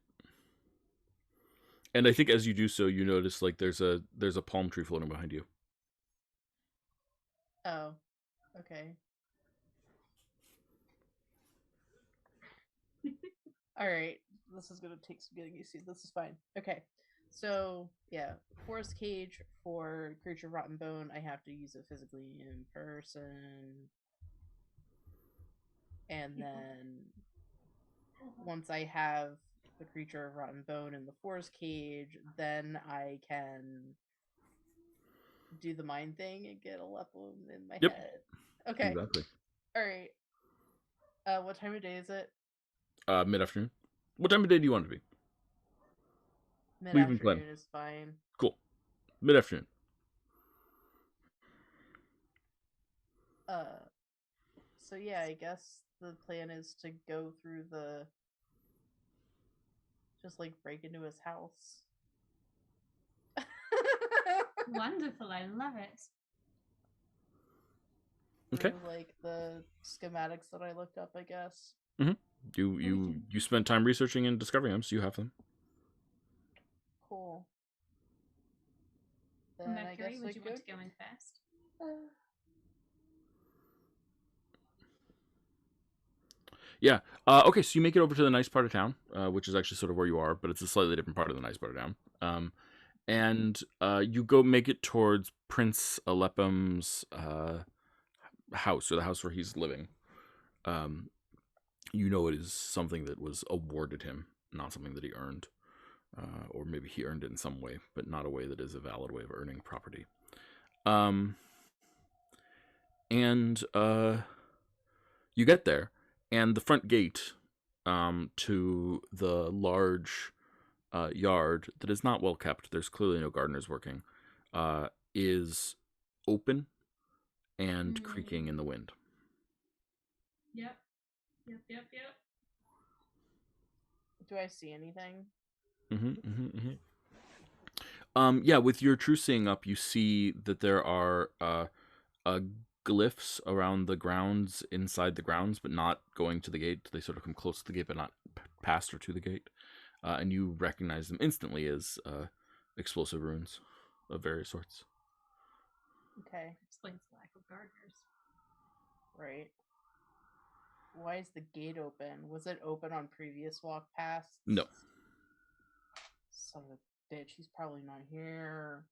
And I think as you do so, you notice like there's a palm tree floating behind you. Oh, okay. All right, this is gonna take some getting used to. This is fine. Okay, so yeah, forest cage for creature rotten bone. I have to use it physically in person, and then once I have the creature of rotten bone in the forest cage, then I can do the mind thing and get a weapon in my head. Okay. Exactly. All right. What time of day is it? Mid-afternoon. What time of day do you want it to be? Mid-afternoon is fine. Cool. Mid-afternoon. So yeah, I guess the plan is to go through just like break into his house. Wonderful, I love it. Okay. Through, like the schematics that I looked up, I guess. Mm-hmm. You spent time researching and discovering them, so you have them. Cool. Then Mercury, would you want to go in first? Yeah. Okay, so you make it over to the nice part of town, which is actually sort of where you are, but it's a slightly different part of the nice part of town. And you go make it towards Prince Alepham's house, or the house where he's living. You know it is something that was awarded him, not something that he earned. Or maybe he earned it in some way, but not a way that is a valid way of earning property. And you get there, and the front gate to the large yard that is not well kept, there's clearly no gardeners working, is open and creaking in the wind. Yep. Do I see anything? Yeah, with your true seeing up, you see that there are glyphs around the grounds, inside the grounds, but not going to the gate. They sort of come close to the gate, but not past or to the gate. And you recognize them instantly as explosive runes of various sorts. Okay. Explains the lack of gardeners. Right. Why is the gate open? Was it open on previous walk paths? No. Son of a bitch, he's probably not here.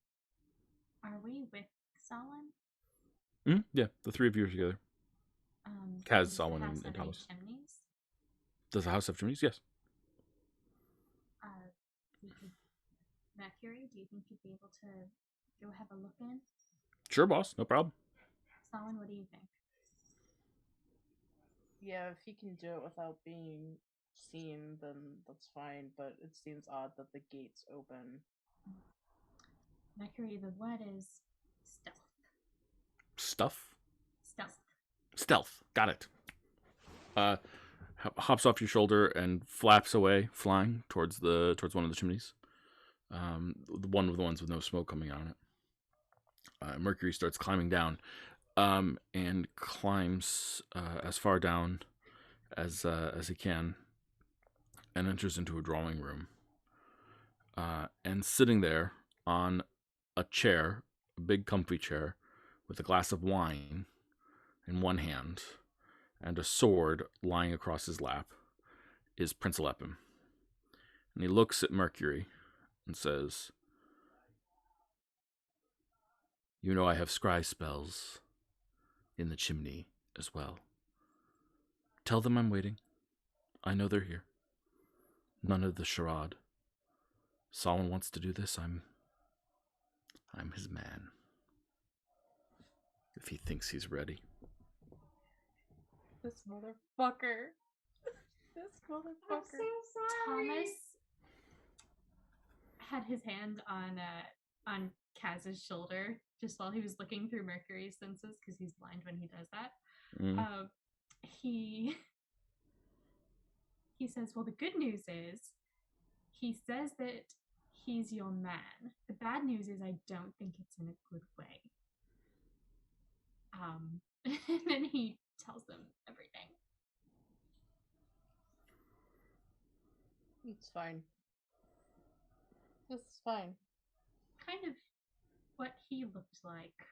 Are we with Solon? Yeah, the three of you are together. Kaz, Solon, and Thomas. Chimneys? Does the house have chimneys? Yes. Mercury, do you think you'd be able to go have a look in? Sure, boss. No problem. Solon, what do you think? Yeah, if he can do it without being seen, then that's fine, but it seems odd that the gate's open. Mercury, the word is stealth. Stuff? Stealth. Stealth. Got it. Hops off your shoulder and flaps away, flying towards one of the chimneys. One of the ones with no smoke coming out of it. Mercury starts climbing down, and climbs as far down as he can, and enters into a drawing room. And sitting there on a chair, a big comfy chair, with a glass of wine in one hand and a sword lying across his lap, is Prince Alephim. And he looks at Mercury and says, "You know I have scry spells in the chimney as well." Tell them I'm waiting. I know they're here. None of the charade. Solomon wants to do this. I'm his man. If he thinks he's ready. This motherfucker. This motherfucker. I'm so sorry. Thomas had his hand on Kaz's shoulder just while he was looking through Mercury's senses, because he's blind when he does that. He says, well, the good news is he says that he's your man. The bad news is I don't think it's in a good way. And then he tells them everything. It's fine. This is fine. Kind of what he looked like.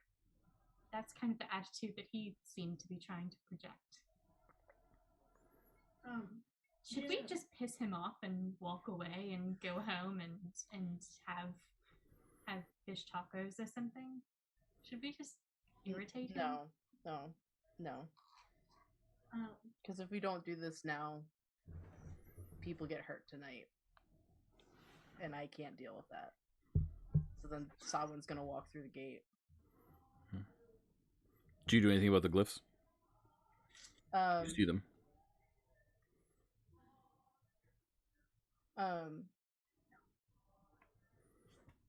That's kind of the attitude that he seemed to be trying to project. Should we just piss him off and walk away and go home and have fish tacos or something? Should we just irritate him? No. Because if we don't do this now, people get hurt tonight. And I can't deal with that. So then Sawin's gonna walk through the gate. Do you do anything about the glyphs? You see them.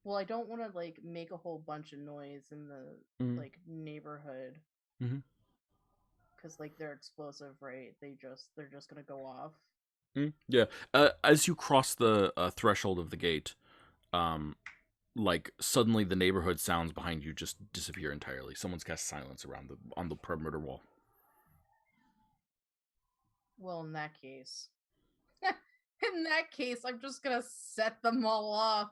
Well, I don't want to like make a whole bunch of noise in the like neighborhood, because like they're explosive, right? They're just gonna go off. Yeah. As you cross the threshold of the gate, like suddenly the neighborhood sounds behind you just disappear entirely. Someone's cast silence on the perimeter wall. Well, in that case, I'm just gonna set them all off.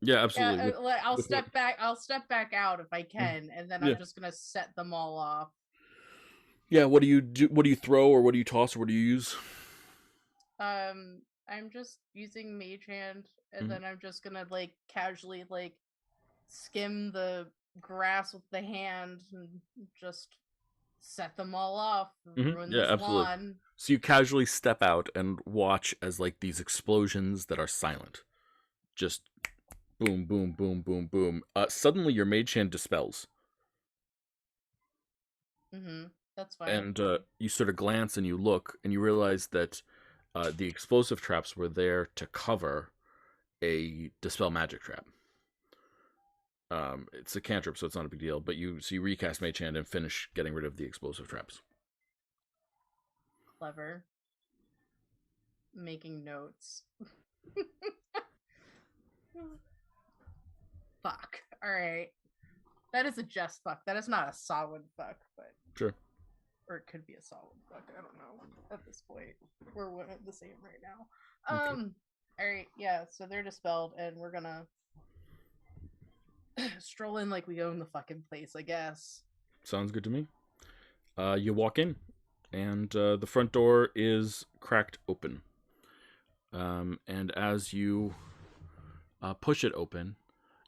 Yeah, absolutely. Yeah, I'll step back. I'll step back out if I can, and then I'm just gonna set them all off. Yeah. What do you do? What do you throw, or what do you toss, or what do you use? I'm just using Mage Hand, and then I'm just gonna like casually like skim the grass with the hand and just set them all off. Ruin this absolutely. lawn. So you casually step out and watch as like these explosions that are silent, just boom, boom, boom, boom, boom. Suddenly your mage hand dispels. That's fine. And you sort of glance and you look and you realize that the explosive traps were there to cover a dispel magic trap. It's a cantrip, so it's not a big deal. But you recast Mage Hand and finish getting rid of the explosive traps. Clever. Making notes. Fuck. All right. That is a just fuck. That is not a solid fuck, but sure. Or it could be a solid fuck. I don't know. At this point, we're one of the same right now. Okay. All right. Yeah. So they're dispelled, and we're gonna stroll in like we own the fucking place, I guess. Sounds good to me. You walk in, and the front door is cracked open. And as you push it open,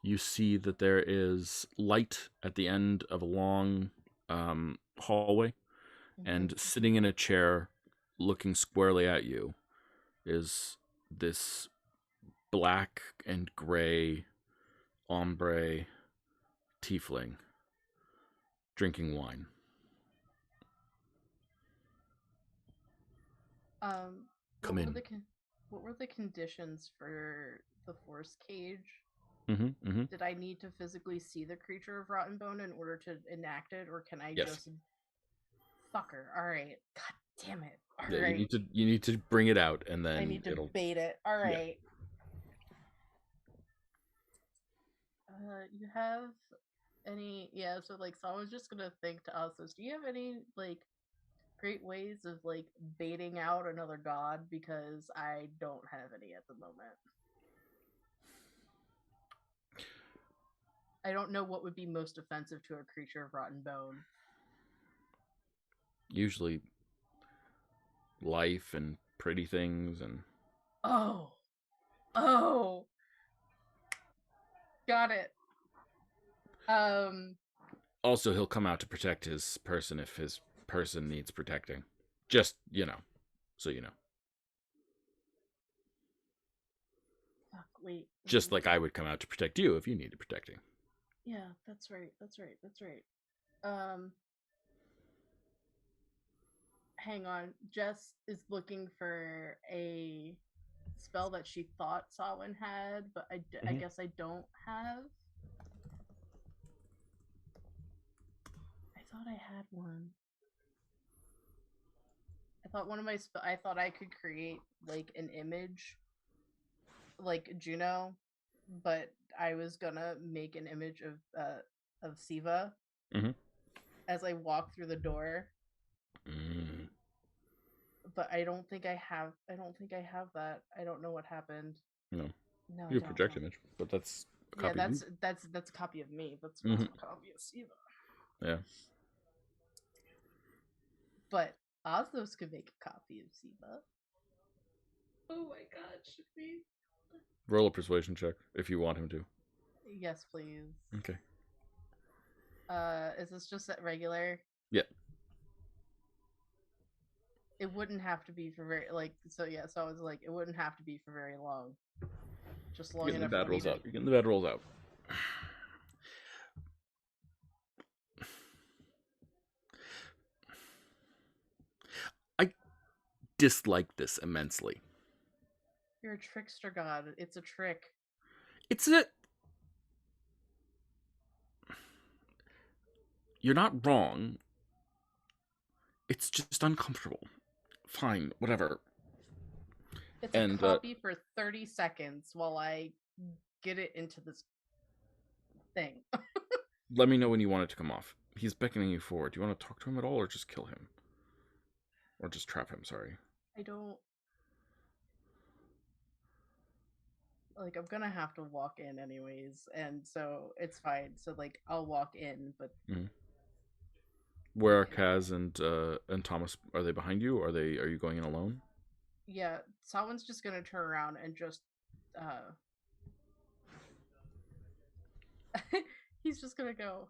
you see that there is light at the end of a long hallway, and sitting in a chair, looking squarely at you, is this black and gray ombre tiefling drinking wine. Come in. What were the conditions for the force cage? Did I need to physically see the creature of rotten bone in order to enact it, or can I just fucker? All right, god damn it! All right. You need to bring it out, and then I need to bait it. All right. Yeah. You have any? Yeah. So like, someone's just gonna think to us is, do you have any like great ways of like baiting out another god? Because I don't have any at the moment. I don't know what would be most offensive to a creature of rotten bone. Usually life and pretty things and... Oh! Got it. Also, he'll come out to protect his person if his person needs protecting. Just, you know. So you know. Fuck, wait. Just like I would come out to protect you if you needed protecting. Yeah, that's right. Hang on. Jess is looking for a spell that she thought Samhain had, but I guess I don't have. I thought I had one. I thought one of my I thought I could create like an image, like Juno, but I was gonna make an image of Siva as I walk through the door. But I don't think I have. I don't think I have that. I don't know what happened. No. No, You have project image, but that's a copy of you. that's a copy of me. That's not a copy of Siva. Yeah. But Oslos could make a copy of Siva. Oh my god, should we? Roll a persuasion check if you want him to. Yes, please. Okay. Is this just at regular? Yeah. It wouldn't have to be for very so I was like, it wouldn't have to be for very long. Just long enough. The bad rolls out. You're getting the bad rolls out. I dislike this immensely. You're a trickster god. It's a trick. You're not wrong. It's just uncomfortable. Fine, whatever. It's a copy for 30 seconds while I get it into this thing. Let me know when you want it to come off. He's beckoning you forward. Do you want to talk to him at all or just kill him? Or just trap him, sorry. I don't... Like, I'm gonna have to walk in anyways, and so it's fine. So, like, I'll walk in, but... Where are Kaz and Thomas? Are they behind you? Or are you going in alone? Yeah, someone's just gonna turn around and just he's just gonna go,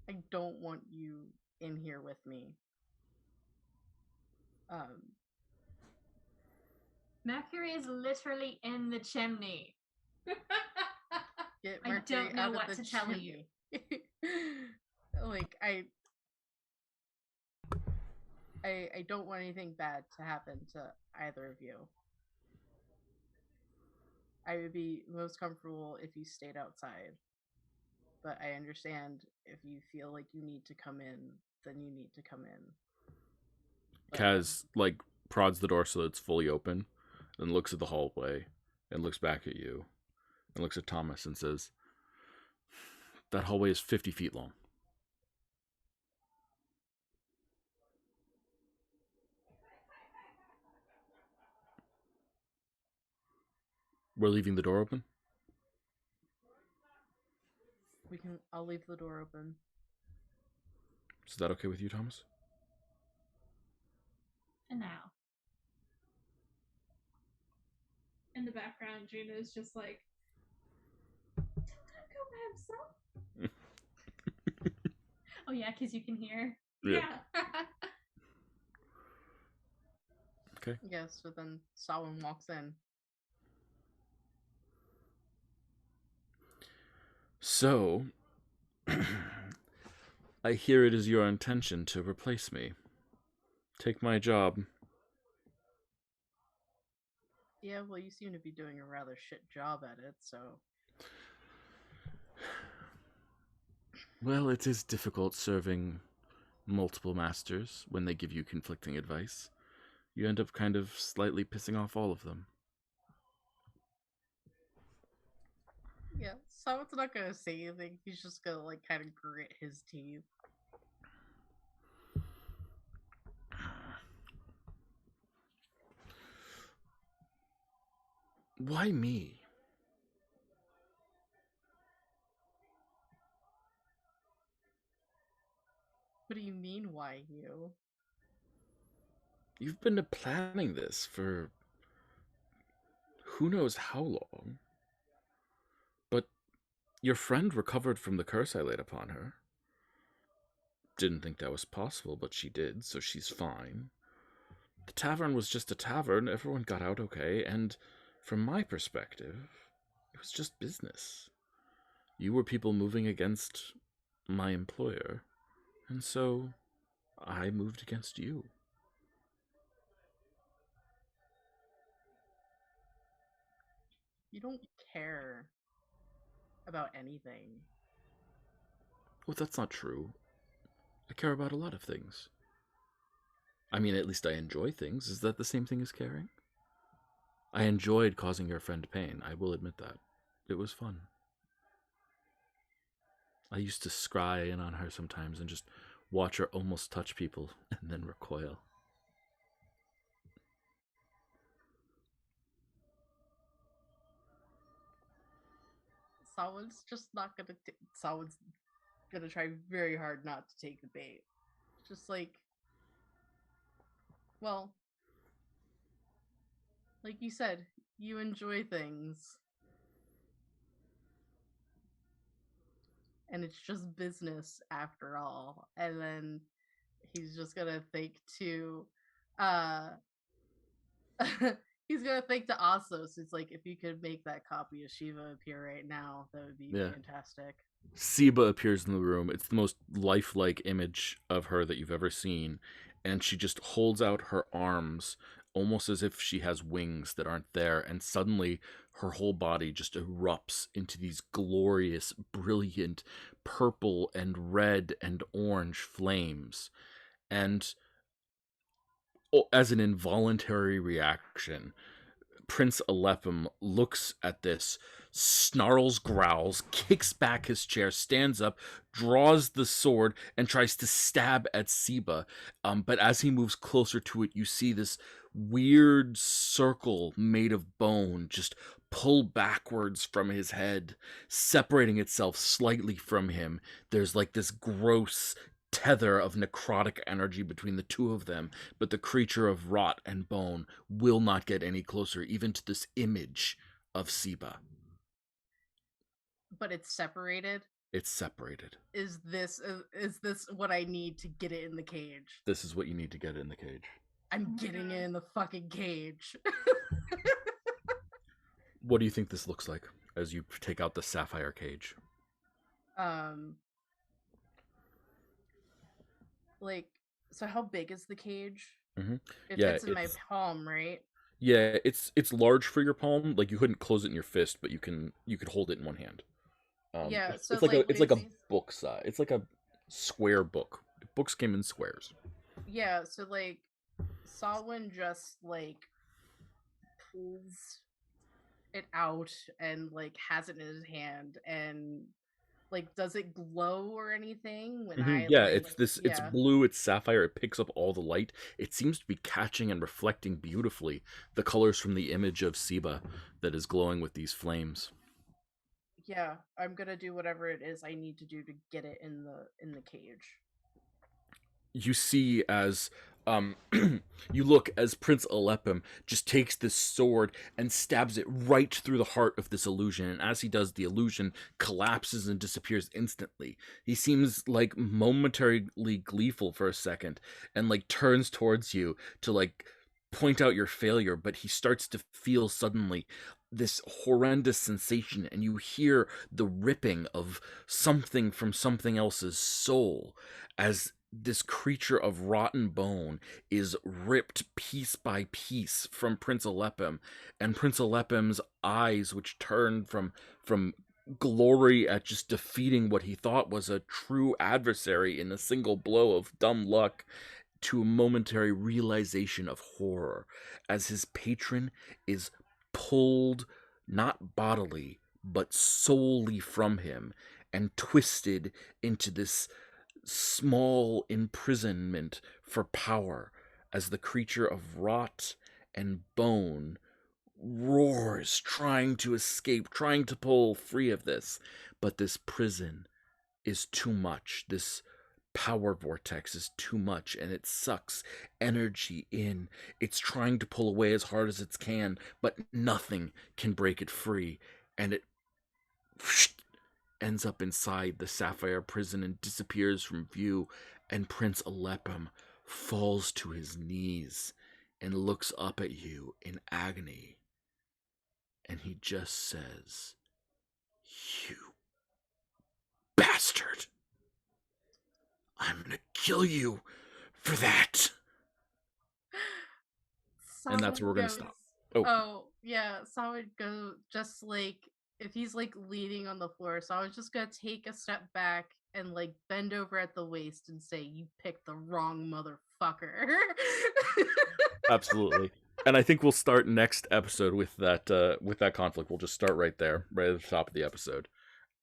I don't want you in here with me. Mercury is literally in the chimney. Get Mercury I don't know what to tell you. Like, I don't want anything bad to happen to either of you. I would be most comfortable if you stayed outside. But I understand if you feel like you need to come in, then you need to come in. But, Kaz, like, prods the door so that it's fully open, and looks at the hallway, and looks back at you, and looks at Thomas and says, that hallway is 50 feet long. We're leaving the door open? I'll leave the door open. Is that okay with you, Thomas? For now. In the background, Juno's just like, don't let him go by himself. Oh yeah, because you can hear. Yeah. Okay. Yeah, so then Samhain walks in. So, I hear it is your intention to replace me. Take my job. Yeah, well, you seem to be doing a rather shit job at it, so... Well, it is difficult serving multiple masters when they give you conflicting advice. You end up kind of slightly pissing off all of them. Yeah, Samhain's not gonna say anything. He's just gonna, like, kind of grit his teeth. Why me? What do you mean, why you? You've been planning this for who knows how long. But your friend recovered from the curse I laid upon her. Didn't think that was possible, but she did, so she's fine. The tavern was just a tavern. Everyone got out okay, and from my perspective, it was just business. You were people moving against my employer, and so I moved against you. You don't care about anything. Well, that's not true. I care about a lot of things. I mean, at least I enjoy things. Is that the same thing as caring? I enjoyed causing your friend pain. I will admit that. It was fun. I used to scry in on her sometimes and just watch her almost touch people and then recoil. Someone's just not gonna. Someone's gonna try very hard not to take the bait. Just like, well, like you said, you enjoy things. And it's just business after all. And then he's just gonna think to he's gonna think to Asos. It's like, if you could make that copy of Shiva appear right now, that would be fantastic. Siba appears in the room. It's the most lifelike image of her that you've ever seen, and she just holds out her arms almost as if she has wings that aren't there, and suddenly her whole body just erupts into these glorious, brilliant purple and red and orange flames. And as an involuntary reaction, Prince Alepim looks at this, snarls, growls, kicks back his chair, stands up, draws the sword, and tries to stab at Siba. But as he moves closer to it, you see this weird circle made of bone just pull backwards from his head, separating itself slightly from him. There's like this gross tether of necrotic energy between the two of them, but the creature of rot and bone will not get any closer, even to this image of Siba. But it's separated? It's separated. Is this what I need to get it in the cage? This is what you need to get it in the cage. I'm getting it in the fucking cage. What do you think this looks like as you take out the sapphire cage? Like, so how big is the cage? Mm-hmm. It fits in my palm, right? Yeah, it's large for your palm. Like, you couldn't close it in your fist, but you could hold it in one hand. Yeah, so it's like a book size. It's like a square book. Books came in squares. Yeah, so like Salwin just like pulls it out and like has it in his hand, and like, does it glow or anything when it's blue, it's sapphire, it picks up all the light. It seems to be catching and reflecting beautifully the colors from the image of Siba that is glowing with these flames. Yeah, I'm gonna do whatever it is I need to do to get it in the cage. You see as you look as Prince Alepim just takes this sword and stabs it right through the heart of this illusion, and as he does, the illusion collapses and disappears instantly. He seems like momentarily gleeful for a second and like turns towards you to like point out your failure, but he starts to feel suddenly this horrendous sensation, and you hear the ripping of something from something else's soul as this creature of rotten bone is ripped piece by piece from Prince Alepim, and Prince Alepim's eyes, which turned from glory at just defeating what he thought was a true adversary in a single blow of dumb luck, to a momentary realization of horror as his patron is pulled not bodily but solely from him and twisted into this small imprisonment for power, as the creature of rot and bone roars, trying to escape, trying to pull free of this. But this prison is too much. This power vortex is too much, and it sucks energy in. It's trying to pull away as hard as it can, but nothing can break it free, and it ends up inside the sapphire prison and disappears from view, and Prince Alepim falls to his knees and looks up at you in agony. And he just says, "You bastard! I'm gonna kill you for that." And that's where we're gonna stop. Oh, yeah. So I would go just like, if he's like leaning on the floor, so I was just gonna take a step back and like bend over at the waist and say, "You picked the wrong motherfucker." Absolutely. And I think we'll start next episode with that conflict. We'll just start right there, right at the top of the episode.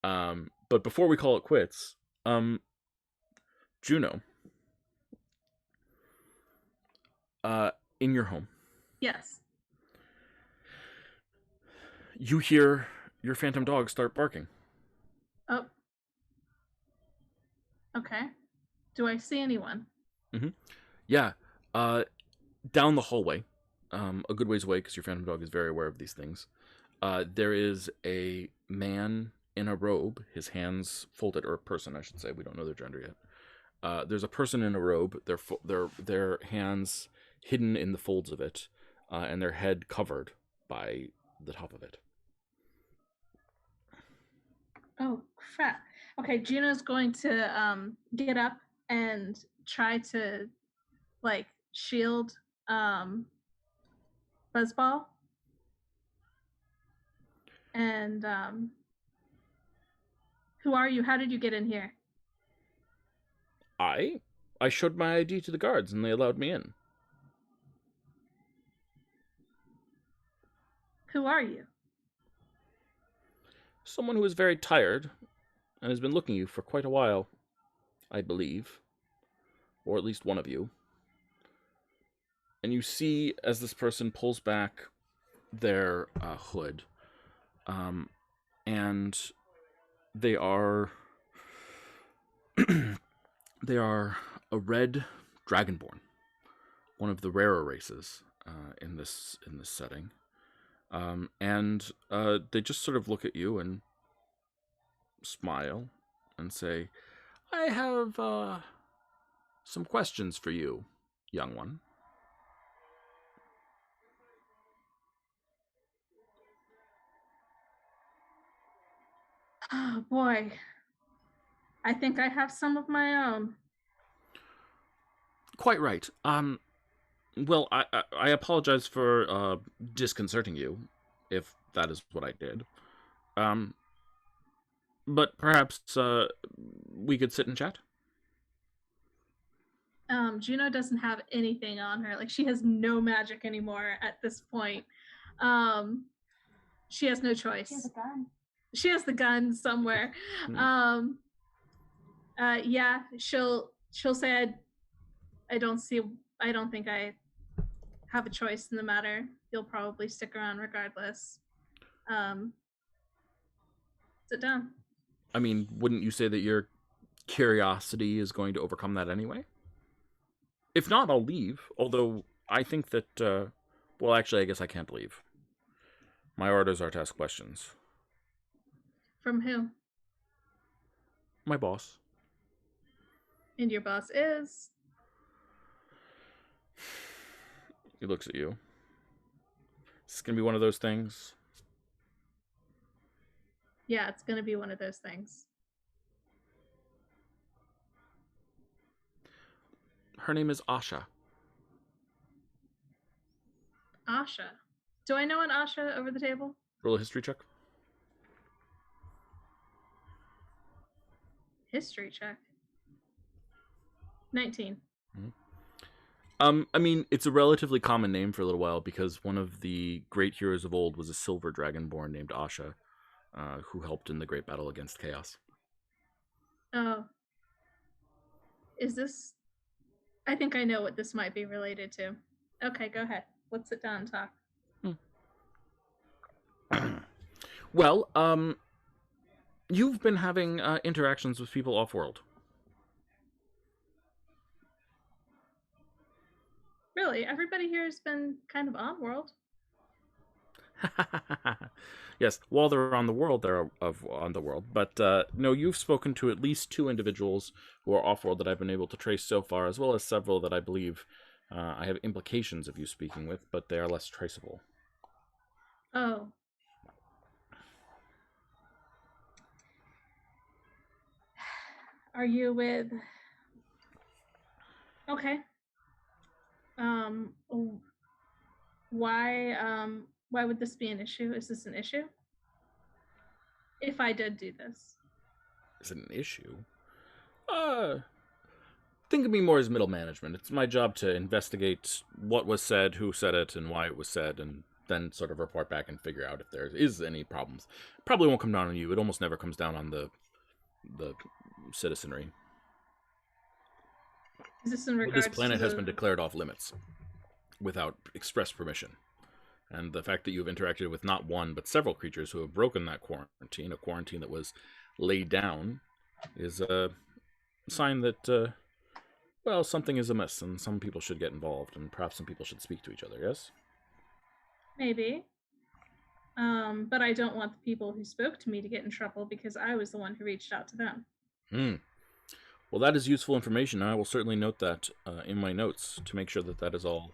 But before we call it quits, Juno, in your home. Yes. You hear your phantom dog start barking. Oh. Okay. Do I see anyone? Mm-hmm. Yeah. Down the hallway, a good ways away, because your phantom dog is very aware of these things, there is a man in a robe, his hands folded, or a person, I should say. We don't know their gender yet. There's a person in a robe, their hands hidden in the folds of it, and their head covered by the top of it. Oh, crap. Okay, Juno's going to get up and try to, like, shield Buzzball. And who are you? How did you get in here? I showed my ID to the guards, and they allowed me in. Who are you? Someone who is very tired and has been looking you for quite a while, I believe. Or at least one of you. And you see, as this person pulls back their hood, and they are they are a red dragonborn, one of the rarer races in this setting. And they just sort of look at you and smile and say, "I have some questions for you, young one." Oh, boy. I think I have some of my own. Quite right. Well, I apologize for disconcerting you, if that is what I did. But perhaps we could sit and chat? Juno doesn't have anything on her. Like, she has no magic anymore at this point. She has no choice. She has a gun. She has the gun somewhere. Yeah, she'll say, I don't think I have a choice in the matter. You'll probably stick around regardless. Sit down. I mean, wouldn't you say that your curiosity is going to overcome that anyway? If not, I'll leave. Although I think that, well, actually, I guess I can't leave. My orders are to ask questions. From who? My boss. And your boss is? He looks at you. Is this going to be one of those things? Yeah, it's going to be one of those things. Her name is Asha. Asha. Do I know an Asha over the table? Roll a history check. History check. 19. I mean, it's a relatively common name for a little while because one of the great heroes of old was a silver dragonborn named Asha, who helped in the great battle against Chaos. Oh. Is this... I think I know what this might be related to. Okay, go ahead. Let's sit down and talk. Well, you've been having interactions with people off-world. Really? Everybody here has been kind of on-world. Yes, while they're on the world, they're on the world. But no, you've spoken to at least 2 individuals who are off-world that I've been able to trace so far, as well as several that I believe I have implications of you speaking with, but they are less traceable. Oh. Are you with... Okay. Why would this be an issue? Is this an issue? If I did do this. Is it an issue? Think of me more as middle management. It's my job to investigate what was said, who said it, and why it was said, and then sort of report back and figure out if there is any problems. Probably won't come down on you. It almost never comes down on the citizenry. Is this in regards this planet to has been declared off limits without express permission. And the fact that you've interacted with not one, but several creatures who have broken that quarantine, a quarantine that was laid down, is a sign that, well, something is amiss, and some people should get involved, and perhaps some people should speak to each other, yes? Maybe. But I don't want the people who spoke to me to get in trouble because I was the one who reached out to them. Well, that is useful information, and I will certainly note that in my notes to make sure that that is all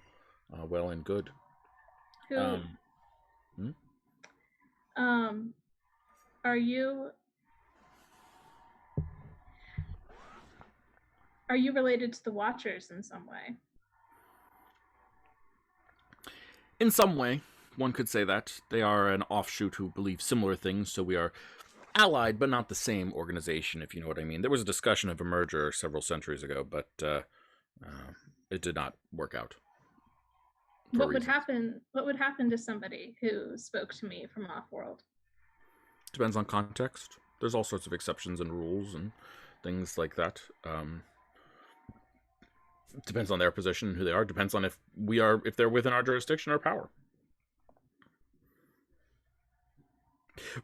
well and good. Are you related to the Watchers in some way? In some way, one could say that. They are an offshoot who believe similar things, so we are allied, but not the same organization, if you know what I mean. There was a discussion of a merger several centuries ago, but it did not work out. What would happen to somebody who spoke to me from off-world? Depends on context. There's all sorts of exceptions and rules and things like that. Depends on their position and who they are. Depends on if they're within our jurisdiction or power.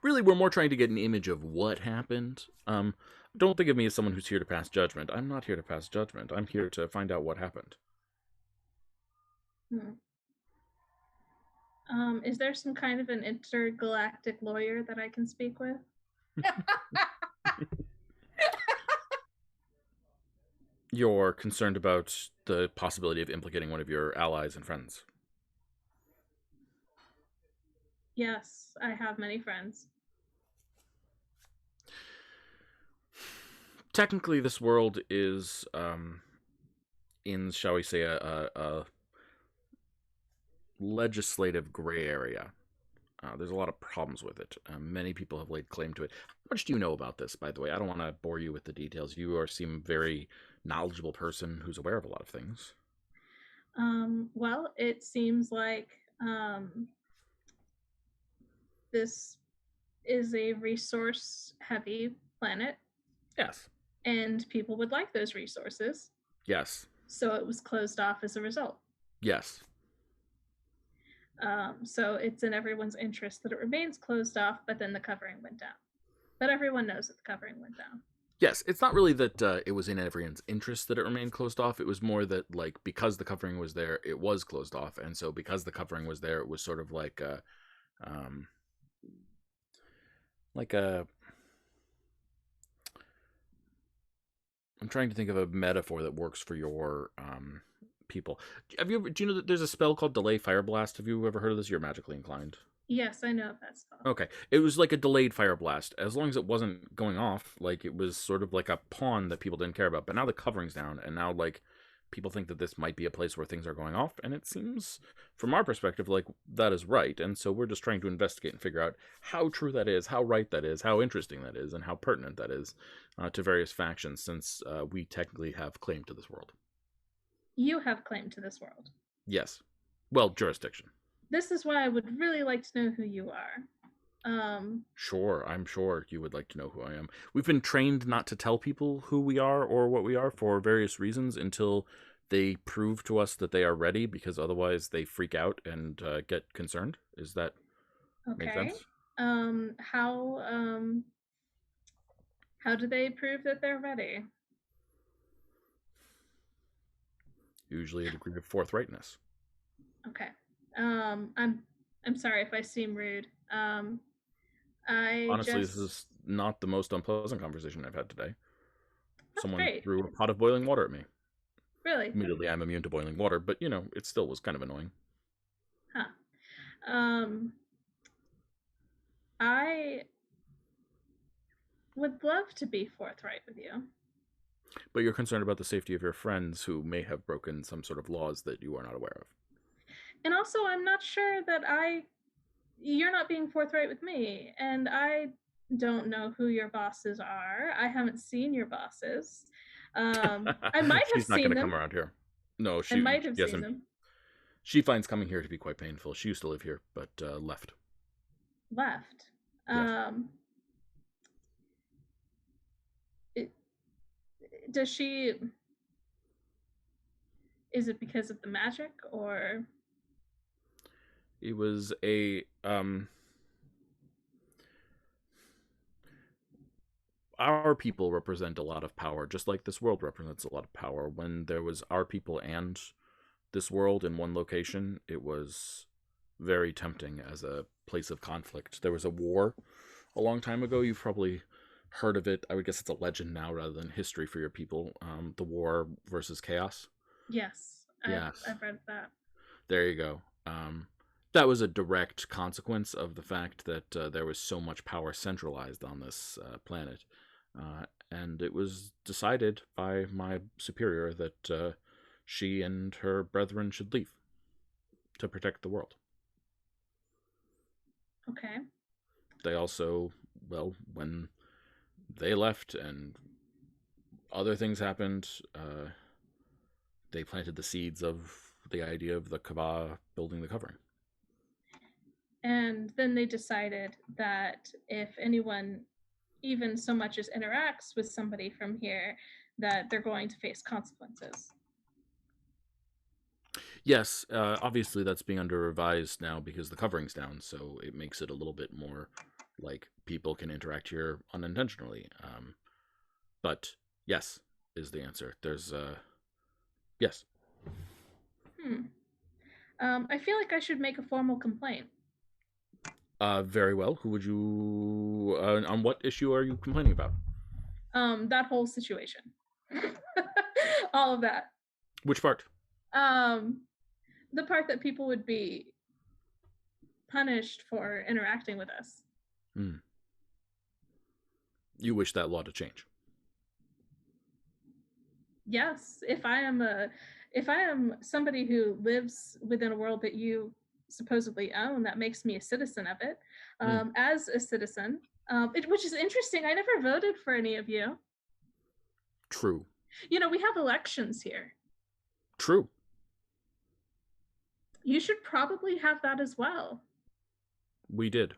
Really, we're more trying to get an image of what happened. Don't think of me as someone who's here to pass judgment. I'm not here to pass judgment. I'm here to find out what happened. Is there some kind of an intergalactic lawyer that I can speak with? You're concerned about the possibility of implicating one of your allies and friends. Yes, I have many friends. Technically, this world is in, shall we say, a legislative gray area. There's a lot of problems with it. Many people have laid claim to it. How much do you know about this, by the way? I don't want to bore you with the details. You seem a very knowledgeable person who's aware of a lot of things. Well, it seems like this is a resource-heavy planet. Yes. And people would like those resources. Yes. So it was closed off as a result. Yes. So it's in everyone's interest that it remains closed off, but then the covering went down. But everyone knows that the covering went down. Yes, it's not really that it was in everyone's interest that it remained closed off. It was more that, like, because the covering was there, it was closed off. And so because the covering was there, it was sort of like a... I'm trying to think of a metaphor that works for your people. Do you know that there's a spell called Delay Fire Blast? Have you ever heard of this? You're magically inclined. Yes, I know of that spell. Okay. It was like a delayed fire blast. As long as it wasn't going off, like, it was sort of like a pawn that people didn't care about. But now the covering's down, and now, like, people think that this might be a place where things are going off, and it seems, from our perspective, like that is right. And so we're just trying to investigate and figure out how true that is, how right that is, how interesting that is, and how pertinent that is to various factions, since we technically have claim to this world. You have claim to this world. Yes. Well, jurisdiction. This is why I would really like to know who you are. Sure, I'm sure you would like to know who I am. We've been trained not to tell people who we are or what we are for various reasons until they prove to us that they are ready, because otherwise they freak out and get concerned. Is that make sense? How do they prove that they're ready? Usually a degree of forthrightness. Okay. I'm sorry if I seem rude. Honestly, this is not the most unpleasant conversation I've had today. That's Someone great. threw a pot of boiling water at me. Really? Admittedly, I'm immune to boiling water, but, you know, it still was kind of annoying. Huh. I would love to be forthright with you. But you're concerned about the safety of your friends who may have broken some sort of laws that you are not aware of. And also, I'm not sure that you're not being forthright with me, and I don't know who your bosses are. I haven't seen your bosses. I might have She's not seen going to them. come around here. No, I might have seen them. She finds coming here to be quite painful. She used to live here, but left. Left. Yes. Does she? Is it because of the magic, or? It was a our people represent a lot of power, just like this world represents a lot of power. When there was our people and this world in one location, it was very tempting as a place of conflict. There was a war a long time ago. You've probably heard of it. I would guess it's a legend now rather than history for your people. The war versus chaos. Yes. Yes. I've read that. There you go. That was a direct consequence of the fact that there was so much power centralized on this planet. And it was decided by my superior that she and her brethren should leave to protect the world. Okay. They also, well, when they left and other things happened, they planted the seeds of the idea of the Kava building the covering. And then they decided that if anyone even so much as interacts with somebody from here, that they're going to face consequences. Yes, obviously that's being under revised now because the covering's down, so it makes it a little bit more like people can interact here unintentionally. But yes is the answer. There's yes. I feel like I should make a formal complaint. Very well. Who would you on what issue are you complaining about? That whole situation. All of that. Which part? The part that people would be punished for interacting with us. You wish that law to change? Yes. If I am somebody who lives within a world that you supposedly own, that makes me a citizen of it. As a citizen, which is interesting. I never voted for any of you. True. You know, we have elections here. True. You should probably have that as well. We did.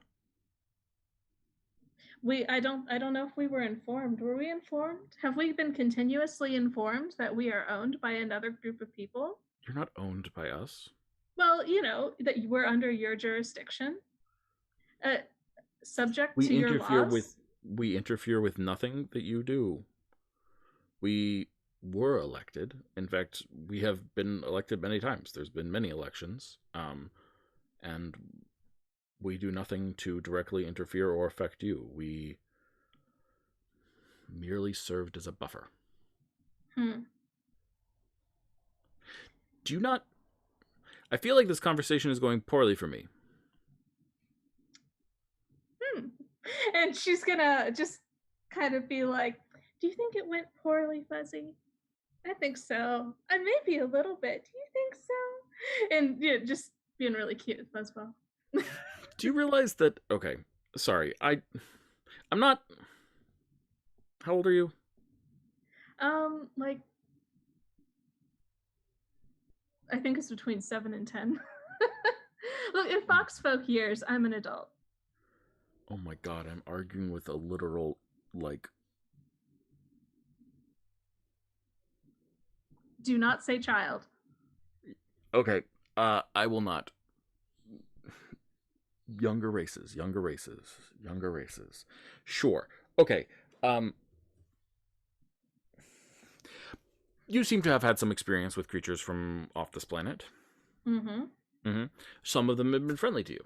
I don't know if we were informed. Were we informed? Have we been continuously informed that we are owned by another group of people? You're not owned by us. Well, you know, that we're under your jurisdiction. Subject to your laws. We interfere with nothing that you do. We were elected. In fact, we have been elected many times. There's been many elections. And we do nothing to directly interfere or affect you. We merely served as a buffer. Do you not... I feel like this conversation is going poorly for me. And she's gonna just kind of be like, do you think it went poorly, Fuzzy? I think so. Maybe a little bit. Do you think so? And yeah, just being really cute as well. Do you realize that... Okay, sorry. I'm not... How old are you? Like... I think it's between 7 and 10. Look, in Foxfolk years, I'm an adult. Oh my god, I'm arguing with a literal, like... Do not say child. Okay, I will not. Younger races. Sure. Okay, you seem to have had some experience with creatures from off this planet. Some of them have been friendly to you.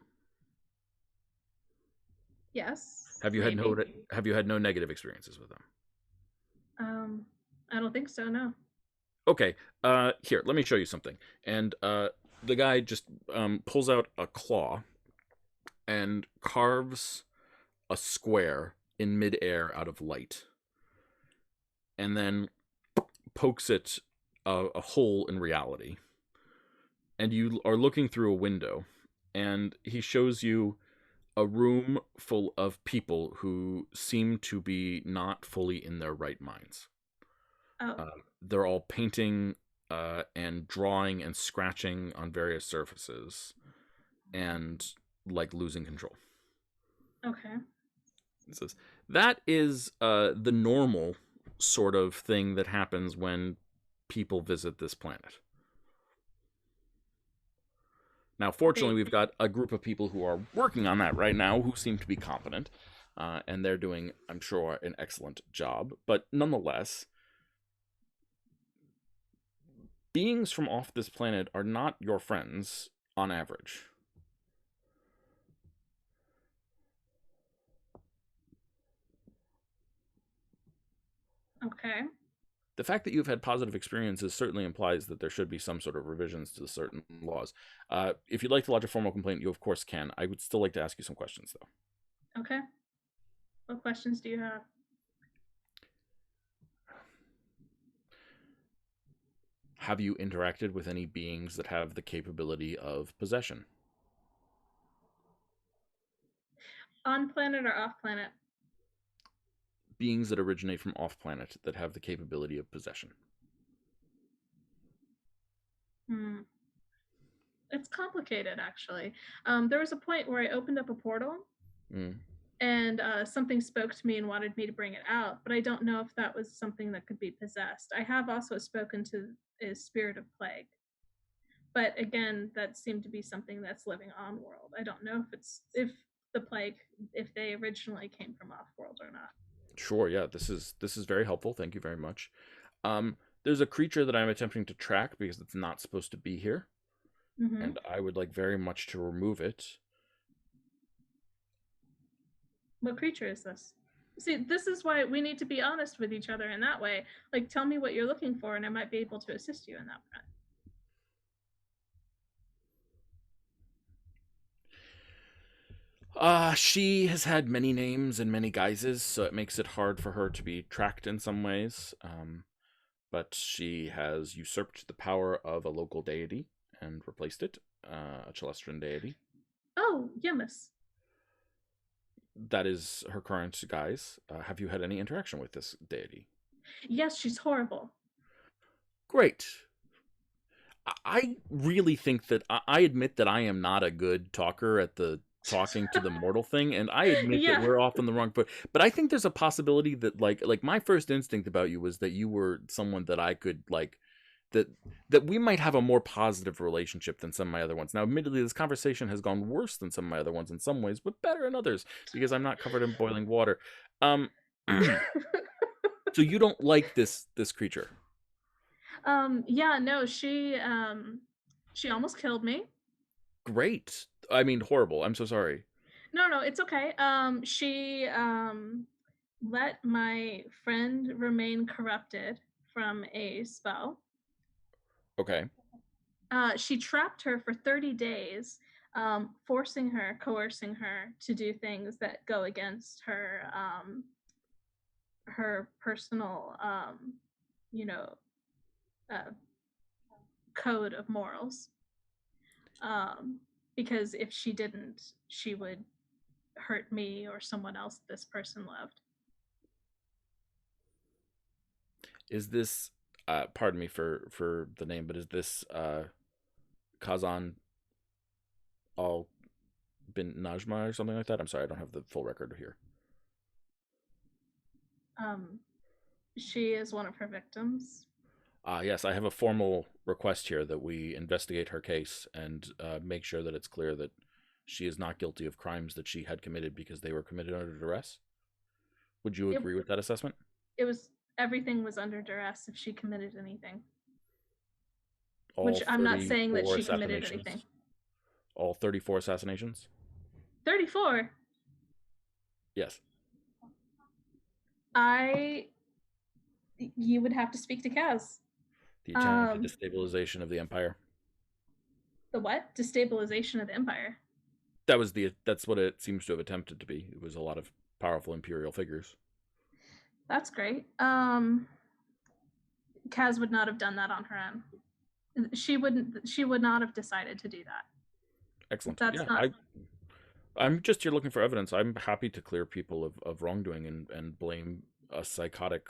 Yes. Have you had no negative experiences with them? I don't think so, no. Okay, here, let me show you something. And the guy just pulls out a claw and carves a square in midair out of light, and then pokes it a hole in reality. And you are looking through a window, and he shows you a room full of people who seem to be not fully in their right minds. Oh. They're all painting and drawing and scratching on various surfaces and like losing control. Okay. It says that is the normal sort of thing that happens when people visit this planet. Now, fortunately, we've got a group of people who are working on that right now who seem to be competent, and they're doing, I'm sure, an excellent job. But nonetheless, beings from off this planet are not your friends on average. Okay. The fact that you've had positive experiences certainly implies that there should be some sort of revisions to certain laws. If you'd like to lodge a formal complaint, you of course can. I would still like to ask you some questions, though. Okay. What questions do you have? Have you interacted with any beings that have the capability of possession? On planet or off planet? Beings that originate from off planet that have the capability of possession. It's complicated, actually. There was a point where I opened up a portal, and something spoke to me and wanted me to bring it out, but I don't know if that was something that could be possessed. I have also spoken to a spirit of plague, but again, that seemed to be something that's living on world. I don't know if the plague, if they originally came from off world or not. Sure, yeah, this is very helpful. Thank you very much. There's a creature that I'm attempting to track because it's not supposed to be here, and I would like very much to remove it. What creature is this? See, this is why we need to be honest with each other in that way. Like, tell me what you're looking for, and I might be able to assist you in that front. She has had many names and many guises, so it makes it hard for her to be tracked in some ways. But she has usurped the power of a local deity and replaced it, a Celestian deity. Oh, Yemis. That is her current guise. Have you had any interaction with this deity? Yes, she's horrible. Great. I really think that I admit that I am not a good talker at the talking to the mortal thing, and I admit that we're off on the wrong foot. But I think there's a possibility that like my first instinct about you was that you were someone that I could like that we might have a more positive relationship than some of my other ones. Now, admittedly, this conversation has gone worse than some of my other ones in some ways, but better in others because I'm not covered in boiling water. So you don't like this creature? Yeah, no, she almost killed me. Great. I mean, horrible. I'm so sorry. No, it's okay. She let my friend remain corrupted from a spell. Okay. She trapped her for 30 days, coercing her to do things that go against her personal, code of morals. Because if she didn't, she would hurt me or someone else this person loved. Is this pardon me for the name, but is this Kazan Al bin Najma or something like that? I'm sorry, I don't have the full record here. She is one of her victims. Yes, I have a formal request here that we investigate her case and make sure that it's clear that she is not guilty of crimes that she had committed because they were committed under duress. Would you agree with that assessment? Everything was under duress if she committed anything. Which I'm not saying that she committed anything. All 34 assassinations? 34? Yes. You would have to speak to Kaz. The attempted destabilization of the empire. The what? Destabilization of the empire. That's what it seems to have attempted to be. It was a lot of powerful imperial figures. That's great. Kaz would not have done that on her own. She would not have decided to do that. Excellent. I'm just here looking for evidence. I'm happy to clear people of wrongdoing and blame a psychotic.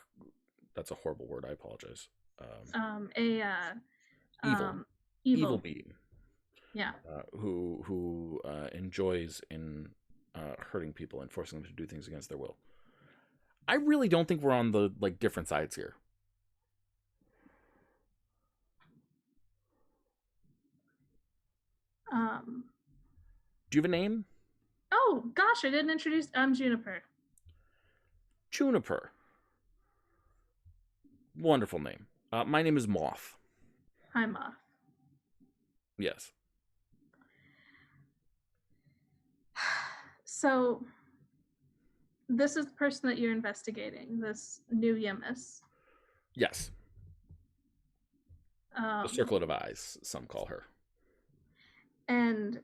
That's a horrible word. I apologize. Evil being. Yeah. Who enjoys in hurting people and forcing them to do things against their will. I really don't think we're on the different sides here. Do you have a name? Oh gosh, I didn't introduce. I'm Juniper. Juniper. Wonderful name. My name is Moth. Hi, Moth. Yes. So, this is the person that you're investigating, this new Yemis. Yes. The Circlet of Eyes, some call her. And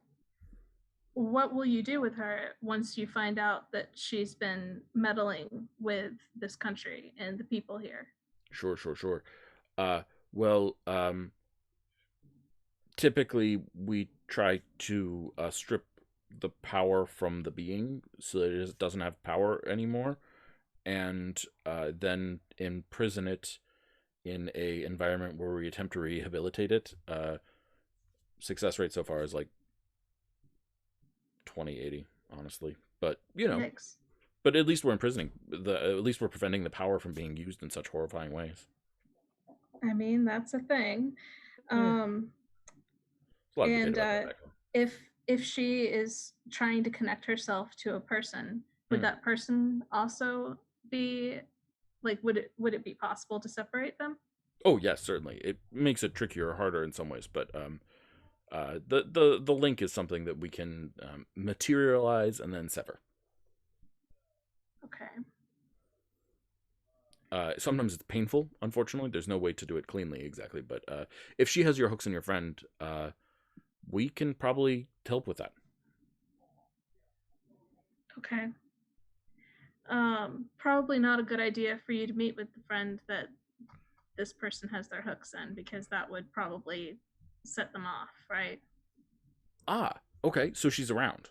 what will you do with her once you find out that she's been meddling with this country and the people here? Sure. Well, typically we try to strip the power from the being so that it doesn't have power anymore, and then imprison it in a environment where we attempt to rehabilitate it. Success rate so far is 20/80, honestly, but Yikes. But at least we're imprisoning at least we're preventing the power from being used in such horrifying ways. I mean, that's a thing. And if she is trying to connect herself to a person, would that person also be would it be possible to separate them? Oh yes, certainly. It makes it trickier or harder in some ways, but the link is something that we can materialize and then sever. Okay. Sometimes it's painful, unfortunately. There's no way to do it cleanly exactly, but if she has your hooks and your friend, we can probably help with that. Okay. Probably not a good idea for you to meet with the friend that this person has their hooks in, because that would probably set them off, right? Okay. So she's around.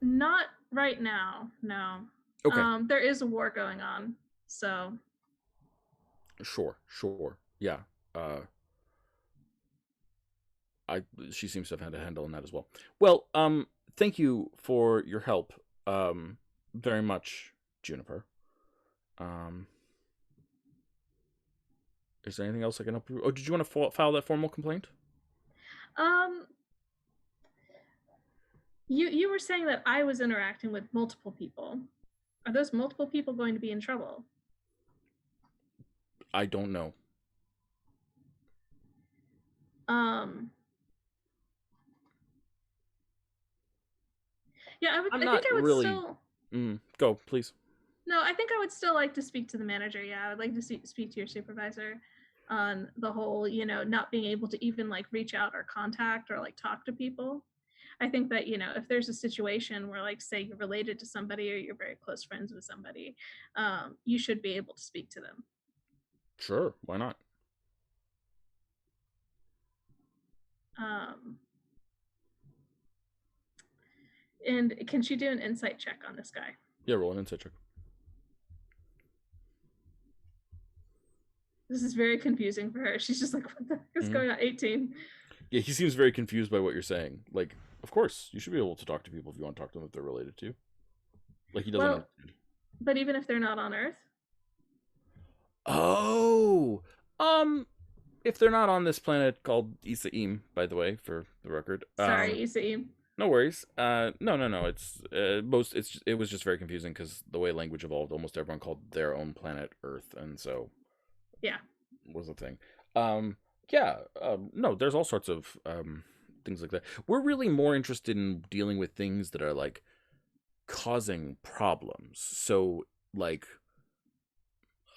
Not right now, no. Okay. There is a war going on, so. Sure. Yeah. She seems to have had a handle on that as well. Well, thank you for your help, very much, Juniper. Is there anything else I can help you? Oh, did you want to file that formal complaint? You were saying that I was interacting with multiple people. Are those multiple people going to be in trouble? I don't know. Yeah, I think I would still. Go, please. No, I think I would still like to speak to the manager. Yeah, I would like to speak to your supervisor on the whole, not being able to even reach out or contact or talk to people. I think that, if there's a situation where say you're related to somebody or you're very close friends with somebody, you should be able to speak to them. Sure, why not? And can she do an insight check on this guy? Yeah, roll an insight check. This is very confusing for her. She's just what the heck is going on? 18. Yeah, he seems very confused by what you're saying. Of course, you should be able to talk to people if you want to talk to them if they're related to you. He doesn't understand. But even if they're not on Earth? Oh! If they're not on this planet called Isaim, by the way, for the record. Sorry, Isaim. No worries. No. It's it was just very confusing because the way language evolved, almost everyone called their own planet Earth, and so yeah, was a thing. No, there's all sorts of things like that. We're really more interested in dealing with things that are causing problems. So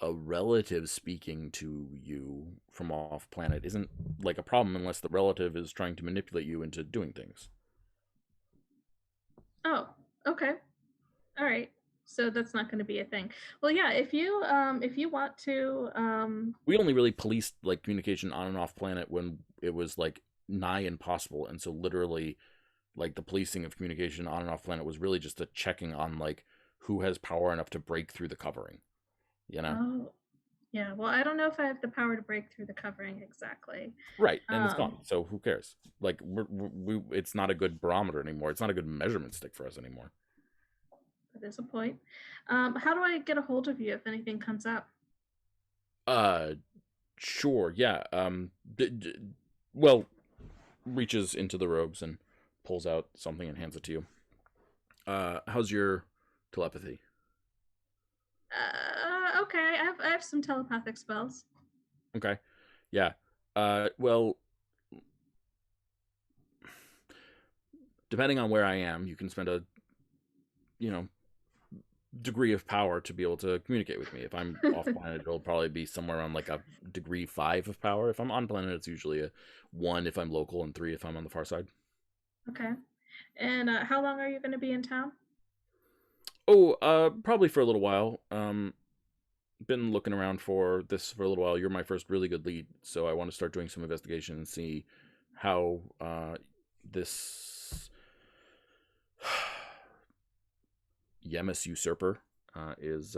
a relative speaking to you from off planet isn't like a problem unless the relative is trying to manipulate you into doing things. Oh, okay. All right. So that's not going to be a thing. Well, yeah, if you want to we only really policed like communication on and off planet when it was like nigh impossible, and so literally like the policing of communication on and off planet was really just a checking on like who has power enough to break through the covering, you know? Oh, yeah. Well, I don't know if I have the power to break through the covering exactly. Right, and it's gone. So who cares? Like it's not a good barometer anymore. It's not a good measurement stick for us anymore. That is a point. How do I get a hold of you if anything comes up? Sure. Yeah. Well, reaches into the robes and pulls out something and hands it to you. How's your telepathy? Okay. I have some telepathic spells. Okay. Yeah. Well, depending on where I am, you can spend a, degree of power to be able to communicate with me. If I'm off planet, it'll probably be somewhere around like a degree 5 of power. If I'm on planet, it's usually a 1 if I'm local and 3 if I'm on the far side. Okay. And how long are you going to be in town? Oh, probably for a little while. Been looking around for this for a little while. You're my first really good lead, so I want to start doing some investigation and see how this Yemis usurper is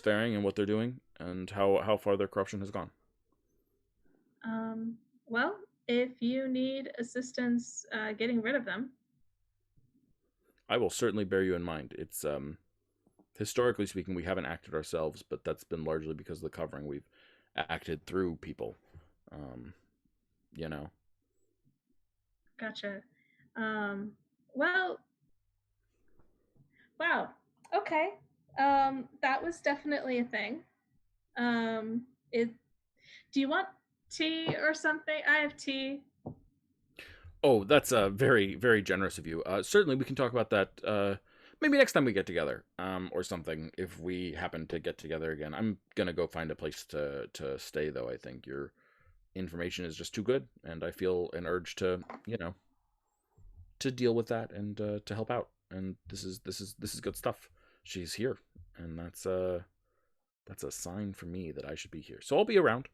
faring and what they're doing and how far their corruption has gone. Well, if you need assistance getting rid of them, I will certainly bear you in mind. It's historically speaking, we haven't acted ourselves, but that's been largely because of the covering. We've acted through people. Gotcha. Well, wow. Okay. That was definitely a thing. Do you want tea or something? I have tea. Oh, that's very, very generous of you. Certainly, we can talk about that maybe next time we get together, or something, if we happen to get together again. I'm going to go find a place to stay, though. I think your information is just too good, and I feel an urge to, to deal with that and to help out. And this is good stuff. She's here, and that's a sign for me that I should be here. So I'll be around.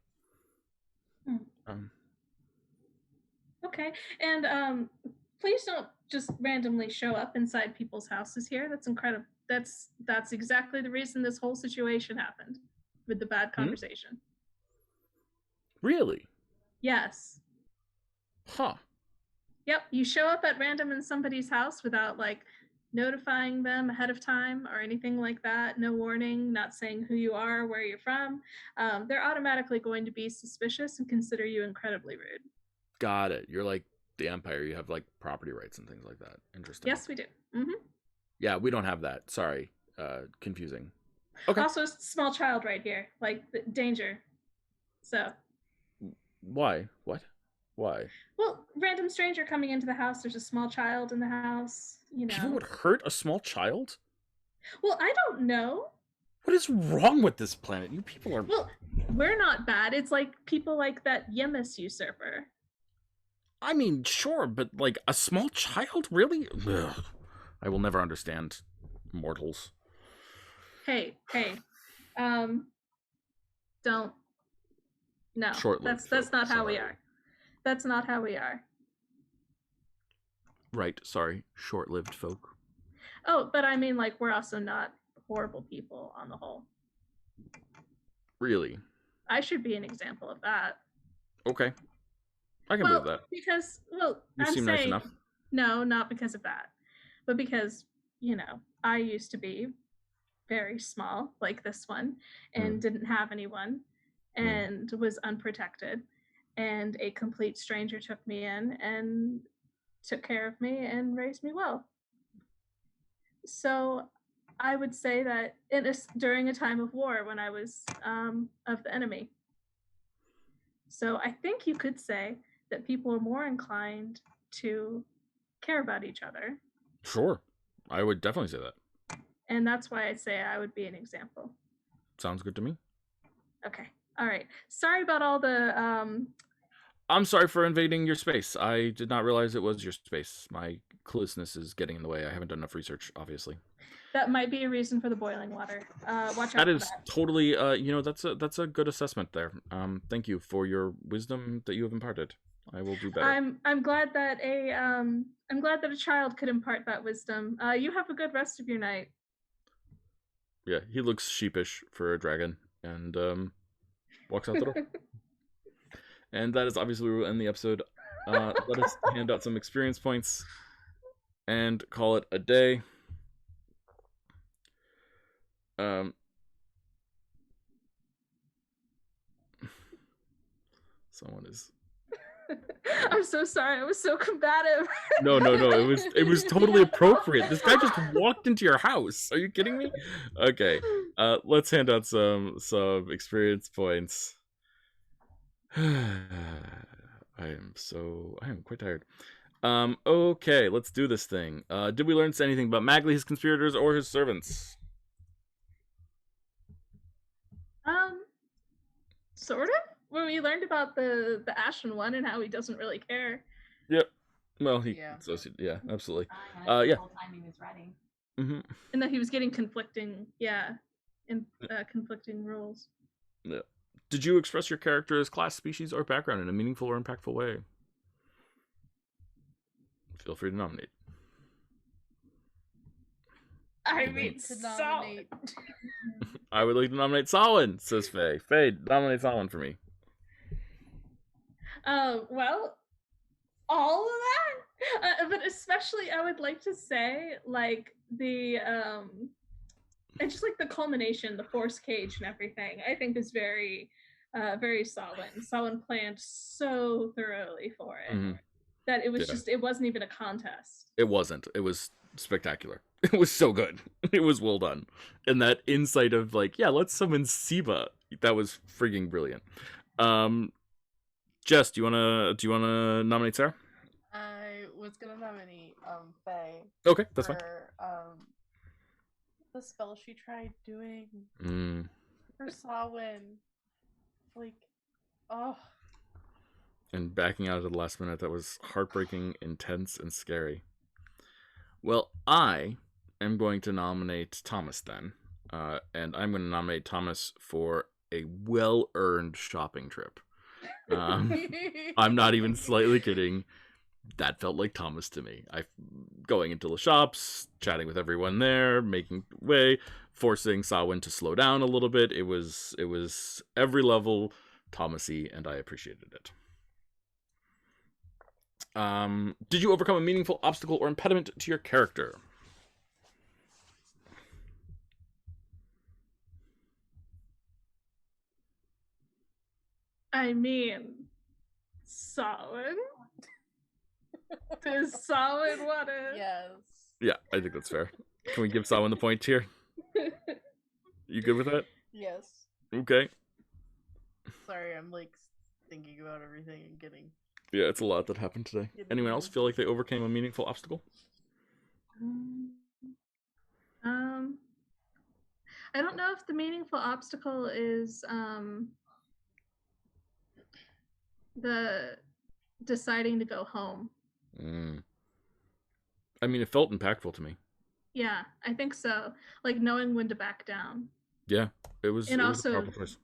Okay, and please don't just randomly show up inside people's houses here. That's incredible. That's exactly the reason this whole situation happened with the bad conversation. Really? Yes. Huh. Yep, you show up at random in somebody's house without like notifying them ahead of time or anything like that, no warning, not saying who you are, where you're from. They're automatically going to be suspicious and consider you incredibly rude. Got it. You're like the Empire. You have like property rights and things like that. Interesting. Yes, we do. Mm-hmm. Yeah, we don't have that. Sorry. Confusing. Okay. Also, a small child right here. Like, danger. So. Why? What? Why? Well, random stranger coming into the house. There's a small child in the house. People would hurt a small child? Well, I don't know. What is wrong with this planet? You people are... Well, we're not bad. It's like people like that Yemis usurper. I mean, sure, but like a small child? Really? Ugh. I will never understand mortals. Hey. Don't. No, that's not how we are. That's not how we are. Right, sorry. Short-lived folk. Oh, but I mean, like, we're also not horrible people on the whole. Really? I should be an example of that. Okay. I can believe that. Because, well, you seem nice enough. No, not because of that. But because, I used to be very small, like this one, and didn't have anyone, and was unprotected. And a complete stranger took me in and took care of me and raised me well. So I would say that during a time of war when I was of the enemy. So I think you could say that people are more inclined to care about each other. Sure. I would definitely say that. and that's why I say I would be an example. Sounds good to me. Okay. All right. Sorry about all the I'm sorry for invading your space. I did not realize it was your space. My cluelessness is getting in the way. I haven't done enough research, obviously. That might be a reason for the boiling water. Watch out. That is totally, that's a good assessment there. Thank you for your wisdom that you have imparted. I will do better. I'm glad that a child could impart that wisdom. You have a good rest of your night. Yeah, he looks sheepish for a dragon and walks out the door. And that is obviously where we'll end the episode. Let us hand out some experience points and call it a day. Someone is. I'm so sorry. I was so combative. No. It was totally appropriate. This guy just walked into your house. Are you kidding me? Okay. Let's hand out some experience points. I am quite tired. Okay, let's do this thing. Did we learn anything about Magli, his conspirators, or his servants? Sort of. When we learned about the Ashen One and how he doesn't really care. Yep. Well, yeah, absolutely. The whole time he was writing. Mm-hmm. And that he was getting conflicting rules. Yeah. Did you express your character's class, species, or background in a meaningful or impactful way? Feel free to nominate. I mean, to nominate. I would like to nominate Samhain, says Faye. Faye, nominate Samhain for me. Well, all of that, but especially I would like to say, like, the and just like the culmination, the force cage and everything, I think is very Samhain. Samhain planned so thoroughly for it that it was it wasn't even a contest. It wasn't. It was spectacular. It was so good. It was well done. And that insight of like, yeah, let's summon Siva. That was frigging brilliant. Jess, do you wanna nominate Sarah? I was gonna nominate Faye. Okay, that's fine. The spell she tried doing for Samhain. Like, oh. And backing out at the last minute, that was heartbreaking, intense, and scary. Well, I am going to nominate Thomas then. And I'm going to nominate Thomas for a well-earned shopping trip. I'm not even slightly kidding. That felt like Thomas to me. Going into the shops, chatting with everyone there, making way, forcing Samhain to slow down a little bit. It was every level Thomasy, and I appreciated it. Did you overcome a meaningful obstacle or impediment to your character? I mean, Samhain. Does Samhain want it? Yes. Yeah, I think that's fair. Can we give Samhain the point here? You good with that? Yes. Okay. Sorry, I'm like thinking about everything and getting. Yeah, it's a lot that happened today. Anyone else feel like they overcame a meaningful obstacle? I don't know if the meaningful obstacle is the deciding to go home. I mean, it felt impactful to me. Yeah, I think so. Like knowing when to back down. Yeah, it was. And it also, was a powerful choice.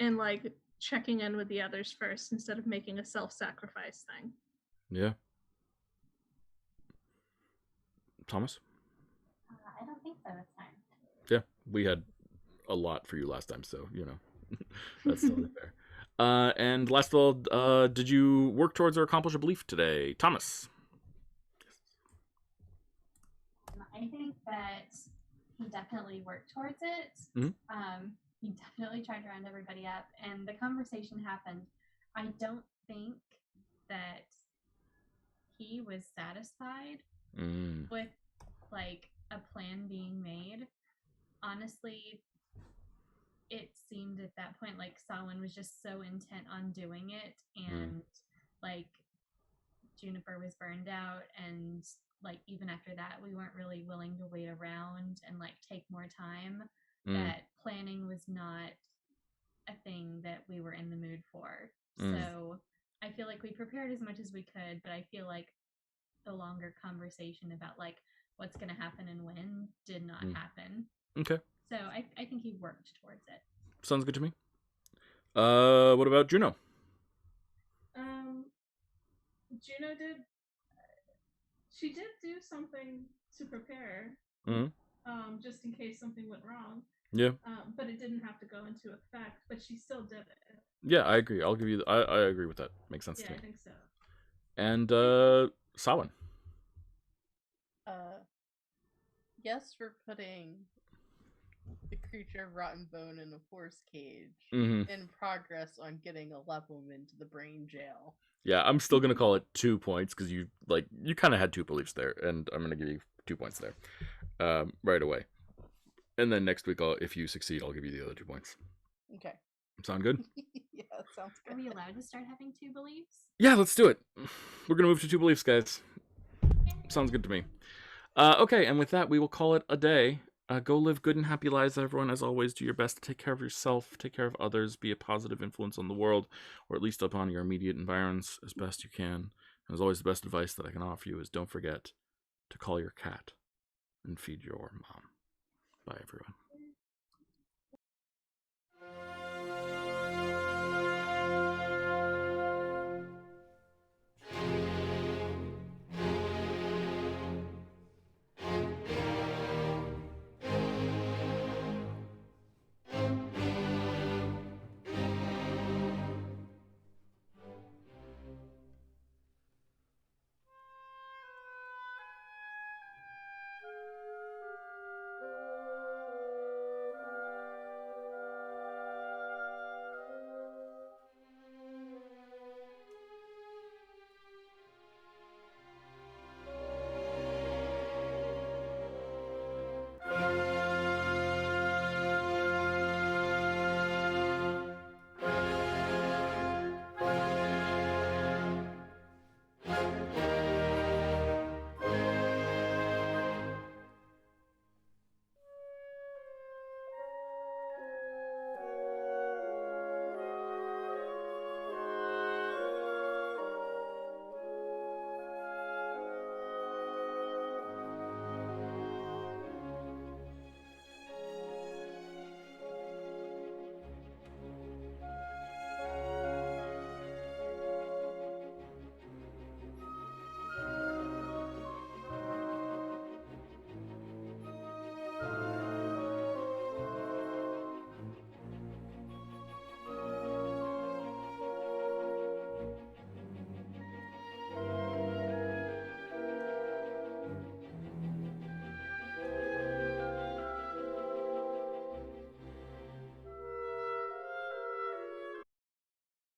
And like checking in with the others first instead of making a self-sacrifice thing. Yeah. Thomas? I don't think so this time. Yeah, we had a lot for you last time, so that's totally fair. And last of all, did you work towards or accomplish a belief today, Thomas? I think that he definitely worked towards it. He definitely tried to round everybody up, and the conversation happened. I don't think that he was satisfied with like a plan being made. Honestly, it seemed at that point like Samhain was just so intent on doing it and like Juniper was burned out, and like even after that we weren't really willing to wait around and like take more time. That planning was not a thing that we were in the mood for. So I feel like we prepared as much as we could, but I feel like the longer conversation about like what's going to happen and when did not happen. Okay. So I think he worked towards it. Sounds good to me. What about Juno? Juno she did do something to prepare, just in case something went wrong. Yeah. But it didn't have to go into effect, but she still did it. Yeah, I agree. I'll give you. I agree with that. Makes sense to me. Yeah, I think so. And Sawan. Yes, for putting the creature of rotten bone in a force cage in progress on getting a Lepum into the brain jail. Yeah, I'm still gonna call it 2 points because you kind of had 2 beliefs there, and I'm gonna give you 2 points there, right away. And then next week, if you succeed, I'll give you the other 2 points. Okay. Sound good? Yeah, sounds good. Are we allowed to start having 2 beliefs? Yeah, let's do it. We're gonna move to 2 beliefs, guys. Sounds good to me. Okay, and with that, we will call it a day. Go live good and happy lives, everyone. As always, do your best to take care of yourself, take care of others, be a positive influence on the world, or at least upon your immediate environs as best you can. And as always, the best advice that I can offer you is don't forget to call your cat and feed your mom. Bye, everyone.